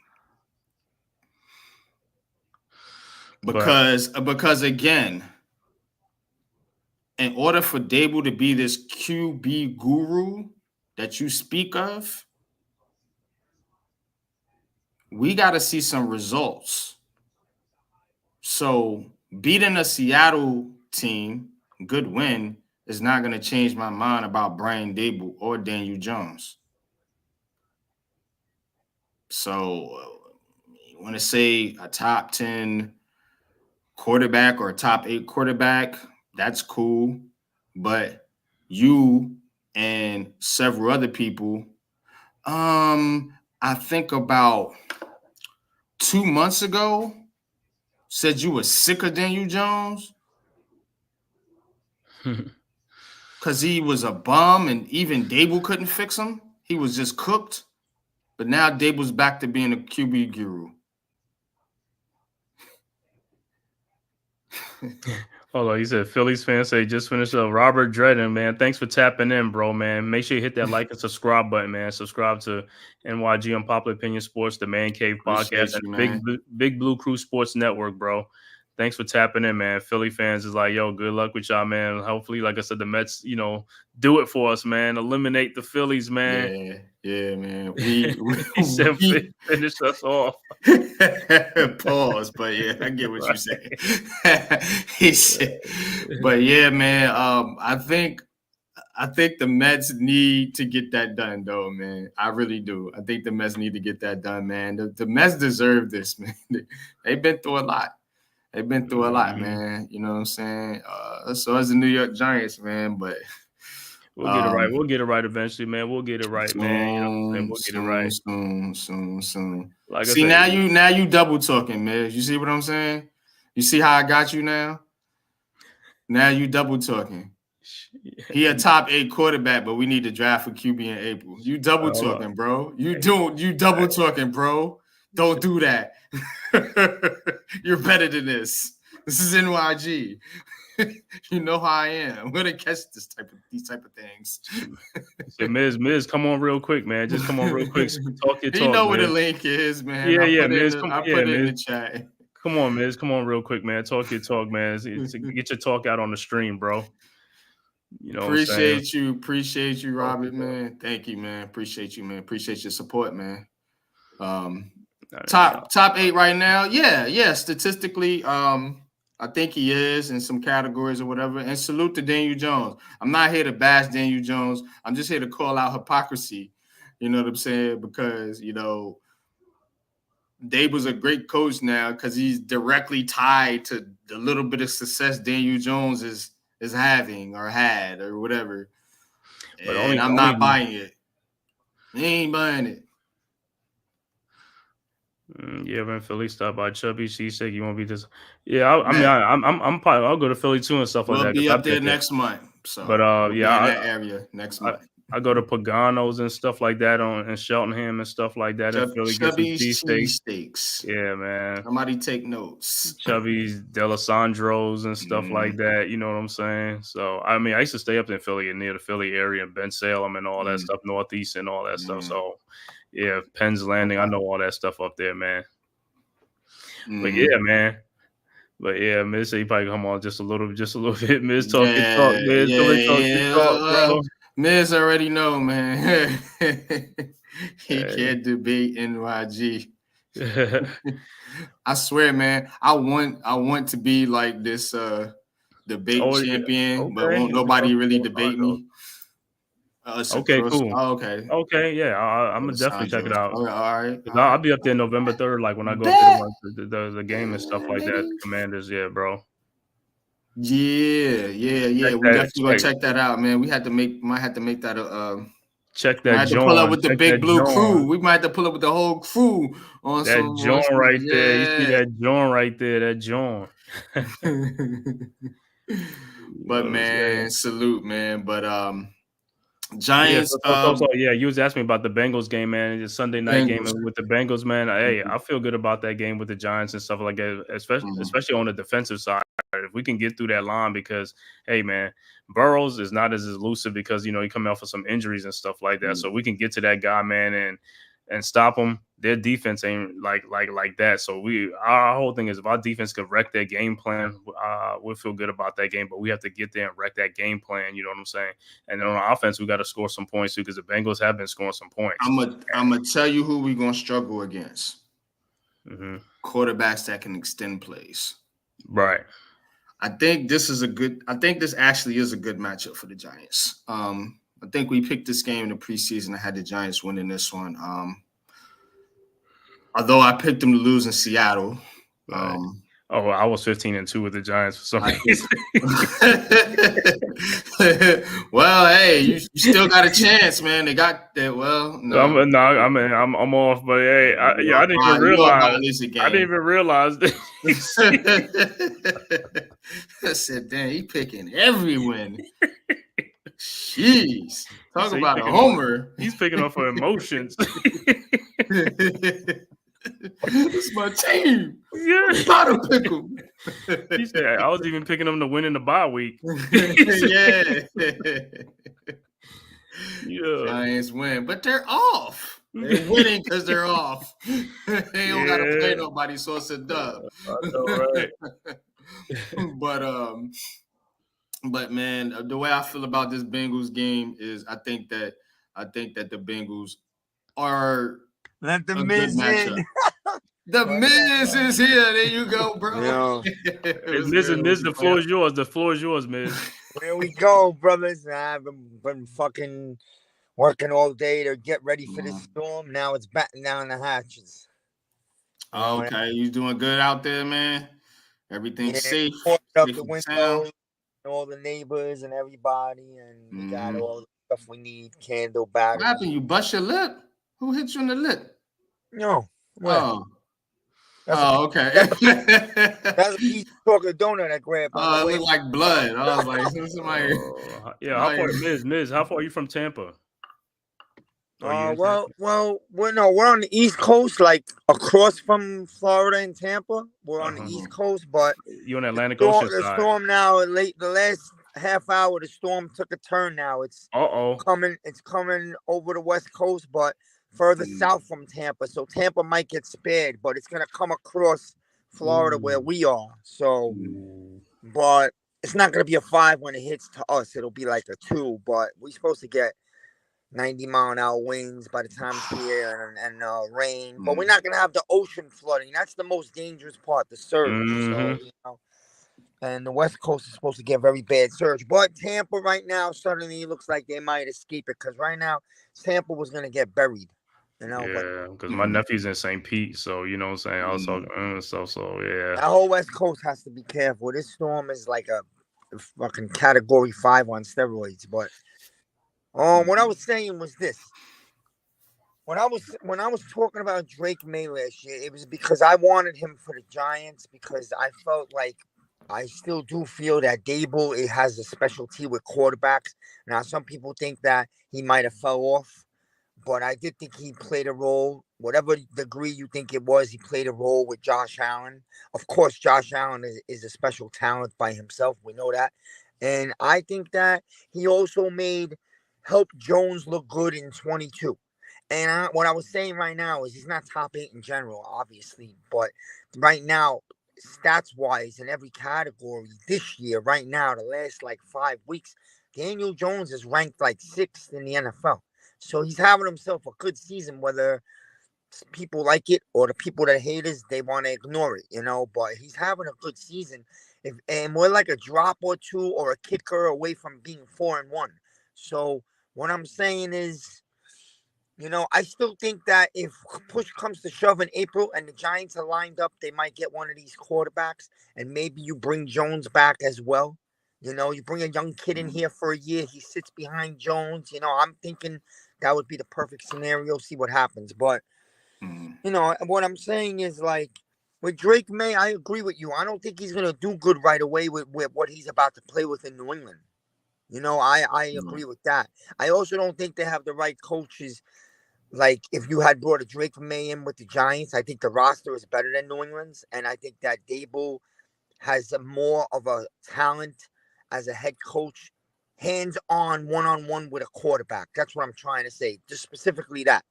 Because again, in order for Dable to be this QB guru that you speak of, we got to see some results. So beating a Seattle team, good win, is not going to change my mind about Brian Dable or Daniel Jones. So you want to say a top 10 quarterback or a top 8 quarterback, that's cool. But you and several other people, I think about 2 months ago, said you were sick of Daniel Jones because he was a bum and even Dable couldn't fix him. He was just cooked. But now Dable's back to being a QB guru. Hold on, he said Phillies fans say just finished up. Robert Dredden, man. Thanks for tapping in, bro, man. Make sure you hit that like and subscribe button, man. Subscribe to NYG Unpopular Opinion Sports, the Man Cave podcast, Appreciate you, and Big Blue Crew Sports Network, bro. Thanks for tapping in, man. Philly fans is like, yo, good luck with y'all, man. Hopefully, like I said, the Mets, do it for us, man. Eliminate the Phillies, man. Yeah, man. He said finish us off. Pause, but yeah, I get what you're saying. He said, but yeah, man. I think the Mets need to get that done, though, man. I really do. I think the Mets need to get that done, man. The Mets deserve this, man. They've been through a lot. They've been through a lot, man. You know what I'm saying? So as the New York Giants, man, but we'll get it right. We'll get it right eventually, man. We'll get it right, man. You know what I'm saying? We'll get it right. Soon. Like see, now you double talking, man. You see what I'm saying? You see how I got you now? Now you double talking. He a top 8 quarterback, but we need to draft for QB in April. You double talking, bro. You double talking, bro. Don't do that. You're better than this. This is NYG. You know how I am. We're gonna catch these type of things. So Miz, come on real quick, man. Just come on real quick. Talk your talk. You know Miz. where the link is, man. Yeah, Miz. I put it in the chat. Come on, Miz. Come on real quick, man. Talk your talk, man. Get your talk out on the stream, bro. You know, appreciate you, Robert, man. Thank you, man. Appreciate you, man. Appreciate your support, man. Top 8 right now. Yeah. Statistically, I think he is in some categories or whatever. And salute to Daniel Jones. I'm not here to bash Daniel Jones. I'm just here to call out hypocrisy. You know what I'm saying? Because, Dave was a great coach now because he's directly tied to the little bit of success Daniel Jones is having or had or whatever. But I'm not buying it. He ain't buying it. Yeah, man. Philly stopped by Chubby. She said you won't be this. Yeah, I'm probably I'll go to Philly too and stuff like that. We'll be up there next month. So, but in that area next month. I go to Pagano's and stuff like that in Cheltenham and stuff like that. In Philly, Chubby's cheesesteaks. Yeah, man. Somebody take notes. Chubby's, Delisandro's and stuff like that. You know what I'm saying? So, I used to stay up in Philly and near the Philly area and Ben Salem and all that stuff, Northeast and all that stuff. So, yeah, Penn's Landing. I know all that stuff up there, man. But yeah, man. But yeah, Miz said he probably come on just a little bit. Miz talk. Miz talk, bro. Miz already know, man. He can't debate NYG. I swear, man. I want to be like this debate champion, but won't nobody really debate me. Okay, cool. Oh, okay. Okay, yeah. I'm gonna definitely check it out. All right. I'll be up there November 3rd, like when I go to the game and stuff like that. Commanders, yeah, bro. Yeah. We definitely gonna check that out, man. We might have to make that check that. Might have to pull up with the Big Blue crew. We might have to pull up with the whole crew on that John right there. You see that John right there? That John. But man, salute, man. But Giants. You was asking me about the Bengals game, man. The Sunday night game with the Bengals, man. Hey, I feel good about that game with the Giants and stuff like that, especially on the defensive side. If we can get through that line, because hey, man, Burrows is not as elusive because he coming off of some injuries and stuff like that. So we can get to that guy, man, and stop him. Their defense ain't like that. So our whole thing is if our defense could wreck their game plan, we'll feel good about that game. But we have to get there and wreck that game plan. You know what I'm saying? And then on offense, we got to score some points too because the Bengals have been scoring some points. I'm gonna tell you who we're gonna struggle against. Quarterbacks that can extend plays. Right. I think this actually is a good matchup for the Giants. I think we picked this game in the preseason. I had the Giants winning this one. Although I picked them to lose in Seattle. Right. I was 15-2 with the Giants for some reason. Well, hey, you still got a chance, man. They got that. Well, no. I'm off, but hey, I didn't even realize. I didn't even realize that. I said, "Damn, he picking every win." Jeez, talk about a homer. He's picking up for emotions. It's my team. Yeah. Gotta pick him. He said, I was even picking them to win in the bye week. Yeah. Yeah. Giants win, but they're off. They're winning because they're off. They don't gotta play nobody, so it's a dub. I know, right? But man, the way I feel about this Bengals game is I think that the Bengals are Let the a good Miz matchup. in. The Miz is here. There you go, bro. Hey, Miz, the floor is yours. The floor is yours, Miz. Here we go, brothers. I've been fucking working all day to get ready for this storm. Now it's batten down the hatches. Okay, you doing good out there, man? Everything's safe. Up Safe the and windows, sound. all the neighbors and everybody, and we got all the stuff we need. Candle, batteries. What happened? You bust your lip? Who hit you in the lip? No. Well. Okay. That's a piece of chocolate donut I grabbed. It looked like blood. I was like, somebody. How far, Miz? How far are you from Tampa? We're on the East Coast, like across from Florida and Tampa. We're on the East Coast, but you're on the Atlantic Ocean side. The storm now, the last half hour, the storm took a turn. Now it's coming. It's coming over the West Coast, but further south from Tampa. So Tampa might get spared, but it's gonna come across Florida where we are. So, but it's not gonna be a 5 when it hits to us. It'll be like a 2. But we're supposed to get 90-mile-an-hour winds by the time it's here and rain. But we're not gonna have the ocean flooding. That's the most dangerous part, the surge. So, and the West Coast is supposed to get very bad surge. But Tampa right now suddenly looks like they might escape it because right now Tampa was gonna get buried. Yeah, because my nephew's in St. Pete, so you know what I'm saying. Also, yeah. That whole West Coast has to be careful. This storm is like a fucking category 5 on steroids. But what I was saying was this: when I was talking about Drake May last year, it was because I wanted him for the Giants because I felt like I still do feel that Dable it has a specialty with quarterbacks. Now, some people think that he might have fell off. But I did think he played a role, whatever degree you think it was, he played a role with Josh Allen. Of course, Josh Allen is a special talent by himself. We know that. And I think that he also helped Jones look good in 22. And what I was saying right now is he's not top 8 in general, obviously. But right now, stats-wise, in every category this year, right now, the last like 5 weeks, Daniel Jones is ranked like 6th in the NFL. So he's having himself a good season, whether people like it or the people that hate us, they want to ignore it, But he's having a good season. And we're like a drop or 2 or a kicker away from being 4-1. So what I'm saying is, I still think that if push comes to shove in April and the Giants are lined up, they might get one of these quarterbacks. And maybe you bring Jones back as well. You bring a young kid in here for a year. He sits behind Jones. I'm thinking that would be the perfect scenario. See what happens. But, what I'm saying is like with Drake May, I agree with you. I don't think he's going to do good right away with what he's about to play with in New England. I agree with that. I also don't think they have the right coaches. Like if you had brought a Drake May in with the Giants, I think the roster is better than New England's. And I think that Dable has more of a talent as a head coach, hands-on, one-on-one with a quarterback. That's what I'm trying to say. Just specifically that.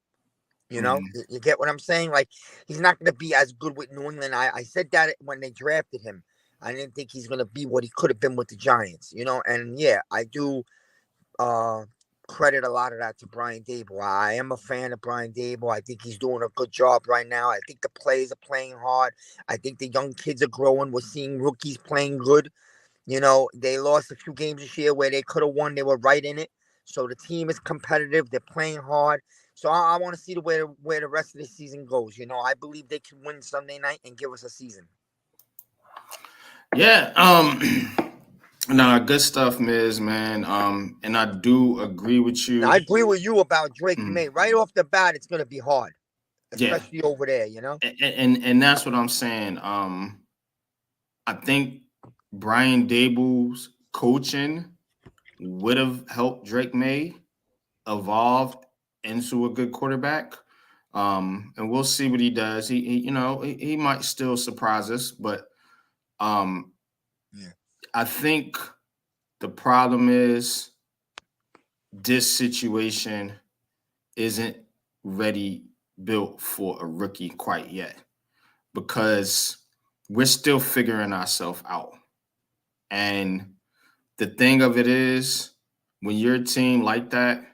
You get what I'm saying? Like, he's not going to be as good with New England. I said that when they drafted him. I didn't think he's going to be what he could have been with the Giants, And, yeah, I do credit a lot of that to Brian Dable. I am a fan of Brian Dable. I think he's doing a good job right now. I think the players are playing hard. I think the young kids are growing. We're seeing rookies playing good. They lost a few games this year where they could have won. They were right in it. So the team is competitive. They're playing hard. So I want to see where the rest of the season goes. I believe they can win Sunday night and give us a season. Yeah. No, good stuff, Miz, man. And I do agree with you. I agree with you about Drake May. Right off the bat, it's going to be hard, especially over there. And that's what I'm saying. I think Brian Dable's coaching would have helped Drake May evolve into a good quarterback. And we'll see what he does. He might still surprise us, but I think the problem is this situation isn't ready built for a rookie quite yet, because we're still figuring ourselves out. And the thing of it is, when you're a team like that,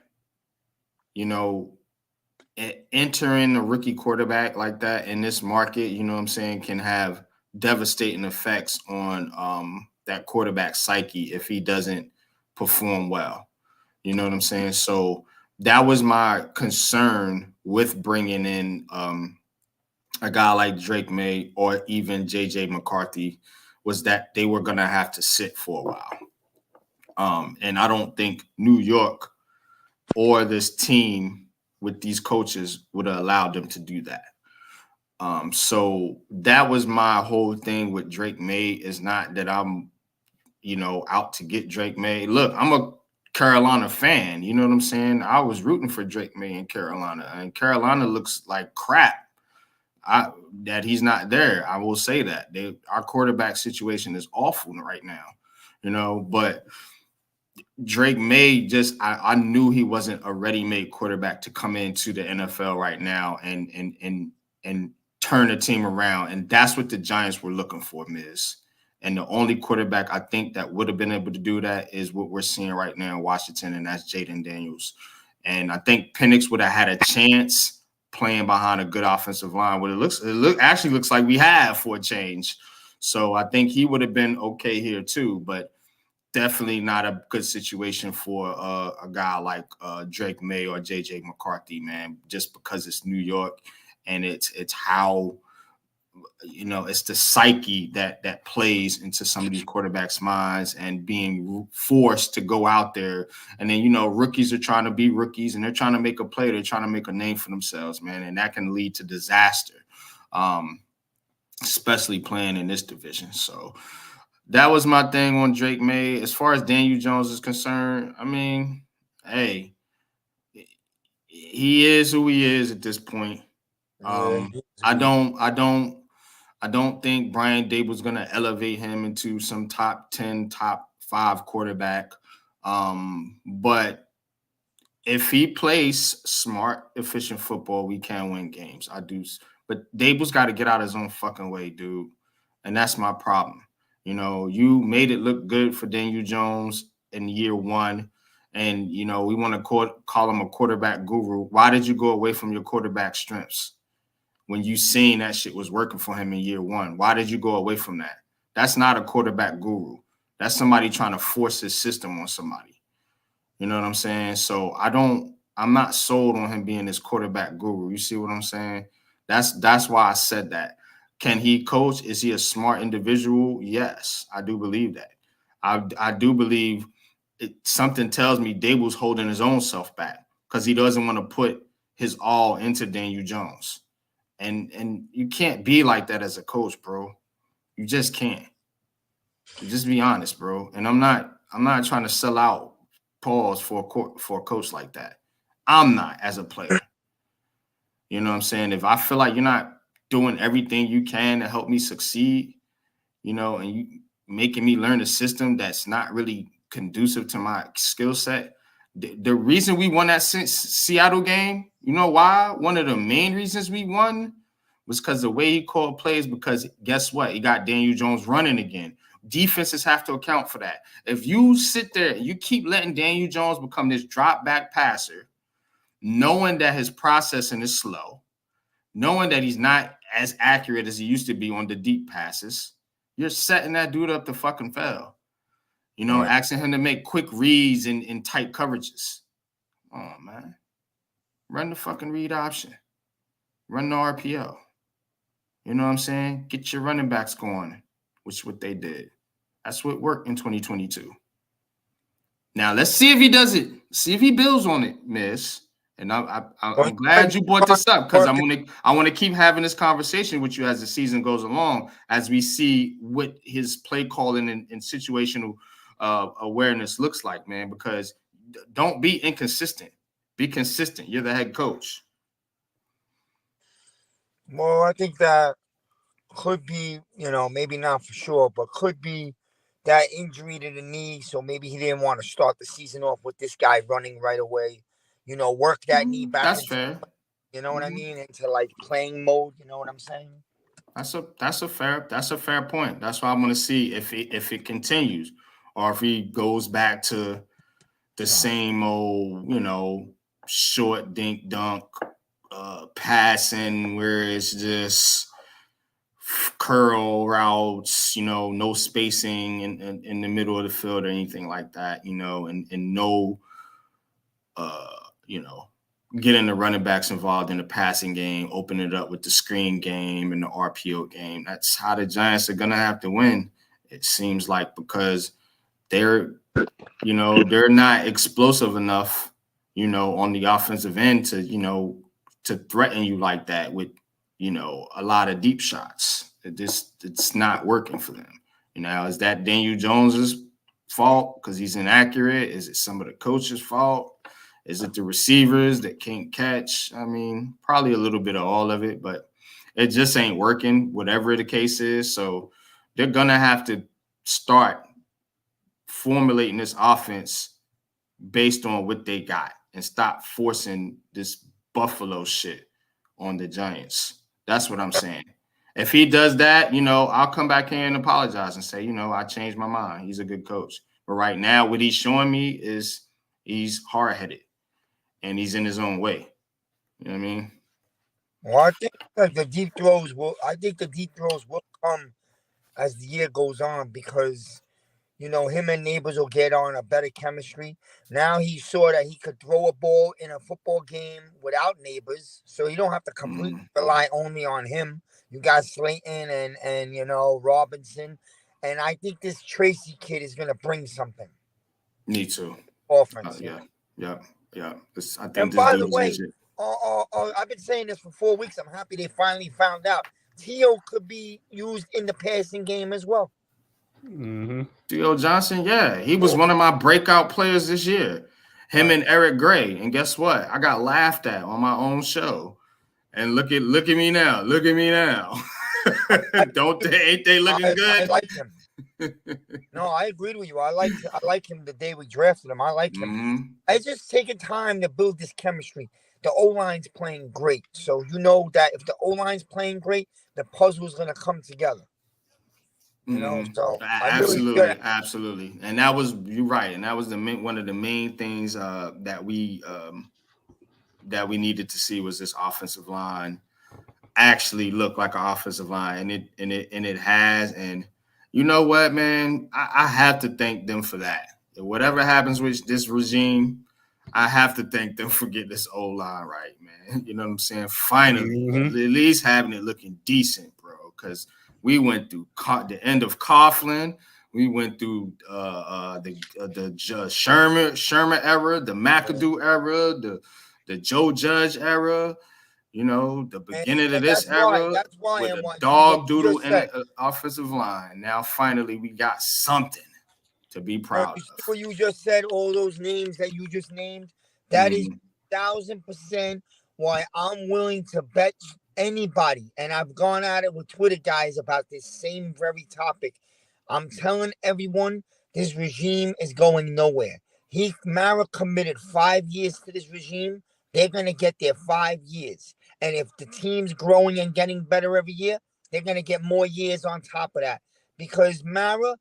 entering a rookie quarterback like that in this market, can have devastating effects on that quarterback psyche if he doesn't perform well. You know what I'm saying? So that was my concern with bringing in a guy like Drake May or even JJ McCarthy, was that they were going to have to sit for a while. And I don't think New York or this team with these coaches would have allowed them to do that. So that was my whole thing with Drake May. Is not that I'm, out to get Drake May. Look, I'm a Carolina fan. You know what I'm saying? I was rooting for Drake May in Carolina, and Carolina looks like crap. That he's not there. I will say that our quarterback situation is awful right now, but Drake May I knew he wasn't a ready-made quarterback to come into the NFL right now and turn the team around. And that's what the Giants were looking for, Miz. And the only quarterback I think that would have been able to do that is what we're seeing right now in Washington, and that's Jaden Daniels. And I think Penix would have had a chance playing behind a good offensive line. What it actually looks like we have for a change. So I think he would have been okay here too, but definitely not a good situation for a guy like Drake May or JJ McCarthy, man, just because it's New York, and it's how, it's the psyche that plays into some of these quarterbacks' minds, and being forced to go out there. And then, rookies are trying to be rookies, and they're trying to make a play. They're trying to make a name for themselves, man. And that can lead to disaster, especially playing in this division. So that was my thing on Drake May. As far as Daniel Jones is concerned, I mean, hey, he is who he is at this point. I don't think Brian Dable's going to elevate him into some top 10, top 5 quarterback. But if he plays smart, efficient football, we can win games. I do. But Dable's got to get out of his own fucking way, dude. And that's my problem. You made it look good for Daniel Jones in year 1. And, we want to call him a quarterback guru. Why did you go away from your quarterback strengths when you seen that shit was working for him in year 1? Why did you go away from that? That's not a quarterback guru. That's somebody trying to force his system on somebody. You know what I'm saying? So I'm not sold on him being this quarterback guru. You see what I'm saying? That's why I said that. Can he coach? Is he a smart individual? Yes, I do believe that. I do believe something tells me Dable's holding his own self back because he doesn't want to put his all into Daniel Jones. And you can't be like that as a coach, bro. You just can't. Just be honest, bro. And I'm not trying to sell out pause for a coach like that. I'm not, as a player. You know what I'm saying? If I feel like you're not doing everything you can to help me succeed, and you making me learn a system that's not really conducive to my skill set. The reason we won that Seattle game, you know why? One of the main reasons we won was because the way he called plays, because guess what? He got Daniel Jones running again. Defenses have to account for that. If you sit there and you keep letting Daniel Jones become this drop back passer, knowing that his processing is slow, knowing that he's not as accurate as he used to be on the deep passes, you're setting that dude up to fucking fail. Right. Asking him to make quick reads in tight coverages. Oh, man. Run the fucking read option. Run the RPO. You know what I'm saying? Get your running backs going, which is what they did. That's what worked in 2022. Now, let's see if he does it. See if he builds on it, Miss. And I'm glad you brought this up, because I want to keep having this conversation with you as the season goes along, as we see what his play calling and situational awareness looks like, man. Because don't be inconsistent. Be consistent. You're the head coach. Well, I think that could be, maybe not for sure, but could be that injury to the knee. So maybe he didn't want to start the season off with this guy running right away. Work that knee back That's into, fair. you know what I mean, into like playing mode. You know what I'm saying? That's a fair point. That's why I want to see if it continues or if he goes back to the same old, short dink dunk passing where it's just curl routes, no spacing in the middle of the field or anything like that, and no getting the running backs involved in the passing game, open it up with the screen game and the RPO game. That's how the Giants are gonna have to win, it seems like, because they're not explosive enough, on the offensive end to threaten you like that with, a lot of deep shots. It's not working for them. Is that Daniel Jones's fault because he's inaccurate? Is it some of the coaches' fault? Is it the receivers that can't catch? I mean, probably a little bit of all of it, but it just ain't working, whatever the case is. So they're going to have to start formulating this offense based on what they got and stop forcing this Buffalo shit on the Giants. That's what I'm saying. If he does that, I'll come back here and apologize and say, I changed my mind. He's a good coach. But right now, what he's showing me is he's hard-headed and he's in his own way. You know what I mean? Well, I think that the deep throws will come as the year goes on because him and Neighbors will get on a better chemistry. Now he saw that he could throw a ball in a football game without Neighbors, so you don't have to completely rely only on him. You got Slayton and Robinson, and I think this Tracy kid is gonna bring something. Me too. Offense. Yeah. I think And this by dude the is way, legit. I've been saying this for 4 weeks. I'm happy they finally found out. Tio could be used in the passing game as well. Mm-hmm. Theo Johnson, yeah, he was one of my breakout players this year. Him and Eric Gray, and guess what? I got laughed at on my own show. And look at me now. Look at me now. Ain't they looking good? I like him. No, I agreed with you. I like him the day we drafted him. I like him. Mm-hmm. It's just taking time to build this chemistry. The O-line's playing great. So you know that if the O-line's playing great, the puzzle's gonna come together. So absolutely. And that was, you're right. And that was one of the main things that we needed to see was this offensive line actually look like an offensive line, and it has. And you know what, man, I have to thank them for that. Whatever happens with this regime, I have to thank them for getting this O-line right, man. You know what I'm saying? Finally, at least having it looking decent, bro. Because we went through the end of Coughlin. We went through the Sherman era, the McAdoo era, the Joe Judge era. The beginning of this era with a dog doodle in the offensive line. Now, finally, we got something to be proud of. What you just said, all those names that you just named, that is 1,000% why I'm willing to bet anybody. And I've gone at it with Twitter guys about this same very topic. I'm telling everyone this regime is going nowhere. Mara committed 5 years to this regime. They're going to get their 5 years. And if the team's growing and getting better every year, they're going to get more years on top of that. Because Mara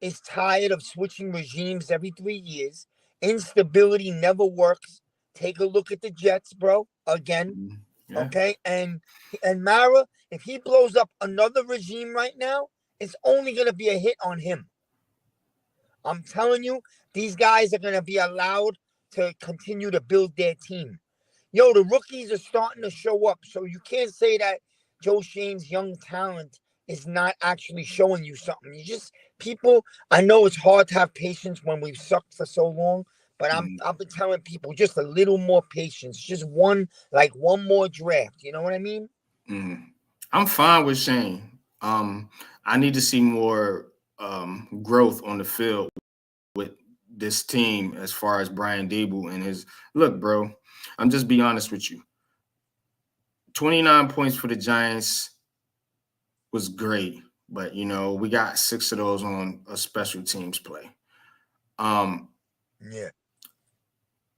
is tired of switching regimes every 3 years. Instability never works. Take a look at the Jets, bro. Again. Yeah. Okay? And Mara, if he blows up another regime right now, it's only going to be a hit on him. I'm telling you, these guys are going to be allowed to continue to build their team. The rookies are starting to show up. So you can't say that Joe Shane's young talent is not actually showing you something. I know it's hard to have patience when we've sucked for so long, but I've been telling people just a little more patience. Just one more draft. You know what I mean? I'm fine with Shane. I need to see more growth on the field with this team as far as Brian Dable and his look, bro. I'm just be honest with you. 29 points for the Giants was great, but you know, we got 6 of those on a special teams play. Yeah.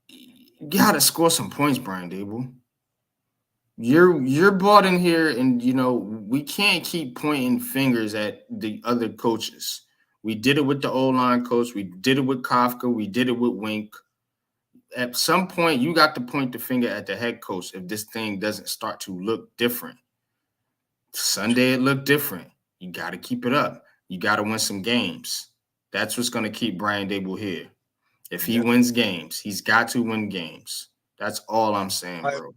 You gotta score some points, Brian Dable. You're brought in here, and you know, we can't keep pointing fingers at the other coaches. We did it with the O-line coach, we did it with Kafka, we did it with Wink. At some point, you got to point the finger at the head coach if this thing doesn't start to look different. Sunday, it looked different. You got to keep it up. You got to win some games. That's what's going to keep Brian Dable here. If he wins games, he's got to win games. That's all I'm saying, bro.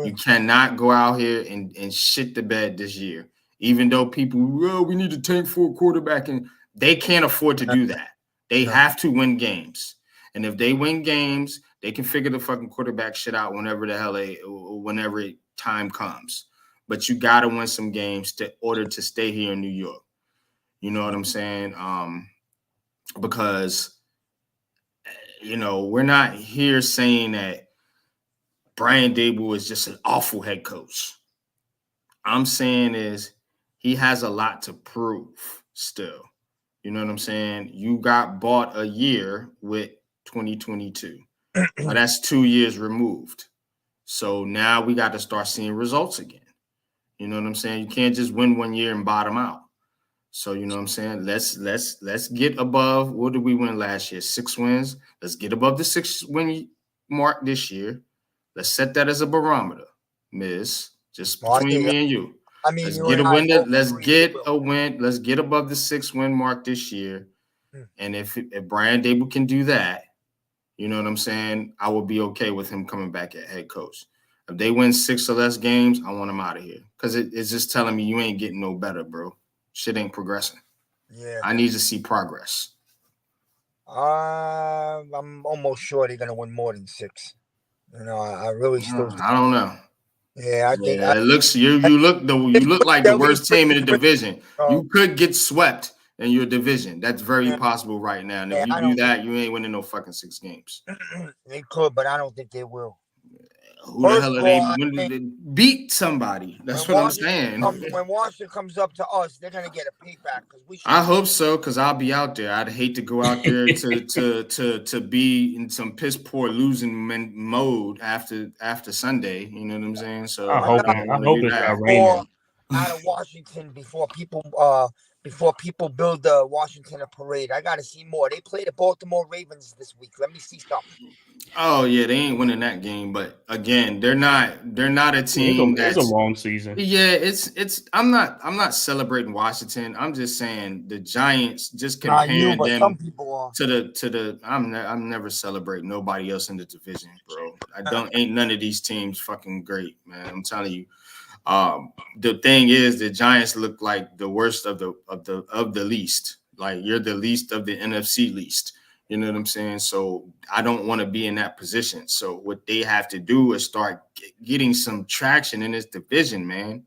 You cannot go out here and shit the bed this year. Even though people, we need to tank for a quarterback, and they can't afford to do that. They have to win games. And if they win games, they can figure the fucking quarterback shit out whenever the hell whenever time comes. But you got to win some games in order to stay here in New York. You know what I'm saying? Because, you know, we're not here saying that Brian Dable is just an awful head coach. I'm saying is he has a lot to prove still. You know what I'm saying? You got bought a year with 2022. Now that's 2 years removed. So now we got to start seeing results again. You know what I'm saying? You can't just win 1 year and bottom out. So you know what I'm saying? Let's get above. What did we win last year? 6 wins. Let's get above the 6-win mark this year. Let's set that as a barometer, Miz. Just between me and you. I mean, let's get a win. Let's get a win. Let's get above the 6-win mark this year. And if Brian Dable can do that, you know what I'm saying, I will be okay with him coming back at head coach. If they win 6 or less games, I want him out of here. Because it's just telling me you ain't getting no better, bro. Shit ain't progressing. Yeah. I need to see progress. I'm almost sure they're gonna win more than 6. You know, I really still. I don't know. Yeah, I think it looks you look like the worst team in the division. You could get swept in your division. That's very possible right now. And if you do that, you ain't winning no fucking 6 games. They could, but I don't think they will. Who the hell are they? When did they beat somebody? That's what I'm saying. When Washington comes up to us, they're gonna get a payback because we. I hope so, because I'll be out there. I'd hate to go out there to be in some piss poor losing mode after Sunday. You know what I'm saying? So I hope it's not raining. Out of Washington before people build the Washington a parade. I got to see more. They play the Baltimore Ravens this week. Let me see something. Oh yeah, they ain't winning that game, but again, they're not a team. It's a long season. Yeah, it's. I'm not celebrating Washington. I'm just saying the Giants. Just comparing them some people are. to the. I'm never celebrating nobody else in the division, bro. Ain't none of these teams fucking great, man. I'm telling you. The thing is, the Giants look like the worst of the least. Like you're the least of the NFC least. You know what I'm saying? So I don't want to be in that position. So what they have to do is start getting some traction in this division, man.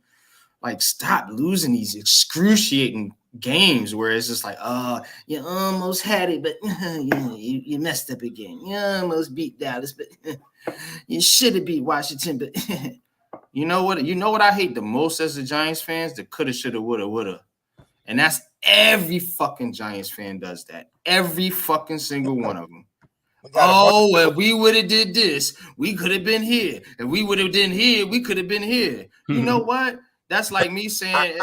Like stop losing these excruciating games where it's just like, oh, you almost had it, but you messed up again. You almost beat Dallas, but you should have beat Washington, but You know what I hate the most as a Giants fans? The coulda, shoulda, woulda, woulda. And that's every fucking Giants fan does that. Every fucking single one of them. Oh, if we would have did this, we could have been here. If we would have been here, we could have been here. You know what? That's like me saying,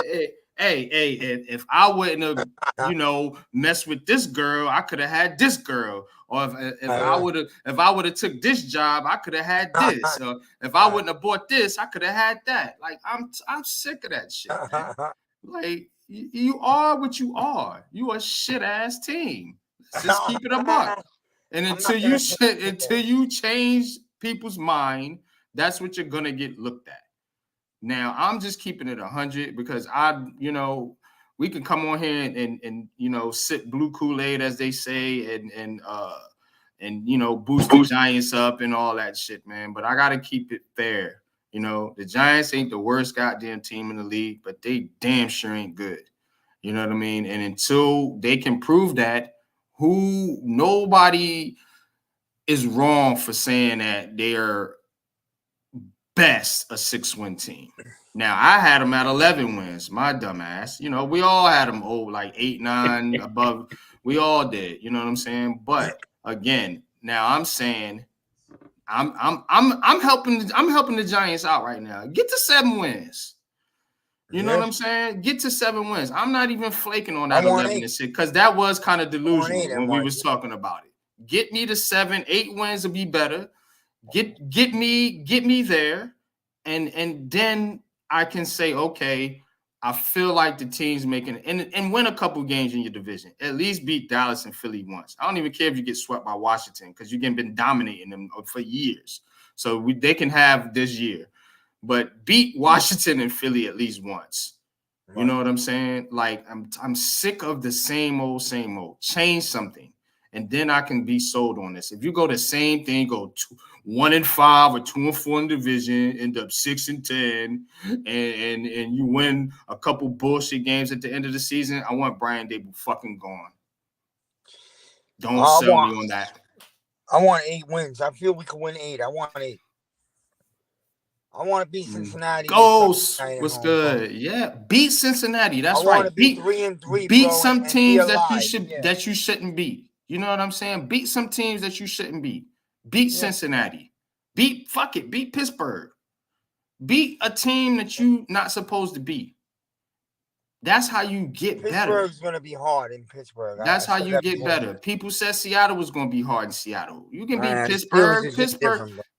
hey, if I wouldn't have, messed with this girl, I could have had this girl. Or if I would have took this job, I could have had this. Or if I wouldn't have bought this, I could have had that. Like I'm sick of that shit, man. Like you are what you are. You a shit ass team. Let's just keep it a buck. And until you change people's mind, that's what you're gonna get looked at. Now I'm just keeping it 100 because we can come on here and sip blue Kool-Aid as they say and boost the Giants up and all that shit, man. But I gotta keep it fair. The Giants ain't the worst goddamn team in the league, but they damn sure ain't good. You know what I mean? And until they can prove that, nobody is wrong for saying that they are best a 6-win team. Now, I had them at 11 wins, my dumb ass. You know, we all had them like 8, 9, above. We all did, you know what I'm saying? But again, now I'm saying I'm helping the Giants out right now. Get to 7 wins. You know what I'm saying? Get to 7 wins. I'm not even flaking on that 11 and 6 because that was kind of delusional when we was talking about it. Get me to 7, 8 wins would be better. Get me there, and then I can say, okay, I feel like the team's making and win a couple games in your division. At least beat Dallas and Philly once. I don't even care if you get swept by Washington because you've been dominating them for years. So they can have this year. But beat Washington and Philly at least once. You know what I'm saying? Like I'm sick of the same old. Change something, and then I can be sold on this. If you go the same thing, go 1-5 or 2-4 in division, end up 6-10, and you win a couple bullshit games at the end of the season, I want Brian Dable fucking gone. Don't sell me on that. I want 8 wins. I feel we can win 8. I want 8. I want to beat Cincinnati. Ghost, what's good? Yeah, beat Cincinnati. That's right. I want to be 3-3. Beat bro, some and teams that you shouldn't beat. You know what I'm saying? Beat some teams that you shouldn't beat. Beat Cincinnati. Beat Pittsburgh. Beat a team that you not supposed to beat. That's how you get better. Pittsburgh's going to be hard in Pittsburgh. That's how you get better. People said Seattle was going to be hard in Seattle. You can beat Pittsburgh.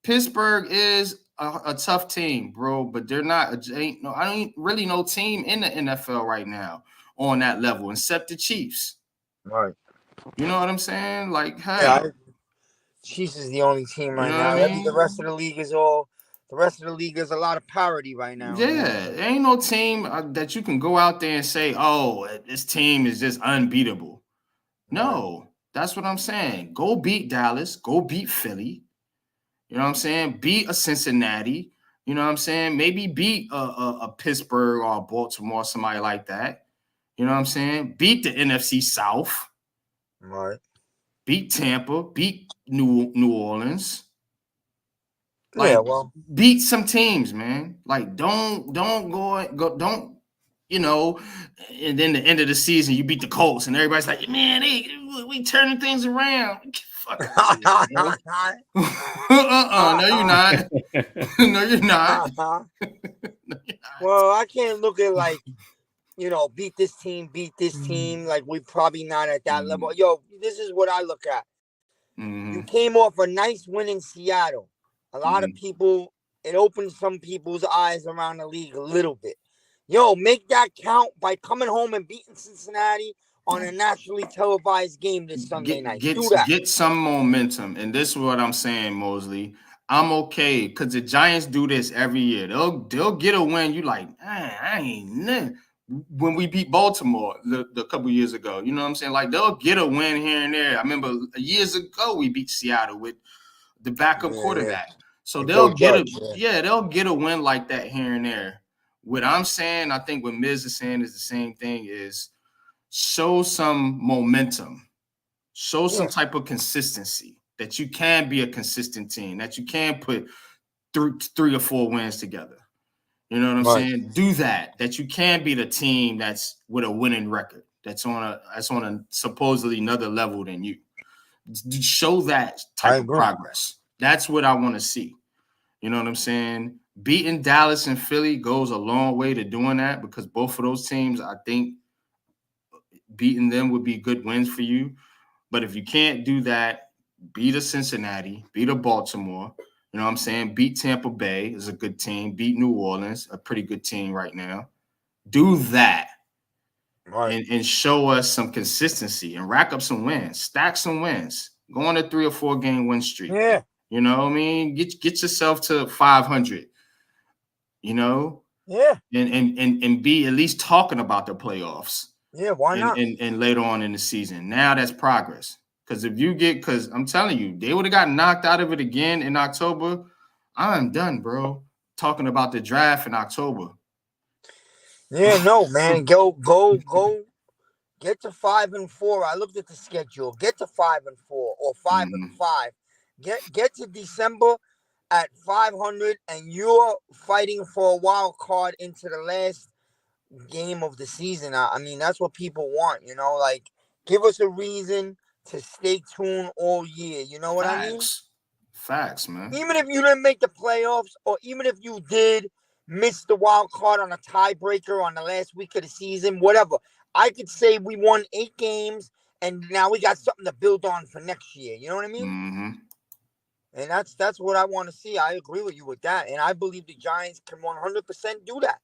Pittsburgh is a tough team, bro, but they're not. I don't really know team in the NFL right now on that level except the Chiefs. Right. You know what I'm saying? Like, hey, Chiefs is the only team right now. I mean? The rest of the league is all. The rest of the league is a lot of parity right now. Yeah, there ain't no team that you can go out there and say, "Oh, this team is just unbeatable." No, that's what I'm saying. Go beat Dallas. Go beat Philly. You know what I'm saying? Beat a Cincinnati. You know what I'm saying? Maybe beat a Pittsburgh or a Baltimore, somebody like that. You know what I'm saying? Beat the NFC South. Right. Beat Tampa. Beat New Orleans. Like, beat some teams, man. Like, don't don't, you know, and then the end of the season, you beat the Colts, and everybody's like, man, we turning things around. Fuck out here, no, you're not. No, you're not. No, you're not. Well, I can't look at like, beat this team. Like, we're probably not at that level. Yo, this is what I look at. You came off a nice win in Seattle. A lot of people, it opened some people's eyes around the league a little bit. Yo, make that count by coming home and beating Cincinnati on a nationally televised game this Sunday night. Do that. Get some momentum. And this is what I'm saying, Mosley. I'm okay because the Giants do this every year. They'll get a win. You like, I ain't when we beat Baltimore a couple years ago. You know what I'm saying? Like, they'll get a win here and there. I remember years ago we beat Seattle with the backup quarterback. So they'll get a win like that here and there. What I'm saying, I think what Miz is saying is the same thing, is show some momentum, show some type of consistency, that you can be a consistent team, that you can put 3 or 4 wins together. You know what I'm saying? Do that you can be the team that's with a winning record, that's on a supposedly another level than you. Show that type of progress. That's what I want to see. You know what I'm saying? Beating Dallas and Philly goes a long way to doing that, because both of those teams, I think beating them would be good wins for you. But if you can't do that, beat a Cincinnati, beat a Baltimore. You know what I'm saying? Beat Tampa Bay is a good team. Beat New Orleans, a pretty good team right now. Do that. And show us some consistency and rack up some wins. Stack some wins. Go on a 3 or 4 game win streak. Yeah. You know what I mean? Get yourself to 500. You know? Yeah. And be at least talking about the playoffs. Yeah, why not? And later on in the season. Now that's progress. Because because I'm telling you, they would have gotten knocked out of it again in October. I'm done, bro. Talking about the draft in October. Yeah, no, man. Go. Get to 5-4. I looked at the schedule. Get to 5-4 or 5-5. Get to December at 500 and you're fighting for a wild card into the last game of the season. I mean, that's what people want, like give us a reason to stay tuned all year. You know what I mean? Facts, man. Even if you didn't make the playoffs, or even if you did miss the wild card on a tiebreaker on the last week of the season, whatever, I could say we won 8 games and now we got something to build on for next year. You know what I mean? Mm-hmm. And that's what I want to see. I agree with you with that. And I believe the Giants can 100% do that.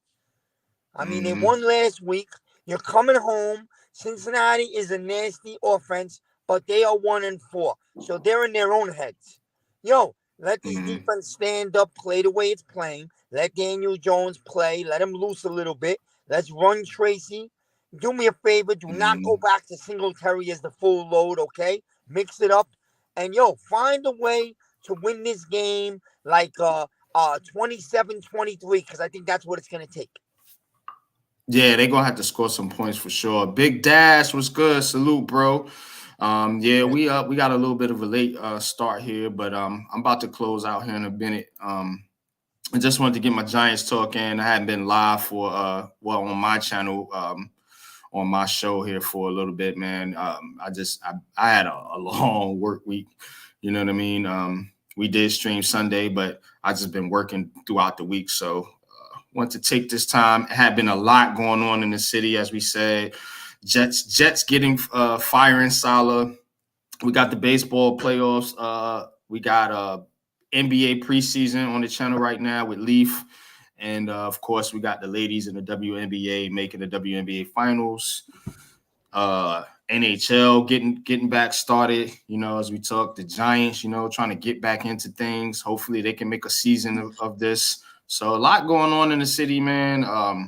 I mean, they won last week. You're coming home. Cincinnati is a nasty offense, but they are 1-4. So they're in their own heads. Let this defense stand up, play the way it's playing. Let Daniel Jones play. Let him loose a little bit. Let's run Tracy. Do me a favor. Do not go back to Singletary as the full load, okay? Mix it up. And, find a way to win this game like 27-23, because I think that's what it's going to take. Yeah, they're going to have to score some points for sure. Big Dash was good. Salute, bro. We got a little bit of a late start here, but I'm about to close out here in a minute. I just wanted to get my Giants talk in. I hadn't been live for on my channel on my show here for a little bit, man. I had a long work week. You know what I mean? We did stream Sunday, but I just been working throughout the week, so want to take this time. It had been a lot going on in the city, as we said. Jets getting firing Saleh. We got the baseball playoffs. We got NBA preseason on the channel right now with Leaf. And, of course, we got the ladies in the WNBA making the WNBA finals. NHL getting back started, as we talk. The Giants, trying to get back into things. Hopefully they can make a season of this. So a lot going on in the city, man. I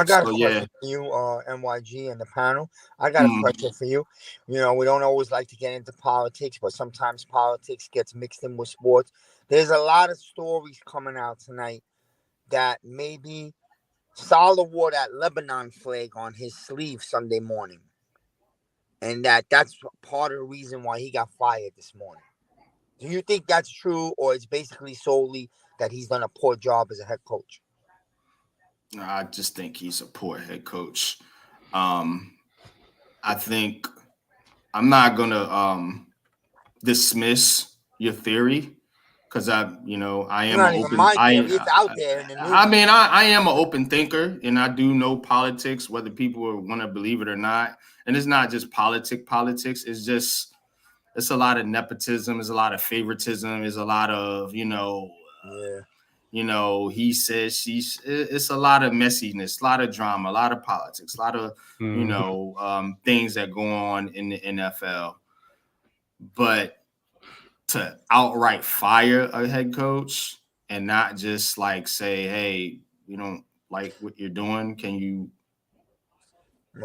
got a question for you, MYG and the panel. I got a question for you. We don't always like to get into politics, but sometimes politics gets mixed in with sports. There's a lot of stories coming out tonight that maybe Saleh wore that Lebanon flag on his sleeve Sunday morning, and that's part of the reason why he got fired this morning. Do you think that's true, or it's basically solely that he's done a poor job as a head coach? I just think he's a poor head coach. I think I'm not gonna dismiss your theory because I am an open. It's out there in the news. I am an open thinker, and I do know politics, whether people want to believe it or not. And it's not just politics. It's just it's a lot of nepotism. There's a lot of favoritism. There's a lot of he says she's. It's a lot of messiness, a lot of drama, a lot of politics, a lot of things that go on in the NFL. But to outright fire a head coach and not just like say, hey, we don't like what you're doing. Can you?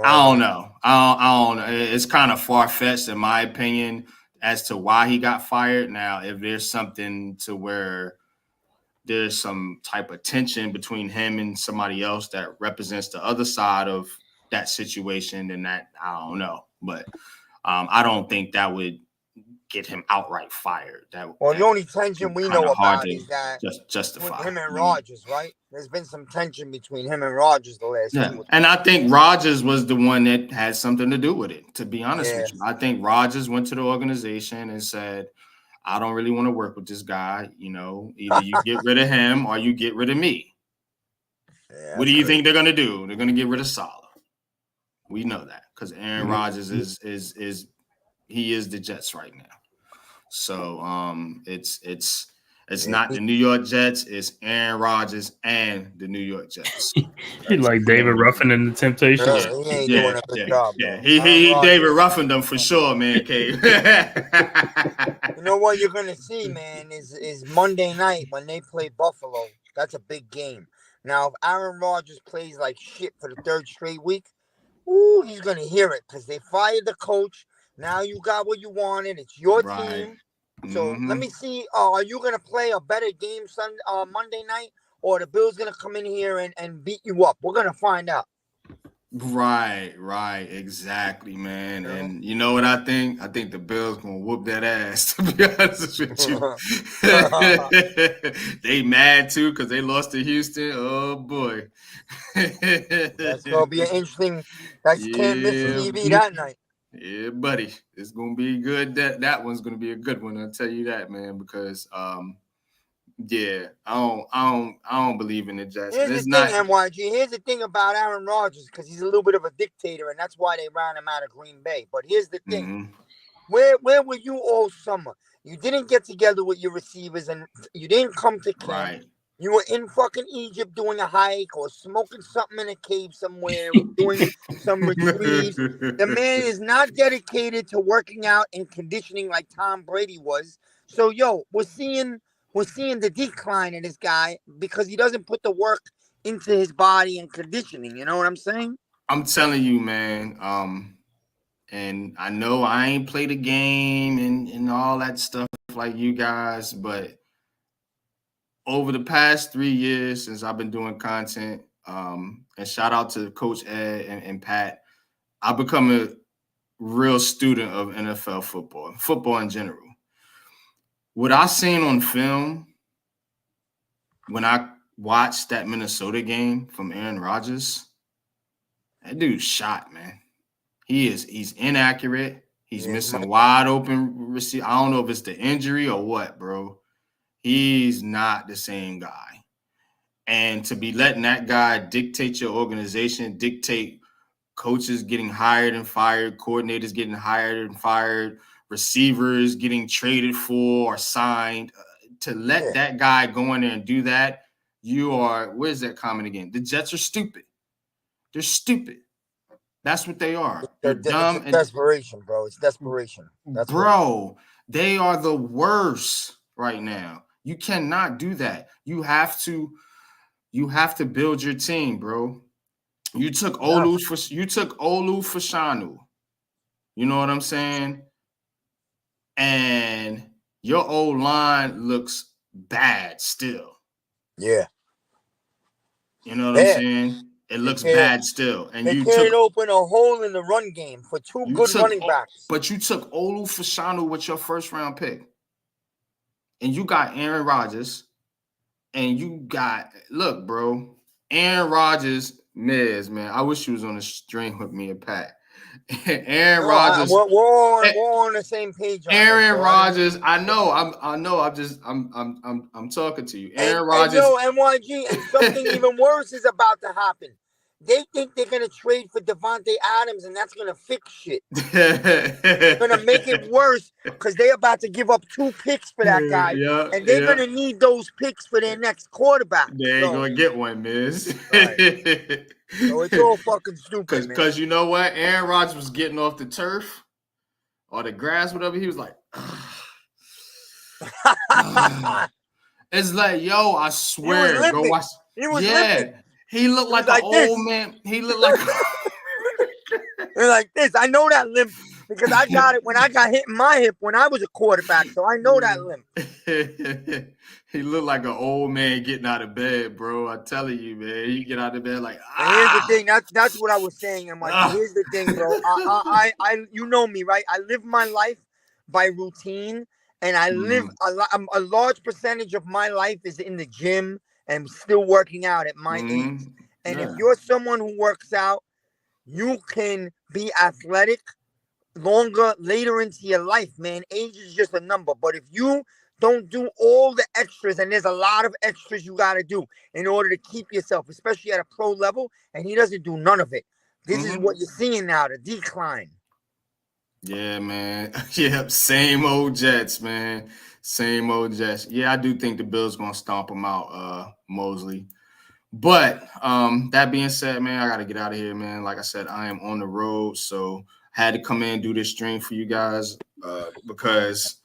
I don't know. I don't know. It's kind of far-fetched in my opinion as to why he got fired. Now, if there's something to where there's some type of tension between him and somebody else that represents the other side of that situation, then that I don't know. But I don't think that would get him outright fired. The only tension we know about is that justify with him and Rodgers, right? There's been some tension between him and Rodgers the last few. And I think Rodgers was the one that had something to do with it, to be honest with you. I think Rodgers went to the organization and said, I don't really want to work with this guy. Either you get rid of him or you get rid of me. What do you think they're going to do? They're going to get rid of Saleh. We know that because Aaron Rodgers is the Jets right now. So it's not the New York Jets, it's Aaron Rodgers and the New York Jets. He like David Ruffin in the Temptations. He ain't doing a good job. He David Ruffin them for sure, man, Cave. You know what you're gonna see, man, is Monday night when they play Buffalo. That's a big game. Now, if Aaron Rodgers plays like shit for the third straight week, he's gonna hear it because they fired the coach. Now you got what you wanted. It's your team. So let me see. Are you going to play a better game Monday night, or the Bills going to come in here and beat you up? We're going to find out. Right, exactly, man. And you know what I think? I think the Bills gonna whoop that ass, to be honest with you. They mad too because they lost to Houston. Oh boy. That's gonna be an interesting. That's can't miss TV that night. Yeah, buddy. It's gonna be good. That one's gonna be a good one, I'll tell you that, man, because yeah, I don't believe in the Jets. Here's the thing, MYG. Here's the thing about Aaron Rodgers, because he's a little bit of a dictator, and that's why they ran him out of Green Bay. But here's the thing: where were you all summer? You didn't get together with your receivers, and you didn't come to camp. Right. You were in fucking Egypt doing a hike or smoking something in a cave somewhere, doing some retrieves. The man is not dedicated to working out and conditioning like Tom Brady was. So, yo, we're seeing the decline in this guy because he doesn't put the work into his body and conditioning. You know what I'm saying? I'm telling you, man. And I know I ain't played a game and all that stuff like you guys, but over the past 3 years since I've been doing content, and shout out to Coach Ed and Pat, I've become a real student of NFL football in general. What I seen on film when I watched that Minnesota game from Aaron Rodgers, that dude's shot, man. He's inaccurate. He's missing wide open receiver. I don't know if it's the injury or what, bro. He's not the same guy. And to be letting that guy dictate your organization, dictate coaches getting hired and fired, coordinators getting hired and fired, receivers getting traded for or signed, to let that guy go in there and do that, where's that comment again? The Jets are stupid. They're stupid. That's what they are. They're dumb. It's desperation, bro. It's desperation. Bro, they are the worst right now. You cannot do that. You have to build your team, bro. You took Olu for Shanu. You know what I'm saying? And your old line looks bad still. Yeah. You know what I'm saying? It looks bad still. And they can't open a hole in the run game for two good running backs. But you took Olu Fashanu with your first round pick. And you got Aaron Rodgers. And you got, look, bro, Aaron Rodgers, Miz, man. I wish you was on the string with me and Pat. Aaron Rodgers. We're on the same page. Aaron Rodgers. I know. I'm talking to you. Aaron Rodgers. NYG, and something even worse is about to happen. They think they're gonna trade for Devontae Adams, and that's gonna fix shit. They're gonna make it worse because they're about to give up 2 picks for that guy, and they're gonna need those picks for their next quarterback. They ain't gonna get one, Miz. Right. So it's all fucking stupid. Because you know what? Aaron Rodgers was getting off the turf or the grass, whatever. He was like, it's like, yo, I swear, go watch. He was limping. He looked like an old man. He looked like like this. I know that limp because I got it when I got hit in my hip when I was a quarterback. So I know that limp. He looked like an old man getting out of bed, bro. I'm telling you, man. He get out of bed like. Here's the thing. That's what I was saying. I'm like, here's the thing, bro. I you know me, right? I live my life by routine, and I live a large percentage of my life is in the gym. And still working out at my age. And if you're someone who works out, you can be athletic later into your life, man. Age is just a number. But if you don't do all the extras, and there's a lot of extras you got to do in order to keep yourself, especially at a pro level, and he doesn't do none of it. This is what you're seeing now, the decline. Yeah, man. Yeah, same old Jets, man. Same old Jets. Yeah, I do think the Bills gonna stomp them out, Mosley. But that being said, man, I gotta get out of here, man. Like I said, I am on the road, so I had to come in and do this stream for you guys because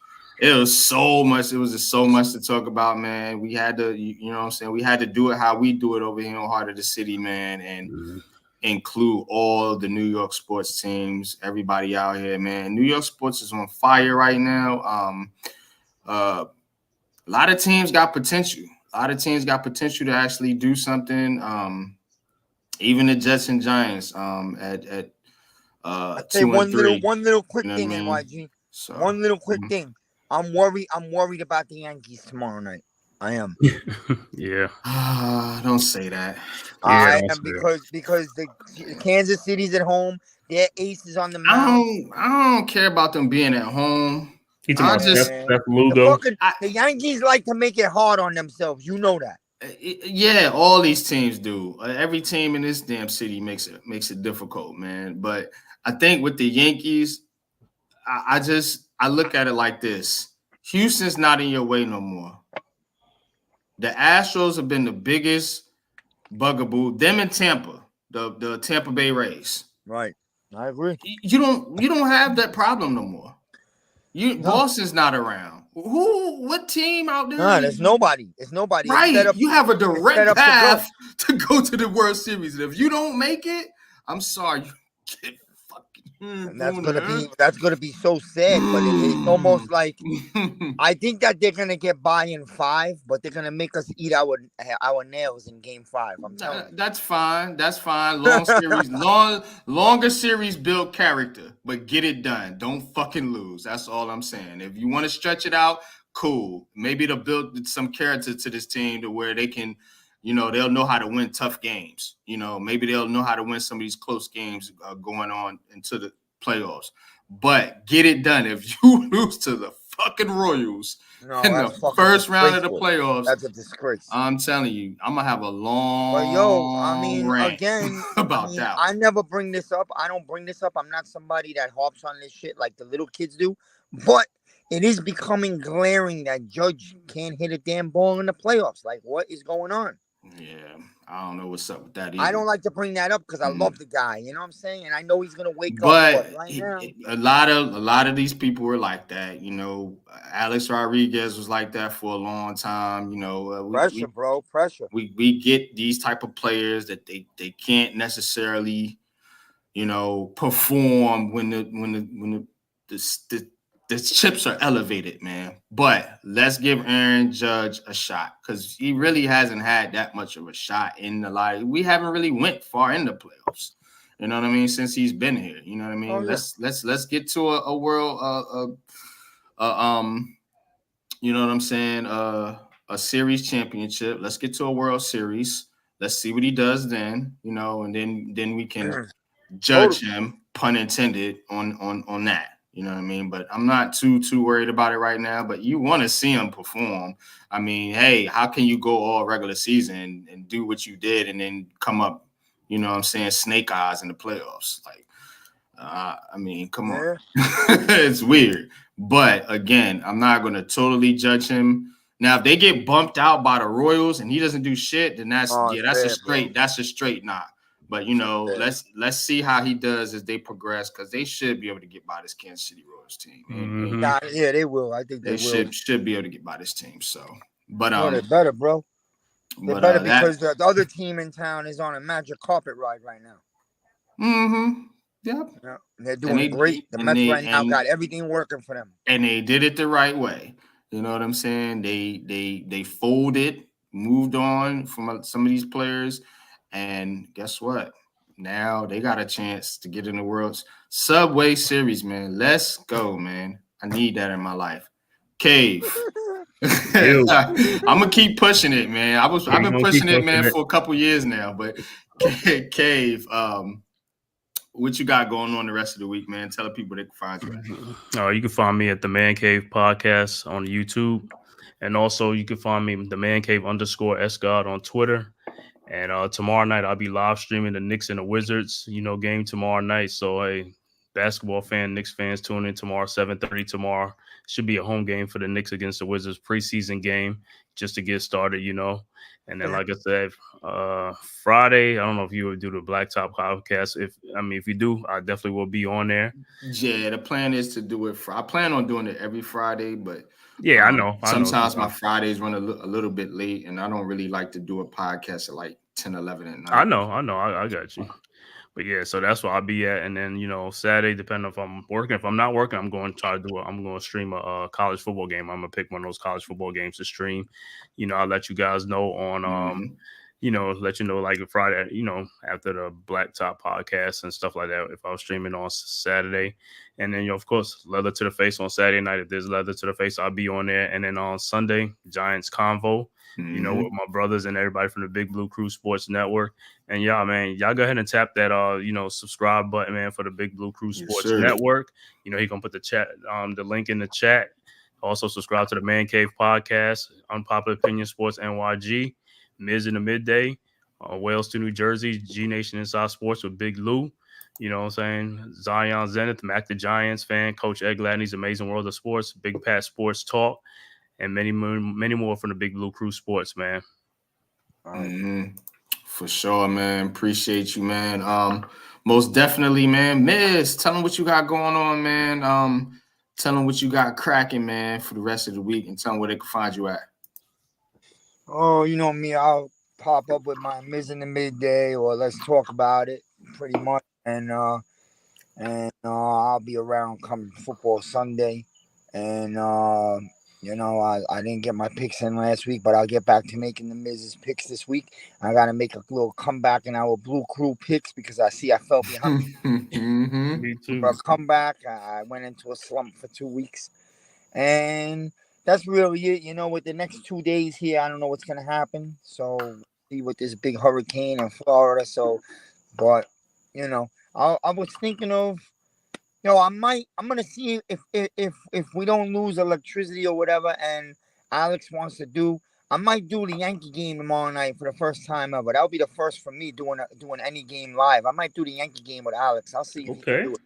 it was so much. It was just so much to talk about, man. We had to, you know what I'm saying? We had to do it how we do it over here in Heart of the City, man, and include all the New York sports teams, everybody out here, man. New York sports is on fire right now. A lot of teams got potential. A lot of teams got potential to actually do something. Even the Jets and Giants at I say 2-3. one little quick You know thing, what I mean? NYG. So One little quick thing. I'm worried about the Yankees tomorrow night. I am. Yeah. Don't say that. I am because the Kansas City's at home. Their ace is on the mound. I don't care about them being at home. He talking about Steph Lugo. The Yankees like to make it hard on themselves. You know that. Yeah, all these teams do. Every team in this damn city makes it difficult, man. But I think with the Yankees, I look at it like this: Houston's not in your way no more. The Astros have been the biggest bugaboo. Them in Tampa, the Tampa Bay Rays. Right, I agree. You don't have that problem no more. Boston's not around. What team out there? No, there's nobody. It's nobody. Right. You have a direct path to go to the World Series. And if you don't make it, I'm sorry. You get fucking. And that's gonna be so sad. But it's almost like I think that they're gonna get by in 5, but they're gonna make us eat our nails in Game 5. I'm telling you. That's fine. That's fine. Long series, longer series build character, but get it done. Don't fucking lose. That's all I'm saying. If you want to stretch it out, cool. Maybe it'll build some character to this team to where they can, they'll know how to win tough games. Maybe they'll know how to win some of these close games going on into the playoffs. But get it done. If you lose to the fucking Royals in the first round of the playoffs, that's a disgrace. I'm telling you, I'm gonna have a long rant again about that. I never bring this up. I don't bring this up. I'm not somebody that harps on this shit like the little kids do. But it is becoming glaring that Judge can't hit a damn ball in the playoffs. Like, what is going on? Yeah, I don't know what's up with that either. I don't like to bring that up because I love the guy. You know what I'm saying? And I know he's gonna wake up. But right now, a lot of these people were like that. Alex Rodriguez was like that for a long time. Pressure. We get these type of players that they can't necessarily, perform when the chips are elevated, man. But let's give Aaron Judge a shot because he really hasn't had that much of a shot in the light. We haven't really went far in the playoffs. You know what I mean? Since he's been here, you know what I mean. Let's get to a world, you know what I'm saying? A series championship. Let's get to a World Series. Let's see what he does then. And then we can judge him, pun intended, on that. You know what I mean? But I'm not too worried about it right now. But you want to see him perform. I mean, hey, how can you go all regular season and do what you did and then come up, you know what I'm saying, snake eyes in the playoffs? Like, I mean, come on. It's weird. But again, I'm not going to totally judge him. Now, if they get bumped out by the Royals and he doesn't do shit, then that's a straight knock. But let's see how he does as they progress because they should be able to get by this Kansas City Royals team. Mm-hmm. Yeah, they will. I think they should be able to get by this team. So, but they're better, bro. They're better because the other team in town is on a magic carpet ride right now. Mm-hmm. Yep. Yeah, they're doing great. The Mets right now got everything working for them, and they did it the right way. You know what I'm saying? They folded, moved on from some of these players. And guess what? Now they got a chance to get in the World Subway Series, man. Let's go, man. I need that in my life. Cave. I'm gonna keep pushing it, man. I've been pushing it, man, for a couple years now. But Cave, what you got going on the rest of the week, man? Tell the people they can find you. You can find me at the Man-Cave podcast on YouTube, and also you can find me TheMan-Cave _SGod on Twitter. And tomorrow night, I'll be live streaming the Knicks and the Wizards, game tomorrow night. So, hey, basketball fan, Knicks fans, tune in tomorrow, 7:30 tomorrow. Should be a home game for the Knicks against the Wizards, preseason game, just to get started, And then, like I said, Friday, I don't know if you would do the Blacktop podcast. If you do, I definitely will be on there. Yeah, the plan is to do it. I plan on doing it every Friday, but yeah, I know. Sometimes my Fridays run a little bit late, and I don't really like to do a podcast at like 10, 11 at night. I know. I got you. But yeah, so that's where I'll be at. And then, Saturday, depending if I'm working. If I'm not working, I'm going to stream a college football game. I'm going to pick one of those college football games to stream. I'll let you guys know on let you know like Friday, after the Black Top podcast and stuff like that, if I was streaming on Saturday. And then, of course, Leather to the Face on Saturday night. If there's Leather to the Face, I'll be on there. And then on Sunday, Giants Convo, with my brothers and everybody from the Big Blue Crew Sports Network. And y'all, man, y'all go ahead and tap that, subscribe button, man, for the Big Blue Crew Sports Network. He gonna put the link in the chat. Also subscribe to the Man-Cave podcast, Unpopular Opinion Sports NYG, Miz in the Midday, Wales to New Jersey, G Nation Inside Sports with Big Lou. You know what I'm saying? Zion Zenith, Mac the Giants fan, Coach Ed Gladney's Amazing World of Sports, Big Pat Sports Talk, and many more from the Big Blue Crew Sports, man. For sure, man. Appreciate you, man. Most definitely, man. Miz, tell them what you got going on, man. Tell them what you got cracking, man, for the rest of the week, and tell them where they can find you at. Oh, you know me, I'll pop up with my Miz in the Midday or Let's Talk About It, pretty much, and I'll be around come football Sunday, and I didn't get my picks in last week, but I'll get back to making the Miz's picks this week. I got to make a little comeback in our Blue Crew picks because I fell behind. Me too. For a comeback, I went into a slump for 2 weeks, and that's really it. With the next 2 days here, I don't know what's gonna happen. So see with this big hurricane in Florida. So, but I was thinking of. I'm gonna see if we don't lose electricity or whatever, and Alex wants to do. I might do the Yankee game tomorrow night for the first time ever. That'll be the first for me doing any game live. I might do the Yankee game with Alex. I'll see if he can do it.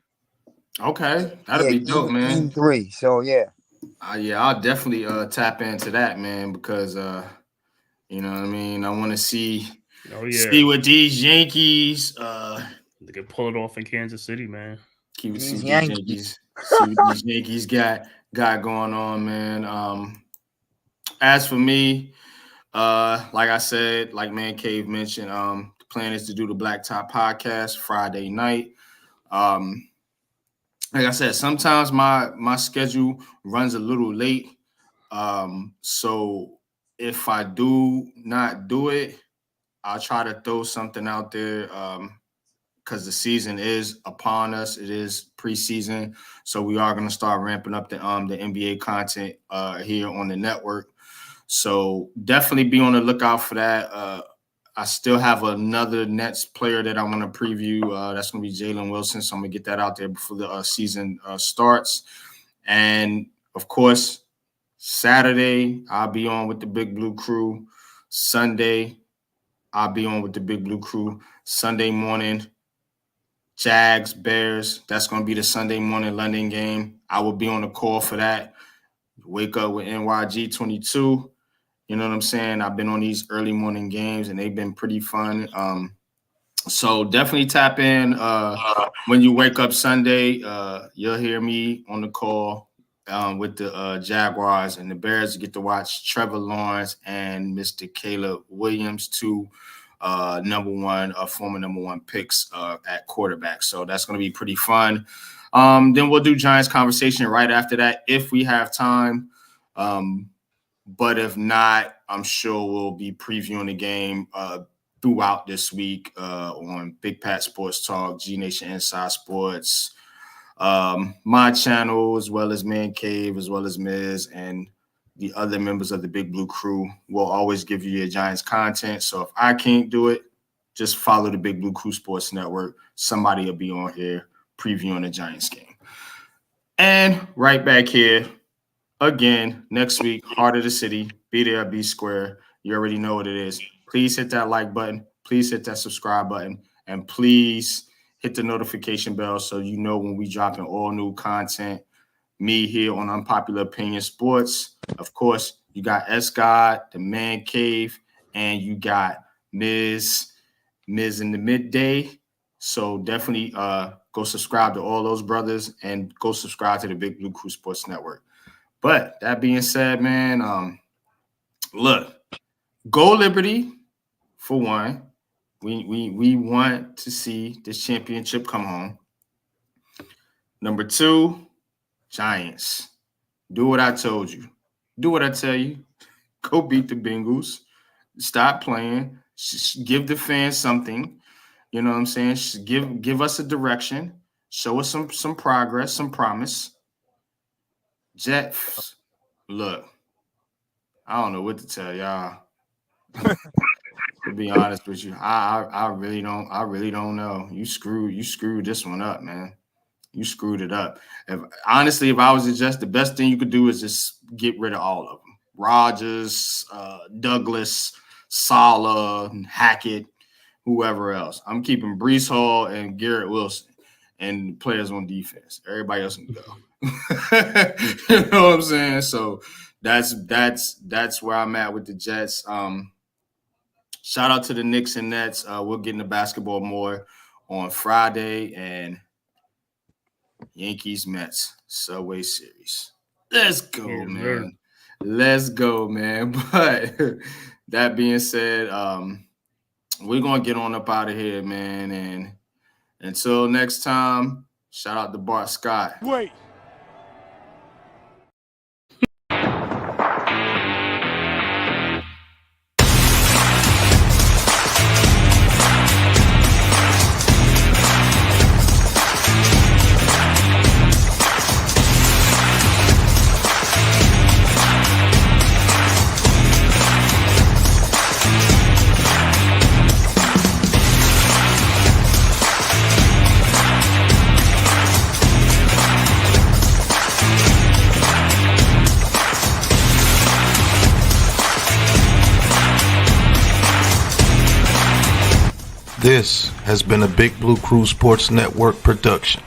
Okay, that'll be dope, man. Game 3. So yeah. I'll definitely tap into that, man, because you know what I mean. I want to see what these Yankees they can pull it off in Kansas City, man. See what these Yankees got going on, man. As for me, like I said, like Man-Cave mentioned, the plan is to do the Black Top podcast Friday night. Like I said, sometimes my schedule runs a little late. So if I do not do it, I'll try to throw something out there. Because the season is upon us. It is preseason. So we are going to start ramping up the NBA content here on the network. So definitely be on the lookout for that. I still have another Nets player that I want to preview. That's going to be Jalen Wilson. So I'm going to get that out there before the season starts. And, of course, Saturday, I'll be on with the Big Blue Crew. Sunday, I'll be on with the Big Blue Crew. Sunday morning, Jags, Bears. That's going to be the Sunday morning London game. I will be on the call for that. Wake up with NYG 22. You know what I'm saying? I've been on these early morning games, and they've been pretty fun. So definitely tap in. When you wake up Sunday, you'll hear me on the call with the Jaguars, and the Bears get to watch Trevor Lawrence and Mr. Caleb Williams, two former number one picks at quarterback. So that's going to be pretty fun. Then we'll do Giants conversation right after that if we have time. But if not, I'm sure we'll be previewing the game throughout this week on Big Pat Sports Talk, G Nation Inside Sports, my channel, as well as Man-Cave, as well as Miz, and the other members of the Big Blue Crew will always give you your Giants content. So if I can't do it, just follow the Big Blue Crew Sports Network. Somebody will be on here previewing the Giants game. And right back here, again, next week, Heart of the City, be there, be square. You already know what it is. Please hit that like button. Please hit that subscribe button. And please hit the notification bell so you know when we dropping all new content. Me here on Unpopular Opinion Sports. Of course, you got S-God, the Man-Cave, and you got Miz in the Midday. So definitely go subscribe to all those brothers and go subscribe to the Big Blue Crew Sports Network. But that being said, man, look, go Liberty for one. We want to see this championship come home. Number 2, Giants. Do what I told you. Do what I tell you. Go beat the Bengals. Stop playing. Give the fans something. You know what I'm saying? Give us a direction. Show us some progress, some promise. Jets, look, I don't know what to tell y'all. To be honest with you, I really don't know. You screwed this one up, man. You screwed it up. Honestly, if I was a Jets, the best thing you could do is just get rid of all of them. Rodgers, Douglas, Saleh, Hackett, whoever else. I'm keeping Breece Hall and Garrett Wilson and players on defense. Everybody else can go. You know what I'm saying? So that's where I'm at with the Jets. Shout out to the Knicks and Nets. We'll get into basketball more on Friday, and Yankees Mets Subway Series. Let's go, man. Let's go, man. But that being said, we're gonna get on up out of here, man. And until next time, shout out to Bart Scott. Wait. This has been a Big Blue Crew Sports Network production.